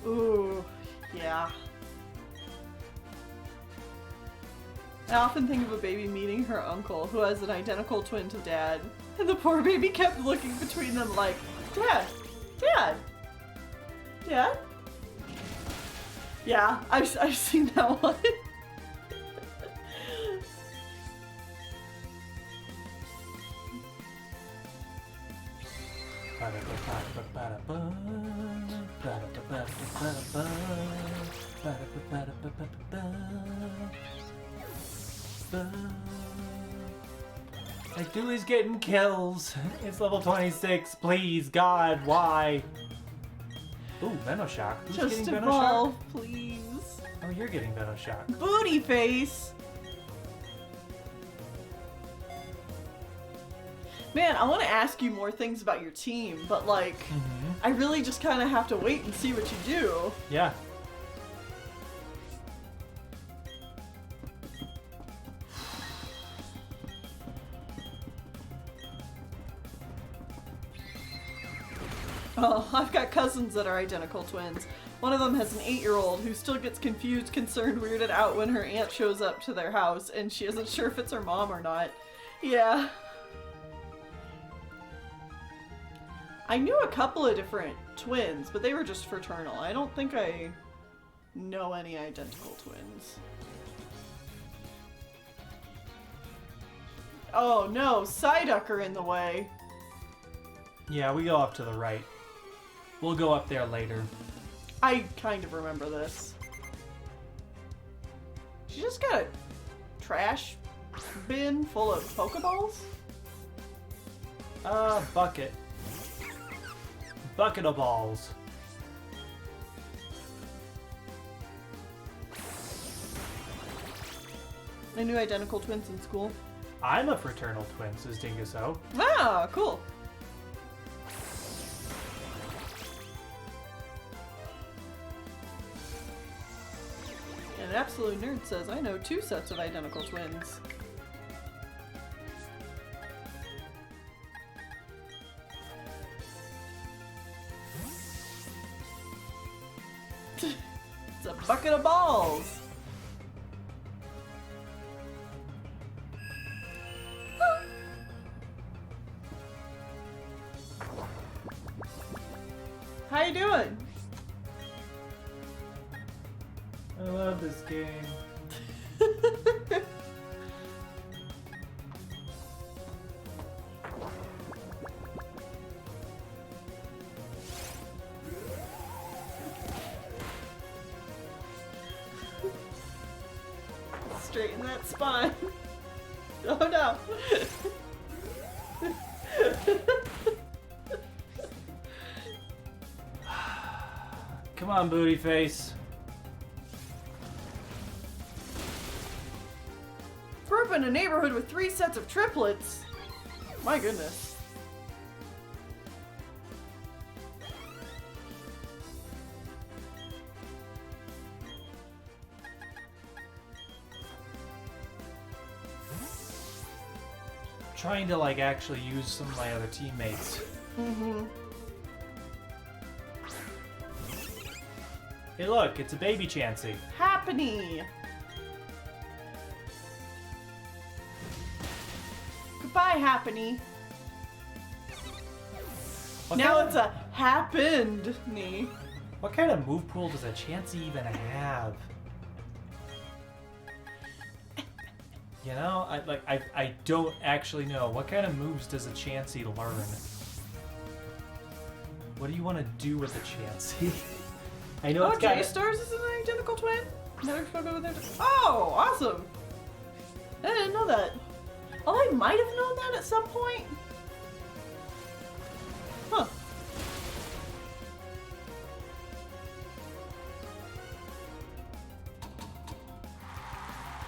Ooh, yeah. I often think of a baby meeting her uncle, who has an identical twin to Dad. And the poor baby kept looking between them like, Dad, Dad, Dad? Yeah, I've seen that one. Like, Dewey's getting kills. It's level 26. Please, God, why? Ooh, Venoshock. Who's Just getting evolve, Venoshock? please. Oh, you're getting Venoshock. Booty face. Man, I want to ask you more things about your team, but like, I really just kind of have to wait and see what you do. Yeah. Oh, I've got cousins that are identical twins. One of them has an 8-year-old who still gets confused, concerned, weirded out when her aunt shows up to their house and she isn't sure if it's her mom or not. Yeah. I knew a couple of different twins, but they were just fraternal. I don't think I know any identical twins. Oh no, Psyduck are in the way. Yeah, we go up to the right. We'll go up there later. I kind of remember this. She just got a trash bin full of Pokeballs? Bucket. Bucket of balls. I knew identical twins in school. I'm a fraternal twin, says Dinguso. Ah, cool. And Absolute Nerd says, I know 2 sets of identical twins. It's a bucket of balls. How you doing? I love this game. Straighten that spine. Oh no. Come on, booty face. Grew up in a neighborhood with 3 sets of triplets. My goodness. Trying to like actually use some of my other teammates. Hey look, it's a baby Chansey. Happiny. Goodbye, Happiny. Now it's a happened-ny. What kind of move pool does a Chansey even have? You know, I don't actually know. What kind of moves does a Chansey learn? What do you want to do with a Chansey? I know Oh, it's got. J-Stars is an identical twin? Oh, awesome! I didn't know that. Oh, I might have known that at some point. Huh.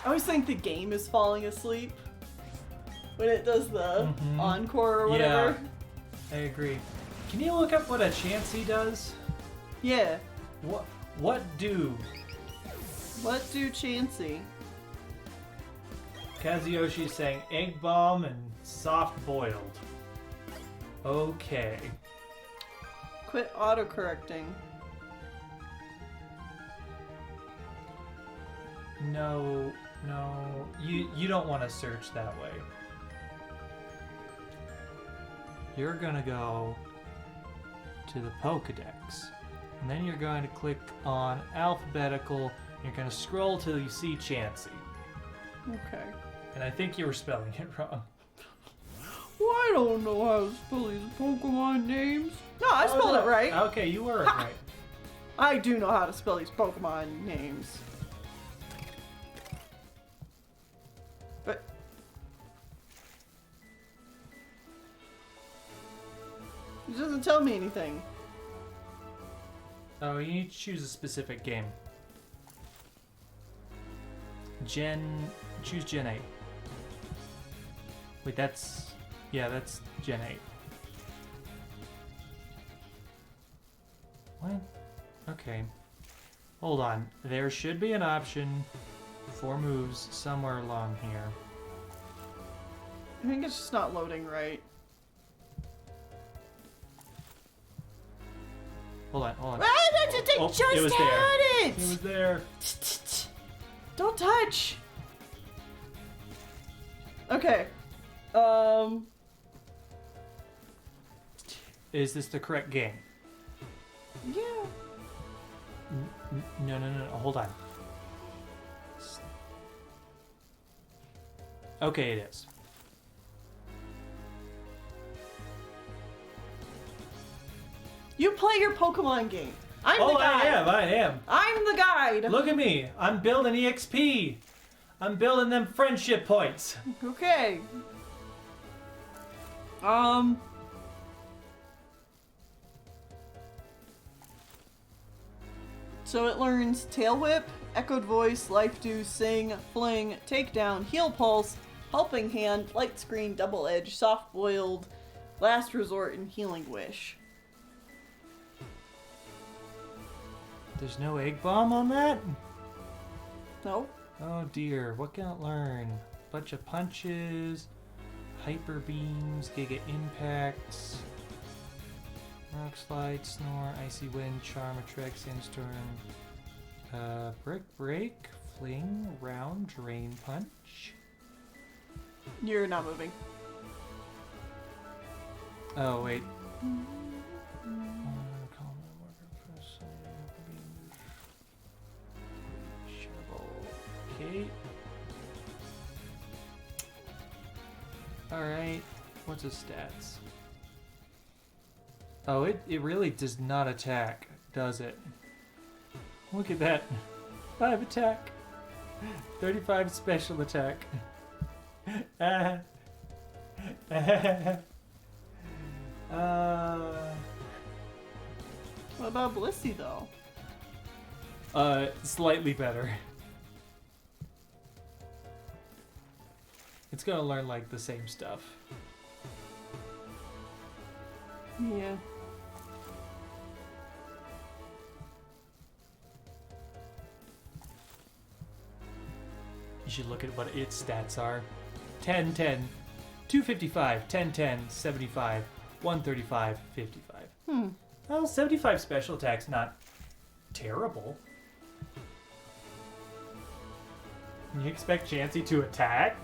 I always think the game is falling asleep when it does the encore or whatever. Yeah, I agree. Can you look up what a Chansey does? Yeah. What do Chansey? Kazuyoshi's saying egg bomb and soft boiled. Okay. Quit autocorrecting. No, you don't want to search that way. You're gonna go to the Pokedex, and then you're going to click on alphabetical. You're gonna scroll till you see Chansey, Okay. and I think you were spelling it wrong. Well, I don't know how to spell these Pokemon names. No, I spelled it right. Okay, you were right. I do know how to spell these Pokemon names. But it doesn't tell me anything. Oh, you need to choose a specific game. Choose Gen 8. Wait, that's Gen 8. What? Okay. Hold on. There should be an option for moves somewhere along here. I think it's just not loading right. Hold on. Oh, it was there. It was there. Don't touch. Okay. Is this the correct game? Yeah. No. Hold on. Okay, it is. You play your Pokemon game. I'm the guide. I am. I'm the guide. Look at me. I'm building EXP. I'm building them friendship points. Okay. So it learns Tail Whip, Echoed Voice, Life Dew, Sing, Fling, Takedown, Heal Pulse, Helping Hand, Light Screen, Double Edge, Soft Boiled, Last Resort, and Healing Wish. There's no egg bomb on that? No? Oh dear, what can it learn? Bunch of punches, hyper beams, Giga impacts, rock slide, snore, icy wind, charm, attract, sandstorm, brick break, fling, round, drain punch. You're not moving. Oh wait. Okay. Alright. What's his stats? Oh, it really does not attack, does it? Look at that. 5 attack. 35 special attack. What about Blissey, though? Slightly better. It's gonna learn, like, the same stuff. Yeah. You should look at what its stats are. 10, 10, 255, 10, 10, 75, 135, 55. Well, 75 special attack's not terrible. You expect Chansey to attack?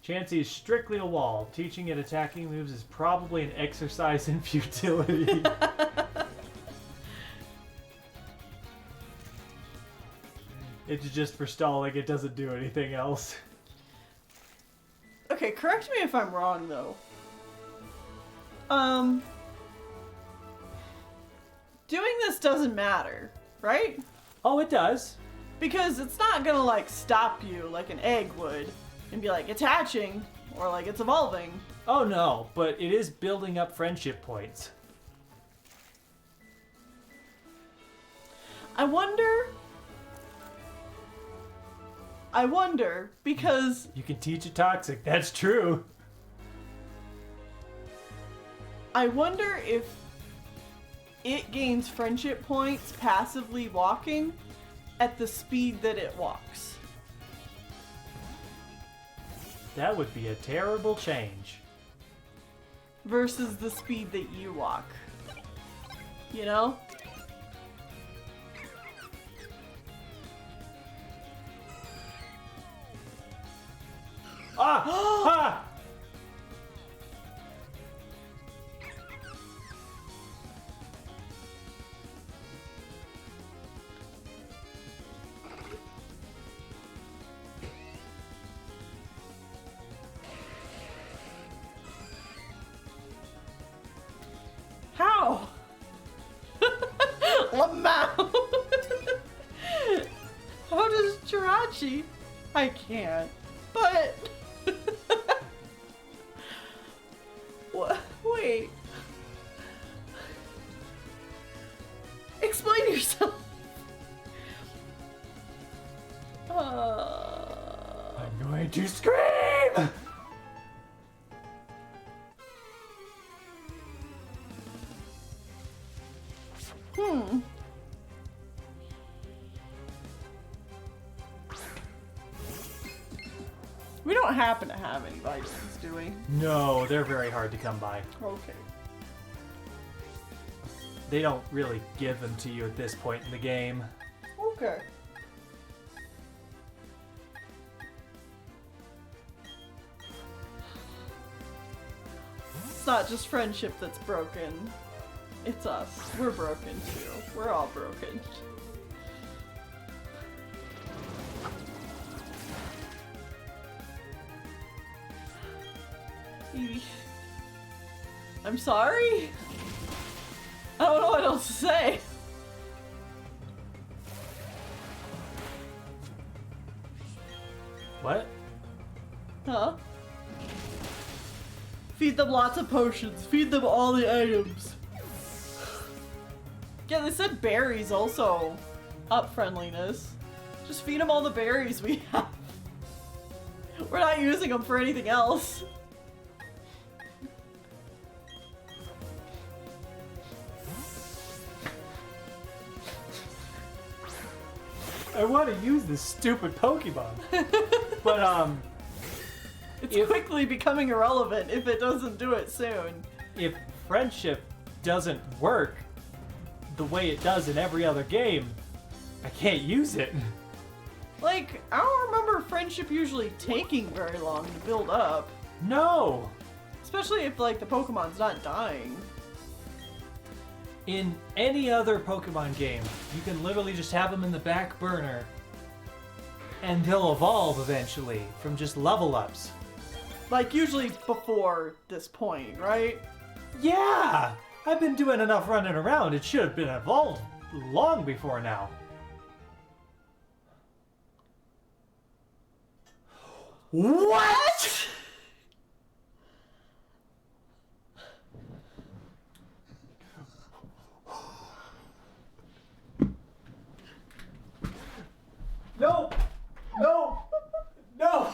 Chansey is strictly a wall. Teaching it attacking moves is probably an exercise in futility. It's just for stalling. It doesn't do anything else. Okay, correct me if I'm wrong, though. doing this doesn't matter, right? Oh, it does. Because it's not gonna like stop you like an egg would and be like it's hatching or like it's evolving. Oh no, but it is building up friendship points. I wonder because You can teach a toxic, that's true. I wonder if it gains friendship points passively walking at the speed that it walks. That would be a terrible change. Versus the speed that you walk. You know? Ah! Ah! How? Lamau! How does Jirachi? I can't. But... What? Wait. Explain yourself. I'm going to scream! Hmm. We don't happen to have any vitamins, do we? No, they're very hard to come by. Okay. They don't really give them to you at this point in the game. Okay. It's not just friendship that's broken. It's us. We're broken too. We're all broken. I'm sorry? I don't know what else to say. What? Huh? Feed them lots of potions. Feed them all the items. Yeah, they said berries also up friendliness. Just feed them all the berries we have. We're not using them for anything else. I want to use this stupid Pokemon. But, It's quickly becoming irrelevant if it doesn't do it soon. if friendship doesn't work the way it does in every other game, I can't use it. Like, I don't remember friendship usually taking very long to build up. No! Especially if, like, the Pokemon's not dying. In any other Pokemon game, you can literally just have them in the back burner and they'll evolve eventually from just level ups. Like, usually before this point, right? Yeah! I've been doing enough running around, it should have been evolved long before now. What?! No! No! No!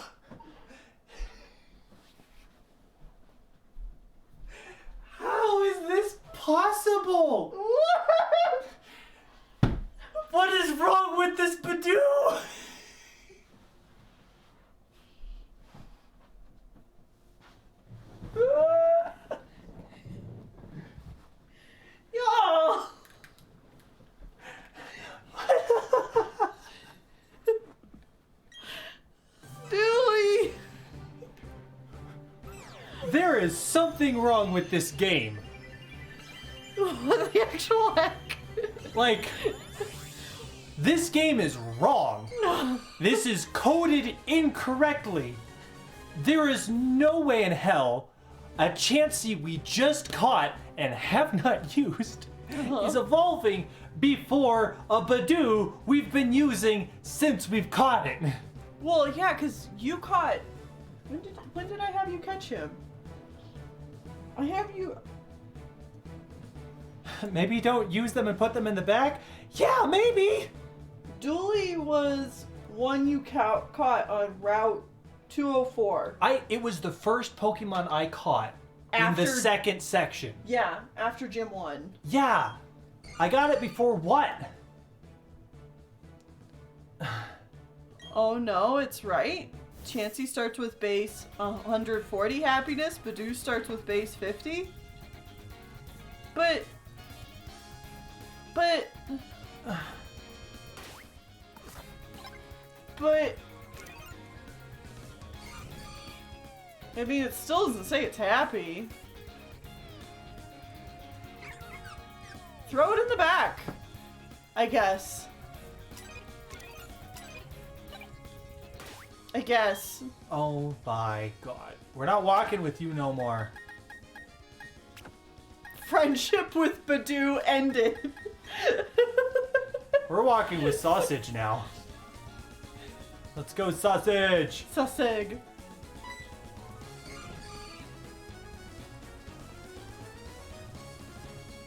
How is this possible? What is wrong with this Badoo? Yo! Dooley! There is something wrong with this game. What the actual heck? Like, this game is wrong. This is coded incorrectly. There is no way in hell a Chansey we just caught and have not used is evolving before a Badoo we've been using since we've caught it. Well, yeah, because you caught... When did I have you catch him? I have you... Maybe don't use them and put them in the bag? Yeah, maybe! Dooley was one you caught on Route 204. It was the first Pokemon I caught in After- the second section. Yeah, after Gym 1. Yeah! I got it before what? Oh no, it's right. Chansey starts with base 140 happiness. Badoo starts with base 50. But... I mean, it still doesn't say it's happy. Throw it in the back, I guess. Oh my god. We're not walking with you no more. Friendship with Badoo ended. We're walking with Sausage now. Let's go, Sausage! Sausage.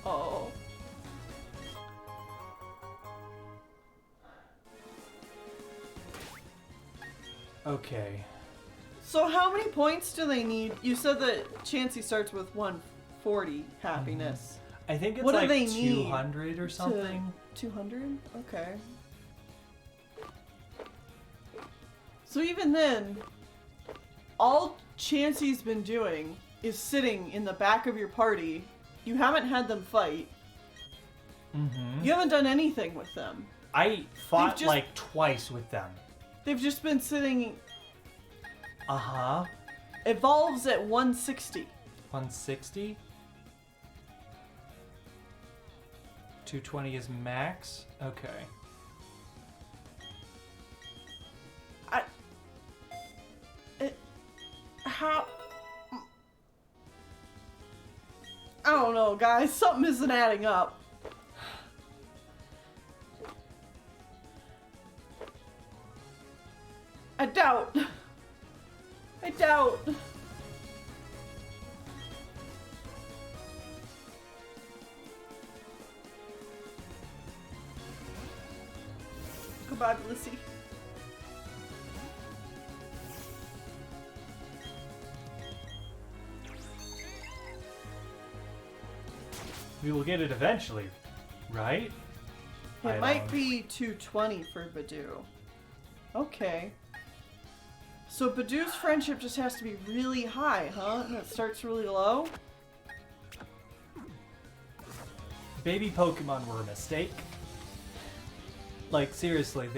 Oh. Okay. So how many points do they need? You said that Chansey starts with 140 happiness. I think it's What do like they need 200 or something. 200? Okay. So even then, all Chansey's been doing is sitting in the back of your party. You haven't had them fight. Mm-hmm. You haven't done anything with them. I fought They've just- like twice with them. They've just been sitting. Uh-huh. Evolves at 160. 160. 220 is max. Okay. How? I don't know, guys. Something isn't adding up. I doubt. Goodbye, Blissey. We will get it eventually, right? It might be 220 for Badoo. Okay. So Badoo's friendship just has to be really high, huh? And it starts really low? Baby Pokemon were a mistake. Like, seriously,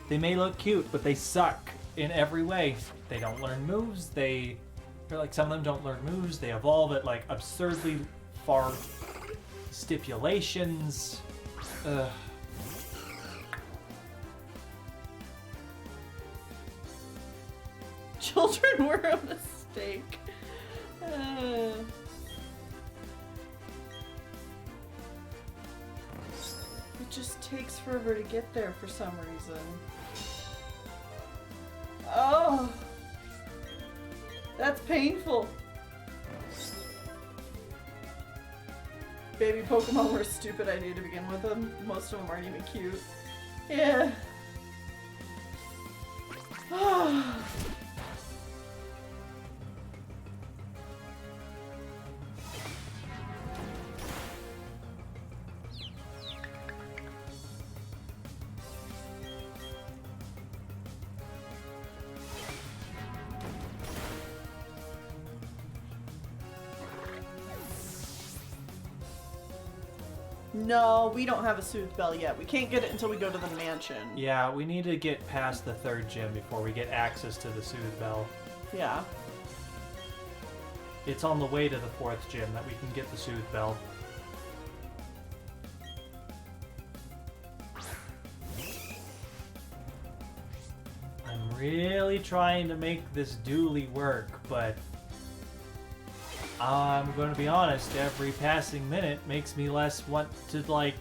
they may look cute, but they suck in every way. They don't learn moves, some of them don't learn moves, they evolve at, like, absurdly far stipulations. Ugh. Children were a mistake. It just takes forever to get there for some reason. Oh, that's painful. Baby Pokemon were a stupid idea to begin with. Most of them aren't even cute. Yeah. No, we don't have a Soothe Bell yet. We can't get it until we go to the mansion. Yeah, we need to get past the third gym before we get access to the Soothe Bell. Yeah. It's on the way to the fourth gym that we can get the Soothe Bell. I'm really trying to make this dually work, but I'm going to be honest, every passing minute makes me less want to, like,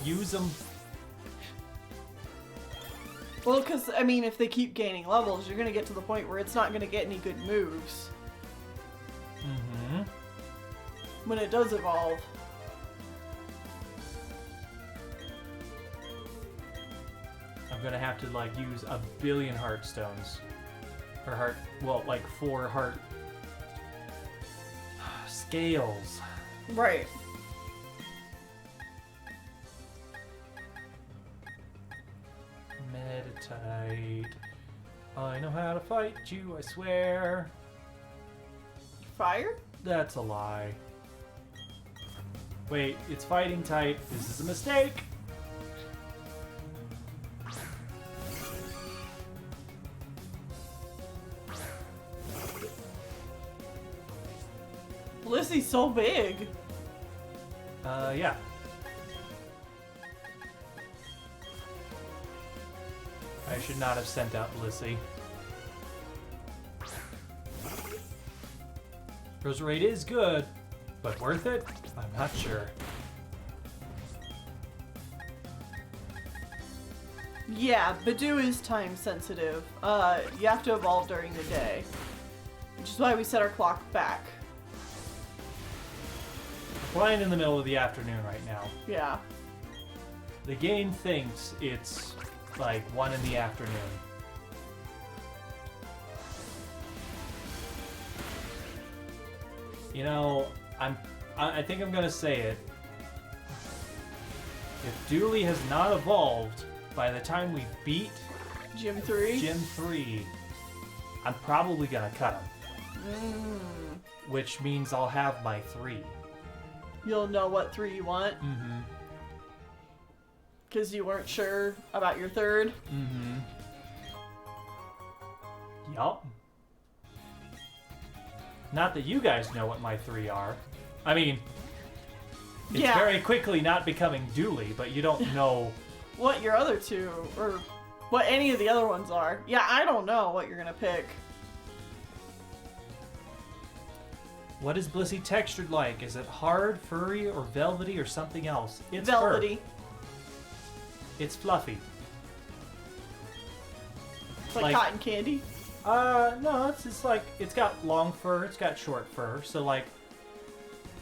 use them. Well, because, I mean, if they keep gaining levels, you're going to get to the point where it's not going to get any good moves. Mm-hmm. When it does evolve. I'm going to have to, like, use 1 billion heart stones. Or heart, well, like 4 heart scales. Right. Meditate. I know how to fight you, I swear. Fire? That's a lie. Wait, it's fighting type. This is a mistake. Blissey's so big. Yeah. I should not have sent out Blissey. Roserade is good, but worth it? I'm not sure. Yeah, Badoo is time sensitive. You have to evolve during the day. Which is why we set our clock back. We're flying in the middle of the afternoon right now. Yeah. The game thinks it's like 1 in the afternoon. You know, I think I'm gonna say it. If Dooley has not evolved by the time we beat Gym 3? Gym 3, I'm probably gonna cut him. Which means I'll have my 3. You'll know what 3 you want. Mm-hmm. Because you weren't sure about your 3rd. Mm-hmm. Yup. Not that you guys know what my 3 are. I mean, it's Yeah. very quickly not becoming Dooley, but you don't know. What your other 2, or what any of the other ones are. Yeah, I don't know what you're gonna pick. What is Blissey textured like? Is it hard, furry, or velvety, or something else? It's fur. Velvety. It's fluffy. It's like Like- cotton candy. No, it's just like, it's got long fur, it's got short fur, so like,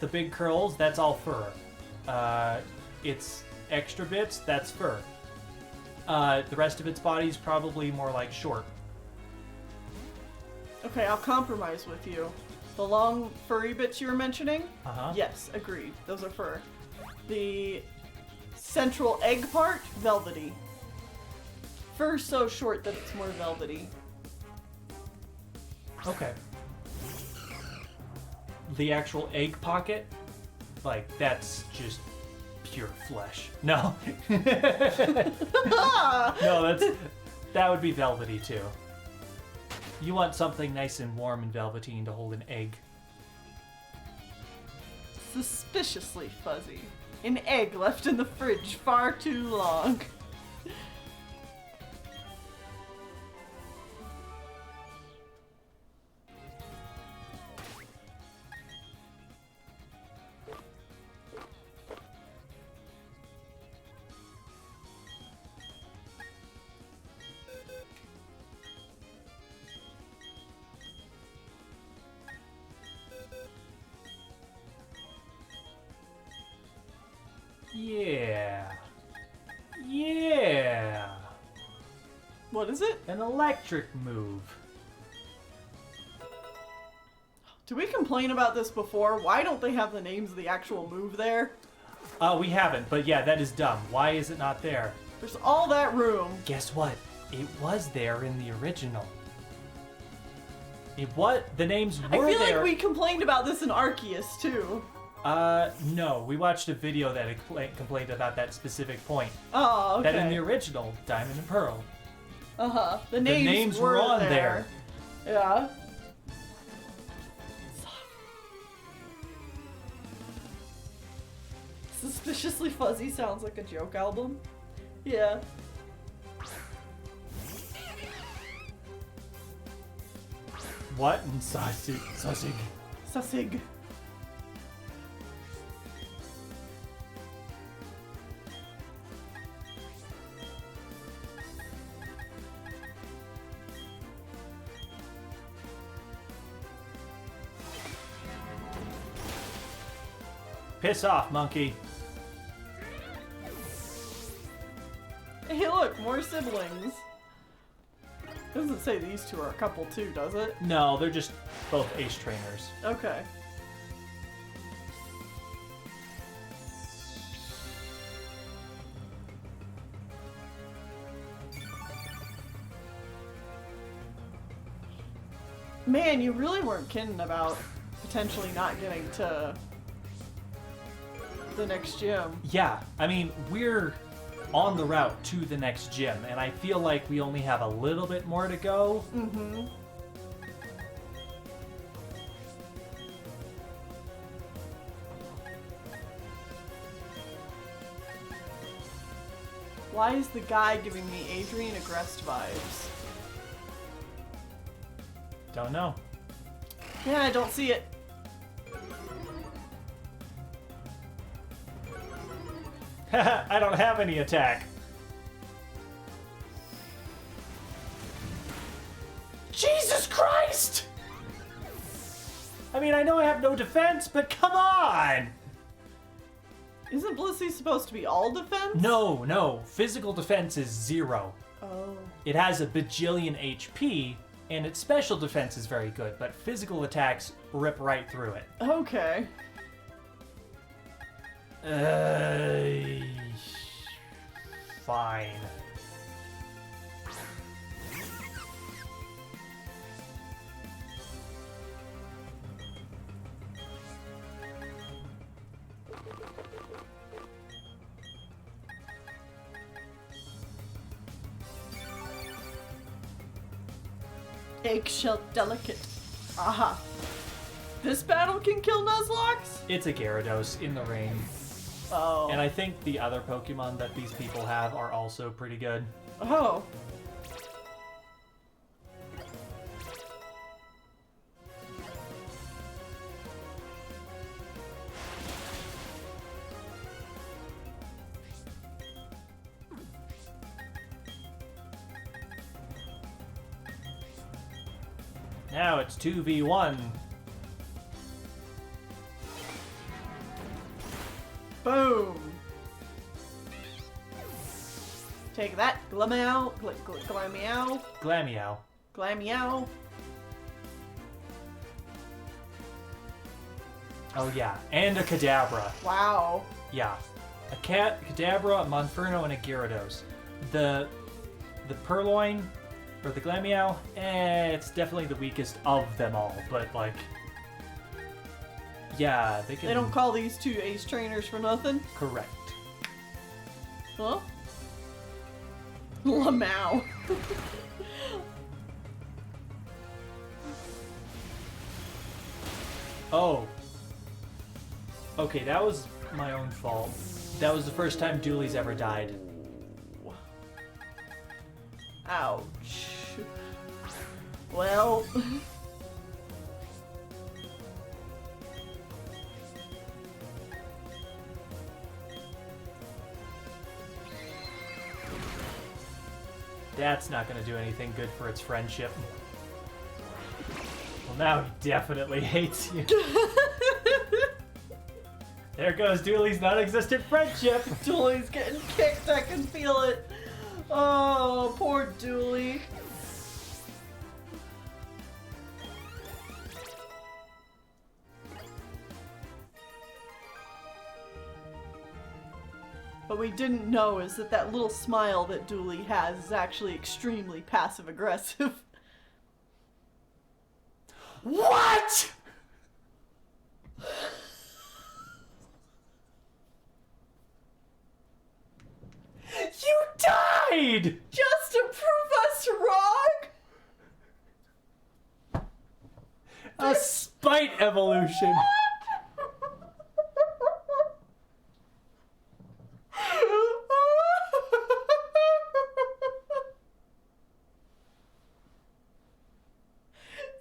the big curls, that's all fur. Its extra bits, that's fur. The rest of its body's probably more like short. Okay, I'll compromise with you. The long furry bits you were mentioning? Uh-huh. Yes, agreed. Those are fur. The central egg part, velvety. Fur so short that it's more velvety. Okay. The actual egg pocket, like, that's just pure flesh. No. No, that would be velvety too. You want something nice and warm and velveteen to hold an egg. Suspiciously fuzzy. An egg left in the fridge far too long. Yeah. Yeah. What is it? An electric move. Did we complain about this before? Why don't they have the names of the actual move there? We haven't, but yeah, that is dumb. Why is it not there? There's all that room. Guess what? It was there in the original. It was. The names were I feel there. like we complained about this in Arceus too. No. We watched a video that complained about that specific point. Oh, okay. That in the original, Diamond and Pearl, Uh-huh. The the names were on there. Yeah. Suspiciously Fuzzy sounds like a joke album. Yeah. What? And sausage. Sussig. Piss off, monkey. Hey, look, more siblings. Doesn't say these two are a couple too, does it? No, they're just both ace trainers. Okay. Man, you really weren't kidding about potentially not getting to the next gym. Yeah, I mean, we're on the route to the next gym, and I feel like we only have a little bit more to go. Mm-hmm. Why is the guy giving me Adrian Agrest vibes? Don't know. Yeah, I don't see it. I don't have any attack. Jesus Christ! I mean, I know I have no defense, but come on! Isn't Blissey supposed to be all defense? No. Physical defense is 0. Oh. It has a bajillion HP, and its special defense is very good, but physical attacks rip right through it. Okay. Fine. Eggshell delicate. Aha. This battle can kill Nuzlocke? It's a Gyarados in the ring. Oh. And I think the other Pokemon that these people have are also pretty good. Oh. Now it's 2v1. Boom. Take that, Glameow, Glameow, Glameow. Glameow. Oh yeah, and a Kadabra. Wow. Yeah. A Kadabra, a Monferno, and a Gyarados. The Purloin, or the Glameow, it's definitely the weakest of them all, but like... Yeah, they can... They don't call these two ace trainers for nothing? Correct. Huh? Lamau. Oh. Okay, that was my own fault. That was the first time Dooley's ever died. Ouch. Well... That's not going to do anything good for its friendship. Well, now he definitely hates you. There goes Dooley's non-existent friendship. Dooley's getting kicked, I can feel it. Oh, poor Dooley. What we didn't know is that that little smile that Dooley has is actually extremely passive-aggressive. What?! You died! Just to prove us wrong? A spite evolution.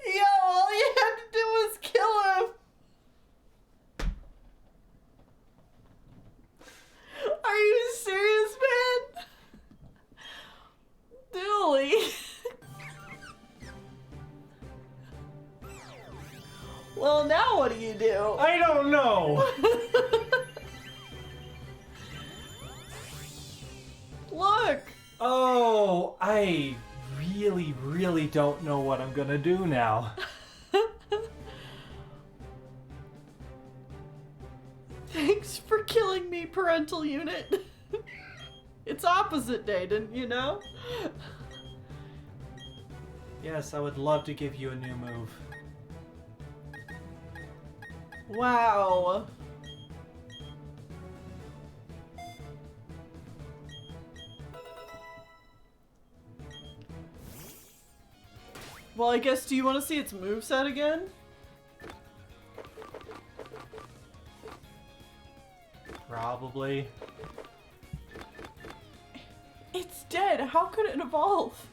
Yo, all you had to do was kill him. Well, now what do you do? I don't know. Look! Oh, I really don't know what I'm gonna do now. Thanks for killing me, parental unit. It's opposite day, didn't you know? Yes, I would love to give you a new move. Wow. Well, I guess, do you want to see its moveset again? Probably. It's dead. How could it evolve?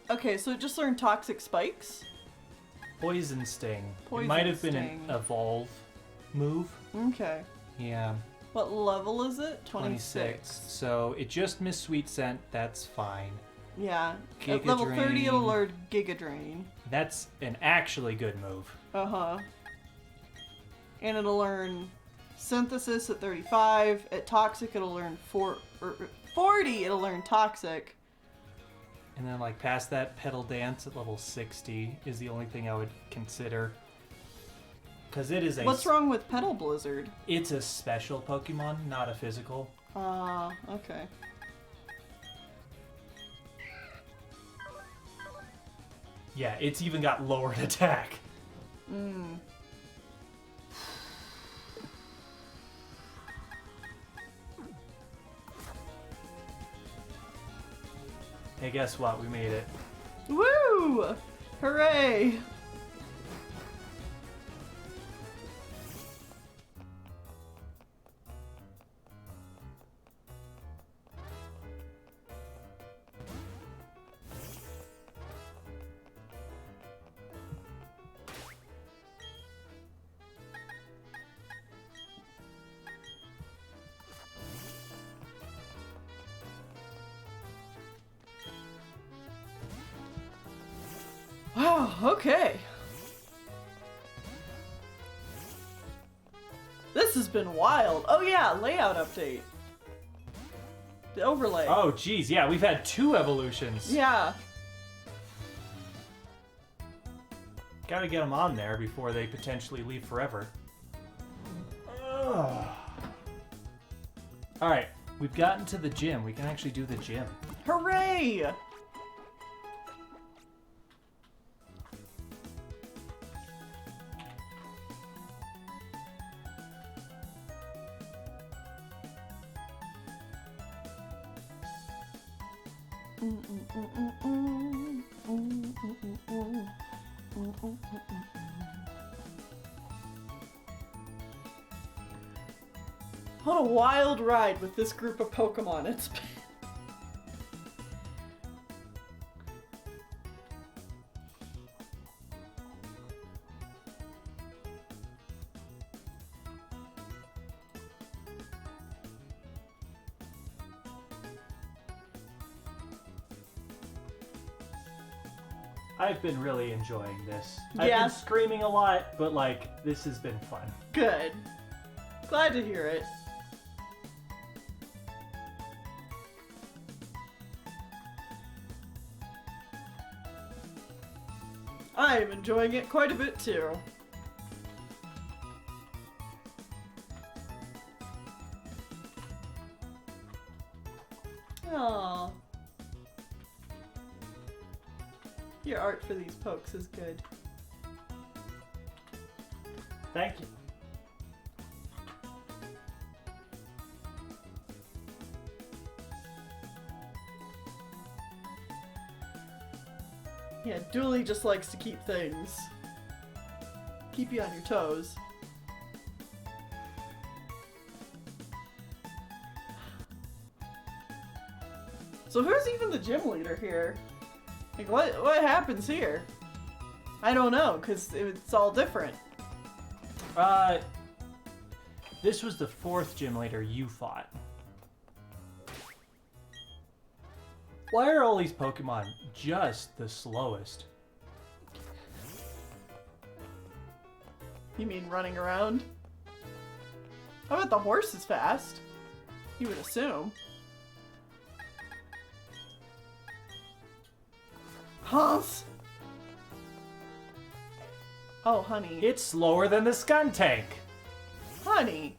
Okay, so it just learned toxic spikes? Poison Sting. Poison it might have been Sting. an evolve move. Okay. Yeah. What level is it? 26. So it just missed Sweet Scent. That's fine. Yeah. Giga At level 30, Drain. it'll learn Giga Drain. That's an actually good move. Uh-huh. And it'll learn Synthesis at 35. At Toxic, it'll learn 40, it'll learn Toxic. And then, like, past that, Petal Dance at level 60 is the only thing I would consider. Because it is a... What's wrong with Petal Blizzard? It's a special Pokemon, not a physical. Okay. Yeah, it's even got lowered attack. Mm. Hey, guess what? We made it. Woo! Hooray! Wow, okay. This has been wild. Oh yeah, layout update. The overlay. Oh, geez, yeah, we've had 2 evolutions. Yeah. Gotta get them on there before they potentially leave forever. Ugh. Alright, we've gotten to the gym. We can actually do the gym. Hooray! What a wild ride with this group of Pokemon it's been. I've been really enjoying this. I've Yeah. been screaming a lot, but, like, this has been fun. Good. Glad to hear it. I'm enjoying it quite a bit too. Aww. Your art for these pokes is good. Thank you. Yeah, Dooley just likes to keep things. Keep you on your toes. So who's even the gym leader here? Like, what happens here? I don't know, because it's all different. This was the 4th gym leader you fought. Why are all these Pokemon just the slowest? You mean running around? How about the horse is fast? You would assume. Hans! Oh, honey. It's slower than the Skuntank. Honey!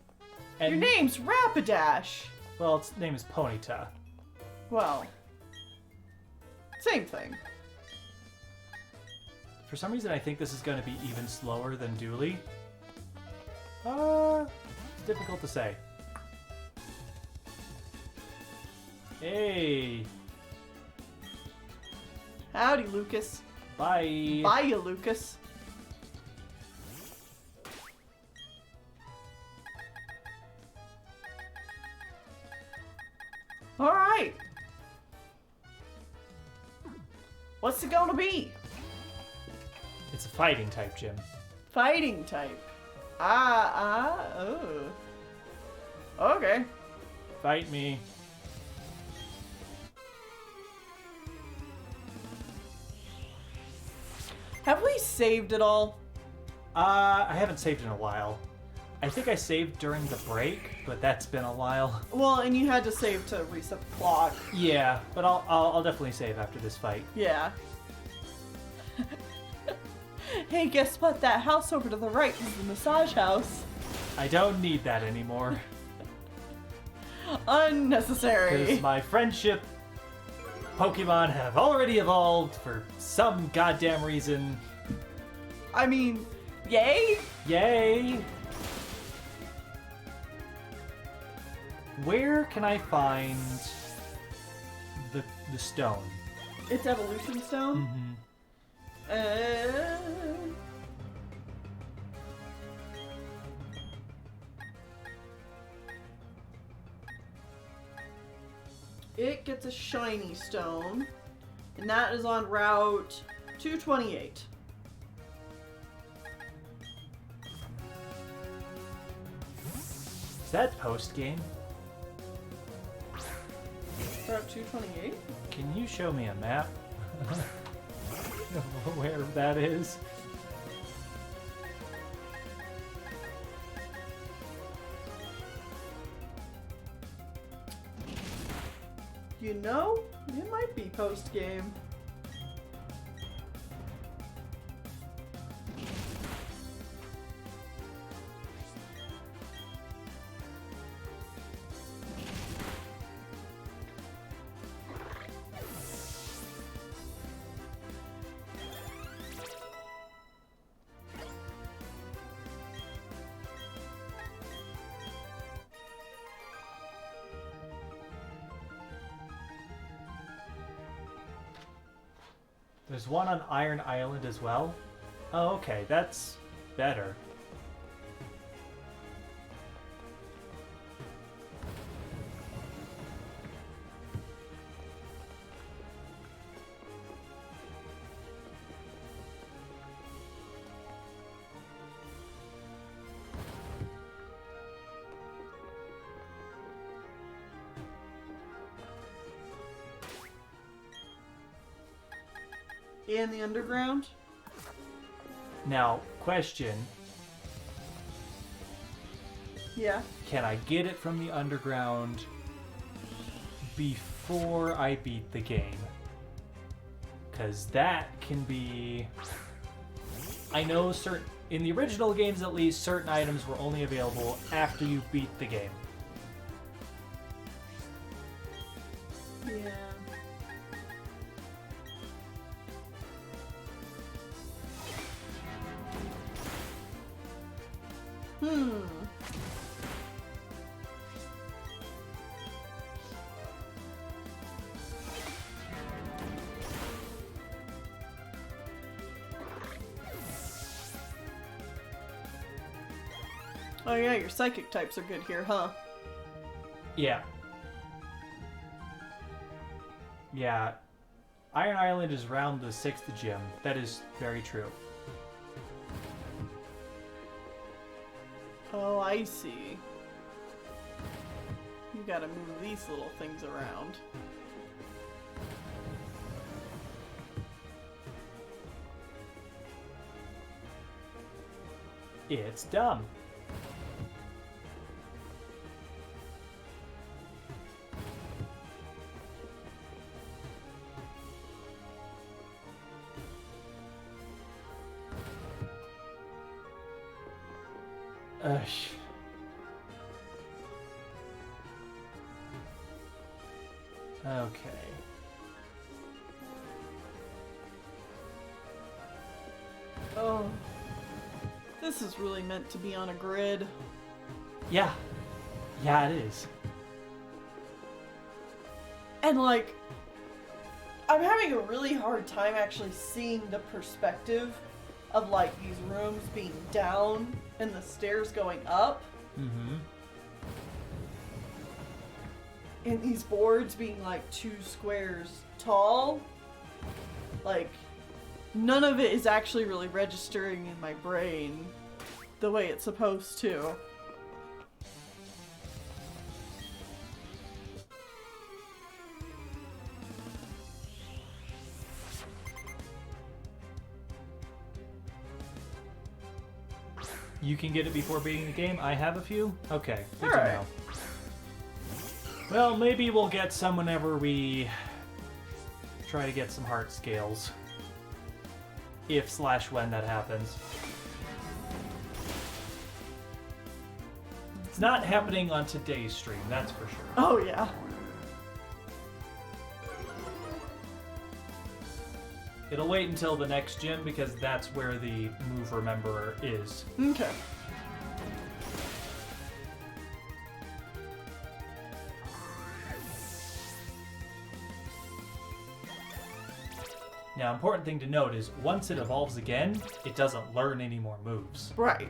And, Your name's Rapidash! well, its name is Ponyta. Well, same thing. For some reason, I think this is going to be even slower than Dooley. It's difficult to say. Hey, Howdy, Lucas. bye. Bye, you Lucas. Alright. What's it gonna be? It's a fighting type gym. Fighting type. Oh. Okay. Fight me. Have we saved it all? I haven't saved in a while. I think I saved during the break, but that's been a while. Well, and you had to save to reset the clock. Yeah, but I'll definitely save after this fight. Yeah. Hey, guess what? That house over to the right is the massage house. I don't need that anymore. Unnecessary. Because my friendship Pokemon have already evolved for some goddamn reason. I mean, yay? Yay! Where can I find the stone? It's Evolution Stone? Mm-hmm. It gets a shiny stone, and that is on Route 228. Is that post game? Route 228? Can you show me a map? Where that is? You know, it might be post game. There's one on Iron Island as well. Oh, okay, that's better. In the underground? Now, question. Yeah. Can I get it from the underground before I beat the game? Because that can be... I know in the original games at least, certain items were only available after you beat the game. Yeah. Oh yeah, your psychic types are good here, huh? Yeah. Yeah. Iron Island is around the 6th gym. That is very true. Oh, I see. You gotta move these little things around. It's dumb. Ugh. Okay. Oh. This is really meant to be on a grid. Yeah. Yeah, it is. And like, I'm having a really hard time actually seeing the perspective of like these rooms being down and the stairs going up. Mm-hmm. And these boards being like 2 squares tall. Like, none of it is actually really registering in my brain the way it's supposed to. You can get it before beating the game? I have a few? Okay, good to Alright. know. Well, maybe we'll get some whenever we try to get some heart scales. If/when that happens. It's not happening on today's stream, that's for sure. Oh yeah. It'll wait until the next gym because that's where the move rememberer is. Okay. Now, important thing to note is once it evolves again, it doesn't learn any more moves. Right.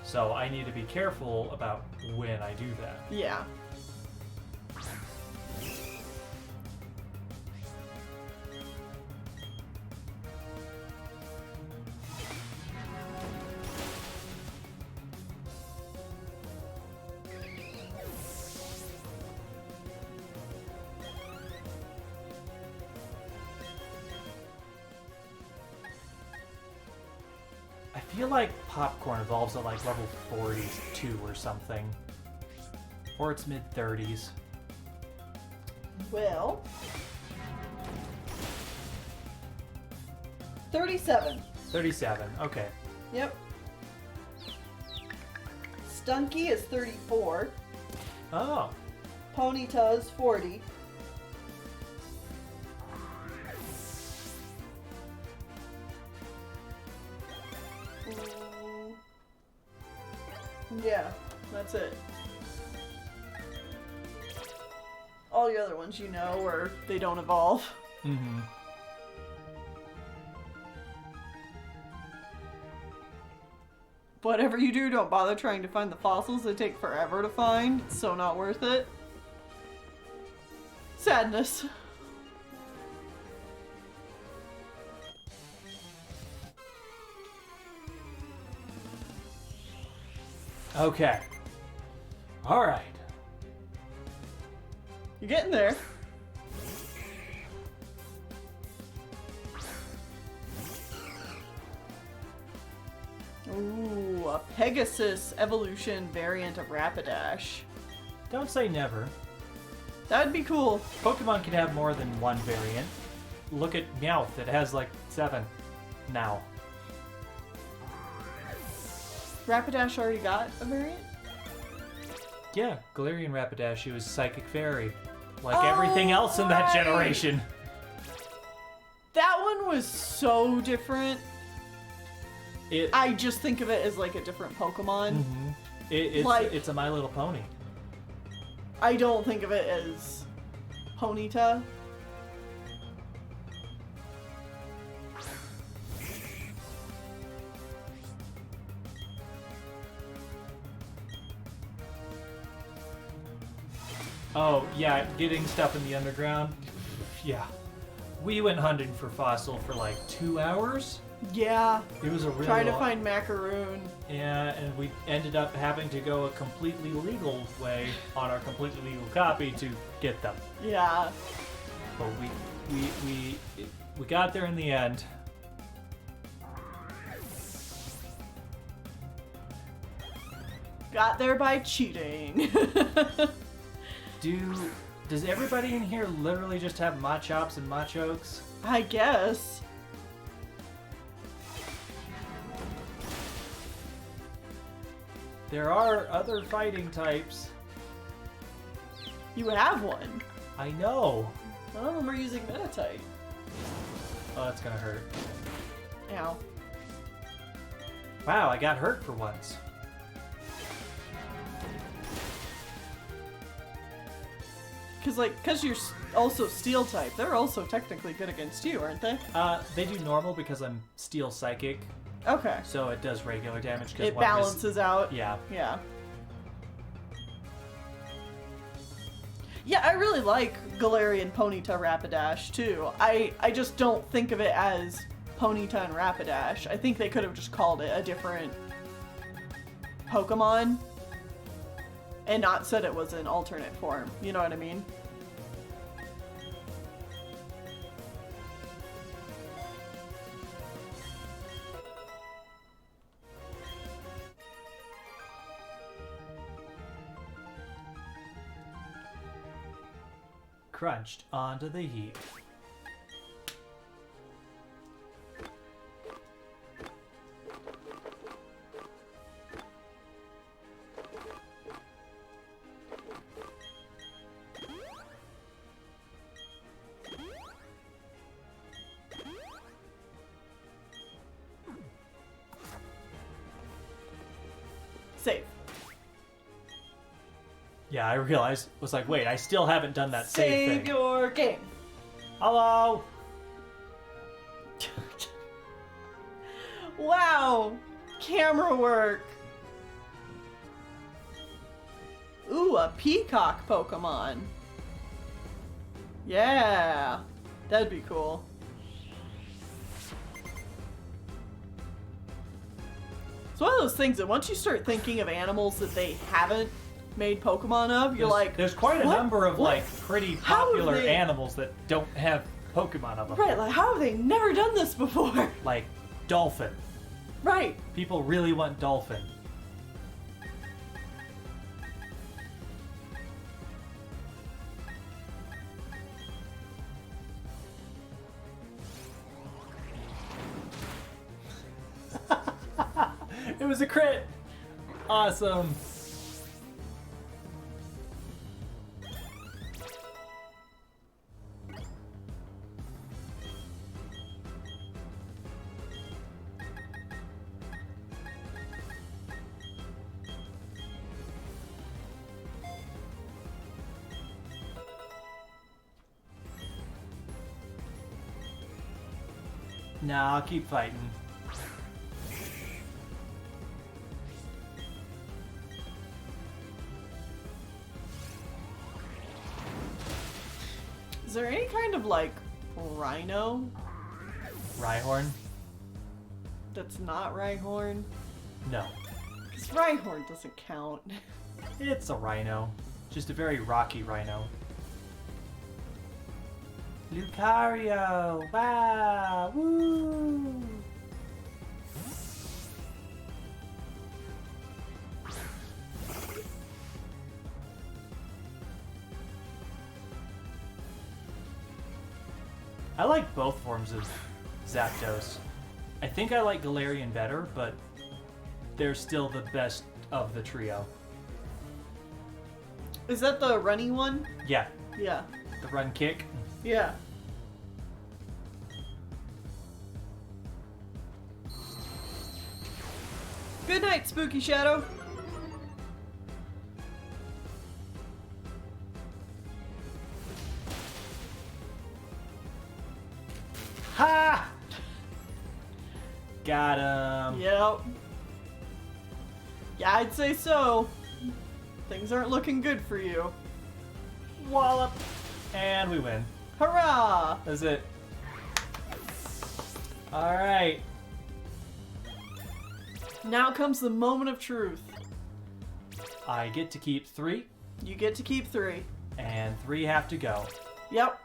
So I need to be careful about when I do that. Yeah. I feel like popcorn evolves at like level 42 or something. Or it's mid-30s. Well. 37. 37, okay. Yep. Stunky is 34. Oh, Ponyta is 40. Yeah, that's it. All the other ones you know where they don't evolve. mm-hmm. Whatever you do, don't bother trying to find the fossils. They take forever to find. It's so not worth it. Sadness. Okay. Alright. You're getting there. Ooh, a Pegasus evolution variant of Rapidash. Don't say never. That'd be cool. Pokemon can have more than one variant. Look at Meowth, it has like 7 now. Rapidash already got a variant? Yeah, Galarian Rapidash, it was Psychic Fairy. Like everything else in that right. generation. That one was so different. It, I just think of it as like a different Pokemon. Mhm. It's, Like- it's a My Little Pony. I don't think of it as Ponyta. Oh, yeah, getting stuff in the underground. Yeah. We went hunting for fossil for like 2 hours. Yeah. It was a really Trying to long... find macaroon. Yeah, and we ended up having to go a completely legal way on our completely legal copy to get them. Yeah. But we got there in the end. Got there by cheating. Does everybody in here literally just have Machops and Machokes? I guess. There are other fighting types. You have one. I know. None of them are using Metatite. Oh, that's gonna hurt. Ow. Wow, I got hurt for once. Cause you're also Steel type, they're also technically good against you, aren't they? They do normal because I'm Steel Psychic, Okay. so it does regular damage. It balances out. Yeah. Yeah. Yeah, I really like Galarian Ponyta Rapidash too. I just don't think of it as Ponyta and Rapidash. I think they could have just called it a different Pokemon and not said it was an alternate form. You know what I mean? Crunched onto the heap. Save. Yeah, I realized. Was like, wait, I still haven't done that save thing. your game. Hello. Wow. Camera work. Ooh, a peacock Pokemon. Yeah. That'd be cool. It's one of those things that once you start thinking of animals that they haven't made Pokemon of, you're like, there's quite a what? number of What? like pretty How have popular they- animals that don't have Pokemon of them. right, like, how have they never done this before? Like dolphin. Right. People really want dolphin. It was a crit. Awesome. Nah, I'll keep fighting. Is there any kind of, like, rhino Rhyhorn? that's not Rhyhorn? No. Because Rhyhorn doesn't count. It's a rhino. Just a very rocky rhino. Lucario! Wow! Woo! I like both forms of Zapdos. I think I like Galarian better, but they're still the best of the trio. Is that the runny one? Yeah, Yeah. the run kick. Yeah. Good night, Spooky Shadow. Ha! Got him. Yep. Yeah, I'd say so. Things aren't looking good for you. Wallop. And we win. Hurrah! That's it. Alright. Now comes the moment of truth. I get to keep 3, You get to keep 3. and 3 have to go. Yep.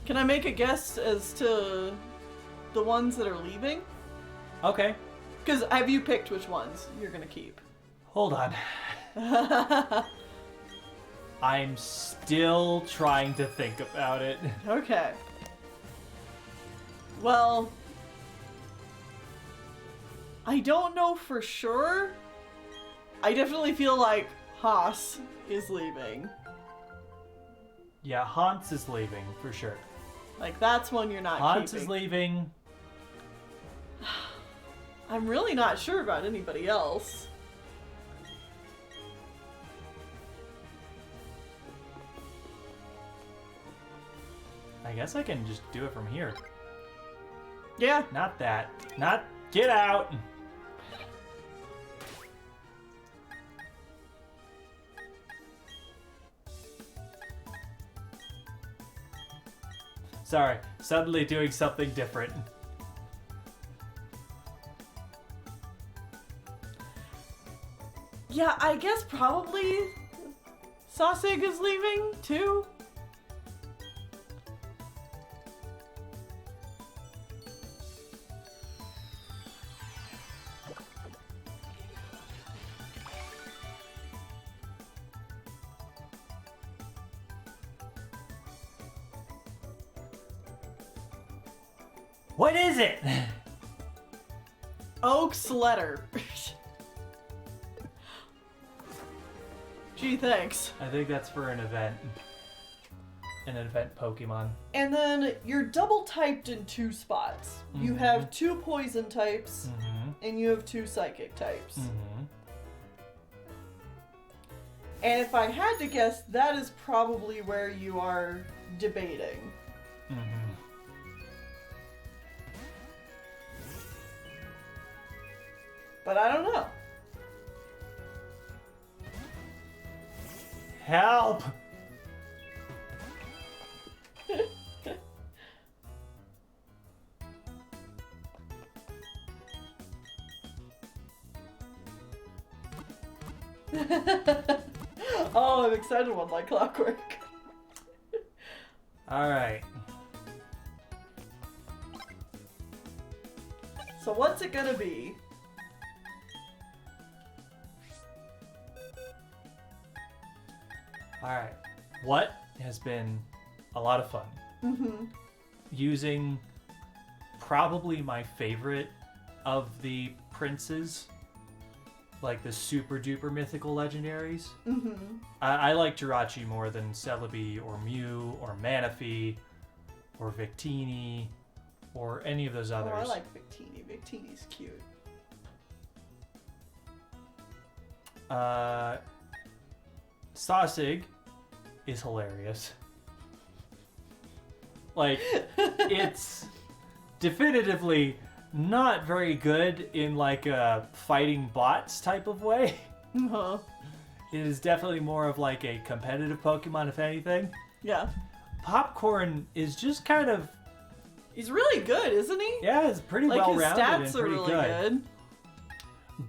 Can I make a guess as to the ones that are leaving? Okay. Because have you picked which ones you're gonna keep? Hold on. I'm still trying to think about it. Okay. Well, I don't know for sure. I definitely feel like Haas is leaving. Yeah, Hans is leaving, for sure. Like, that's one you're not Hans keeping. is leaving. I'm really not sure about anybody else. I guess I can just do it from here. Yeah. Not that. Not... Get out! Sorry, suddenly doing something different. Yeah, I guess probably Sasig is leaving too. What is it? Oak's letter. Gee, thanks. I think that's for an event. An event Pokemon. And then you're double typed in 2 spots. You have 2 poison types, and you have 2 psychic types. And if I had to guess, that is probably where you are debating. But I don't know. Help! Oh, I'm excited one like clockwork. Alright. So what's it gonna be? Alright. What has been a lot of fun? Using probably my favorite of the princes, like the super duper mythical legendaries. I like Jirachi more than Celebi or Mew or Manaphy or Victini or any of those others. Oh, I like Victini. Victini's cute. Sasig is hilarious. Like, it's definitively not very good in like a fighting bots type of way. It is definitely more of like a competitive Pokemon, if anything. Yeah. Popcorn is just kind of... He's really good, isn't he? Yeah, it's pretty Like, his well-rounded and stats are pretty really good.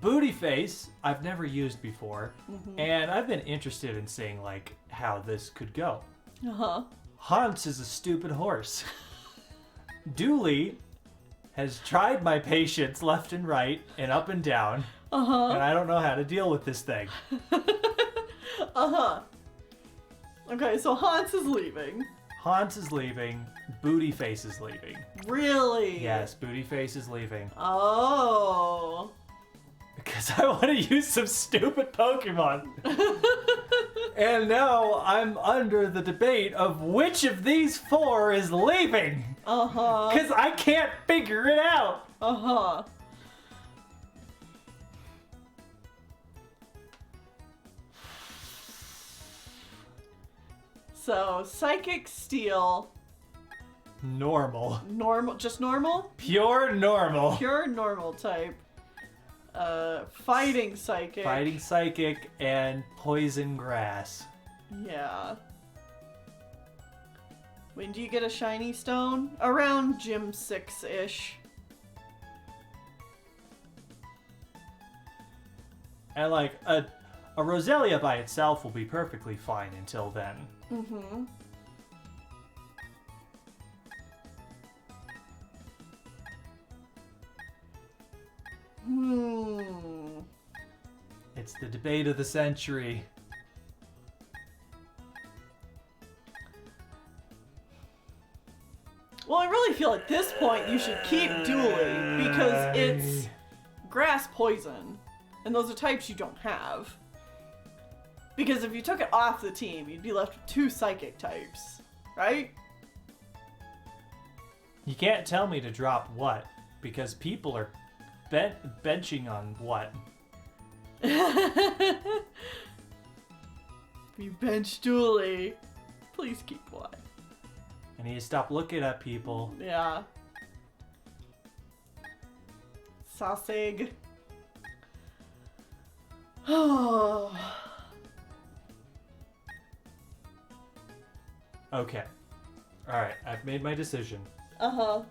Booty Face, I've never used before, and I've been interested in seeing like how this could go. Hans is a stupid horse. Dooley has tried my patience left and right and up and down, and I don't know how to deal with this thing. Okay, so Hans is leaving. Hans is leaving. Booty Face is leaving. Really? Yes, Booty Face is leaving. Oh. Because I want to use some stupid Pokemon. And now I'm under the debate of which of these 4 is leaving. Because I can't figure it out. So, Psychic Steel. Normal. Normal. Just normal? Pure normal. Pure normal type. Fighting Psychic. Fighting Psychic and Poison Grass. Yeah. When do you get a shiny stone? Around gym 6-ish. And like a Roselia by itself will be perfectly fine until then. Mm-hmm. It's the debate of the century. Well, I really feel at this point you should keep Dooley because it's grass poison, and those are types you don't have. Because if you took it off the team, you'd be left with 2 psychic types, right? You can't tell me to drop what, because people are benching on what. If you bench Dooley, please keep what? I need to stop looking at people. Yeah. Sausage. Oh. Okay. Alright, I've made my decision. Uh-huh.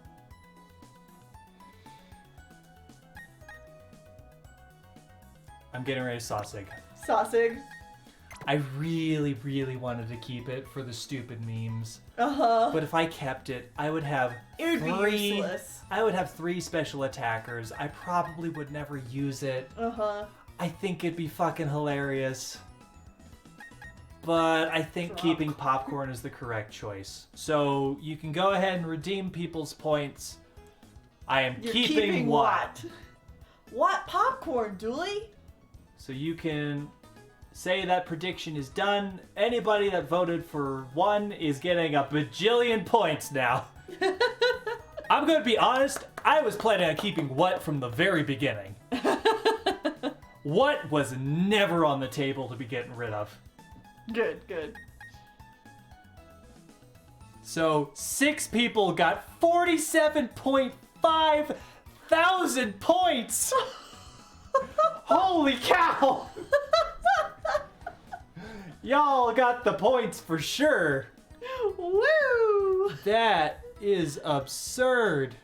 I'm getting rid of Sausage. Sausage. I really, really wanted to keep it for the stupid memes. Uh-huh. But if I kept it, I would have It would be three. useless. I would have 3 special attackers. I probably would never use it. Uh-huh. I think it'd be fucking hilarious. But I think keeping popcorn is the correct choice. So you can go ahead and redeem people's points. I am You're keeping what? What popcorn, Dooley? So you can say that prediction is done. Anybody that voted for 1 is getting a bajillion points now. I'm going to be honest, I was planning on keeping what from the very beginning. What was never on the table to be getting rid of. Good, good. So 6 people got 47.5 thousand points. Holy cow! Y'all got the points for sure. Woo! That is absurd.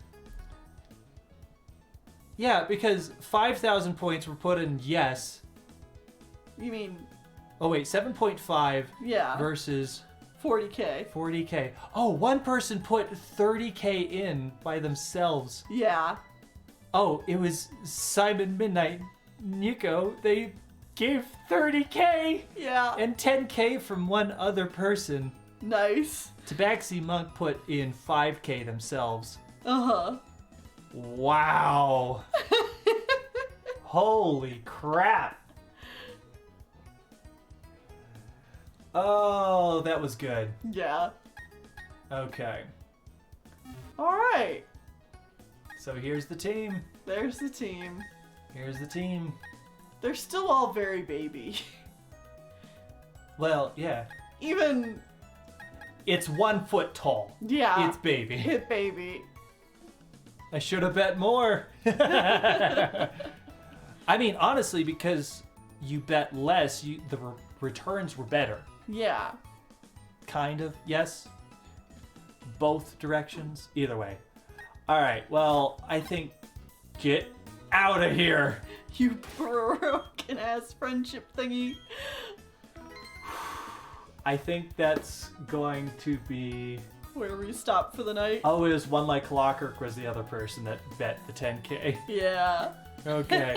Yeah, because 5,000 points were put in yes. You mean, Oh wait, 7.5 yeah, versus 40K. 40k. Oh, one person put 30k in by themselves. Yeah. Oh, it was Simon Midnight, Nico. They gave 30k Yeah. and 10k from one other person. Nice. Tabaxi Monk put in 5k themselves. Uh-huh. Wow. Holy crap. Oh, that was good. Yeah. Okay. All right. So here's the team. There's the team. Here's the team. They're still all very baby. Well, yeah. Even, It's 1 foot tall. yeah. It's baby. Hit baby. I should have bet more. I mean, honestly, because you bet less, the returns were better. Yeah. Kind of, yes. Both directions. Either way. All right, well, I think get out of here. You broken ass friendship thingy. I think that's going to be... Where we stop for the night. Oh, it was One Like Clockwork was the other person that bet the 10k. Yeah. Okay.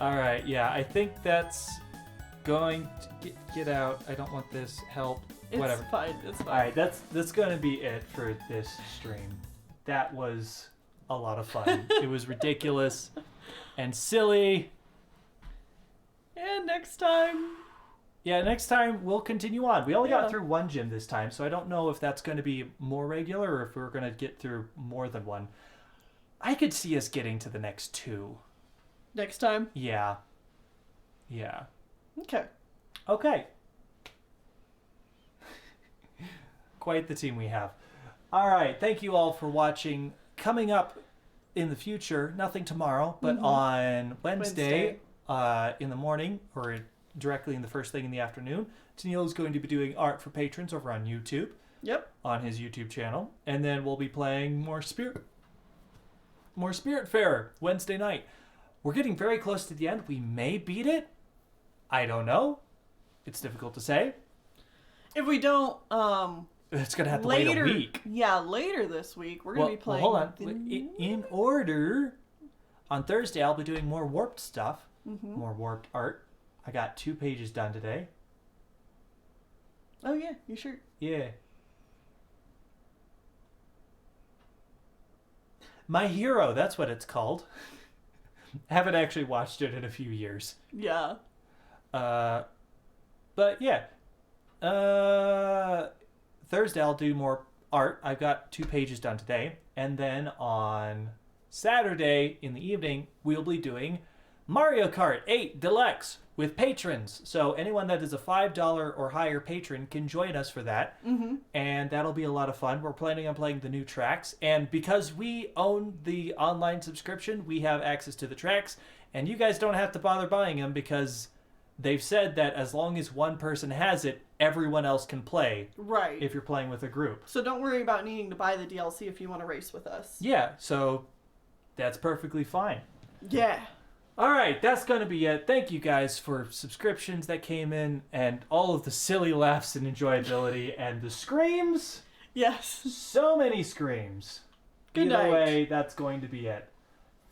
All right. Yeah, I think that's going to get out. I don't want this help. It's Whatever. fine. It's fine. All right. That's going to be it for this stream. That was a lot of fun. It was ridiculous and silly. And next time. Yeah, next time we'll continue on. We only Yeah. got through 1 gym this time, so I don't know if that's going to be more regular or if we're going to get through more than 1. I could see us getting to the next 2. Next time. Yeah. Yeah. Okay. Okay. Quite the team we have. All right. Thank you all for watching. Coming up in the future, nothing tomorrow, but on Wednesday, in the morning or directly in the first thing in the afternoon. Tennille is going to be doing art for patrons over on YouTube. Yep. On his YouTube channel. And then we'll be playing more Spiritfarer Wednesday night. We're getting very close to the end. We may beat it. I don't know. It's difficult to say. If we don't, it's going to have to later, wait a week. Yeah, later this week, we're going to be playing. Well, hold on. In order, on Thursday, I'll be doing more warped stuff. Mm-hmm. More warped art. I got 2 pages done today. Oh, yeah, you sure? Yeah. My Hero, that's what it's called. Haven't actually watched it in a few years. Yeah. But yeah. Thursday I'll do more art. I've got 2 pages done today. And then on Saturday in the evening, we'll be doing Mario Kart 8 Deluxe with patrons. So anyone that is a $5 or higher patron can join us for that. Mm-hmm. And that'll be a lot of fun. We're planning on playing the new tracks. And because we own the online subscription, we have access to the tracks. And you guys don't have to bother buying them because they've said that as long as one person has it, everyone else can play. Right. If you're playing with a group. So don't worry about needing to buy the DLC if you want to race with us. Yeah, so that's perfectly fine. Yeah. All right, that's going to be it. Thank you guys for subscriptions that came in and all of the silly laughs and enjoyability and the screams. Yes. So many screams. Good Either night. way, that's going to be it.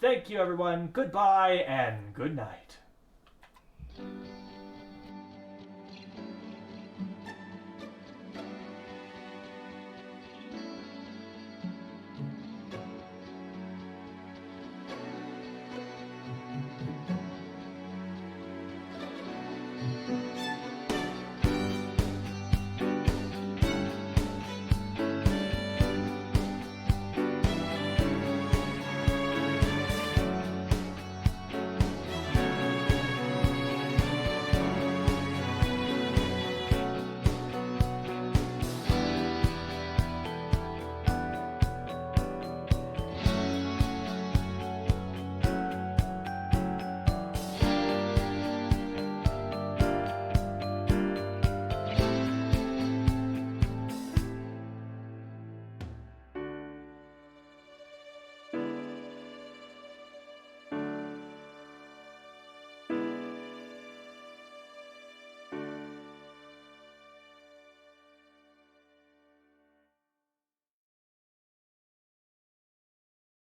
Thank you, everyone. Goodbye and good night.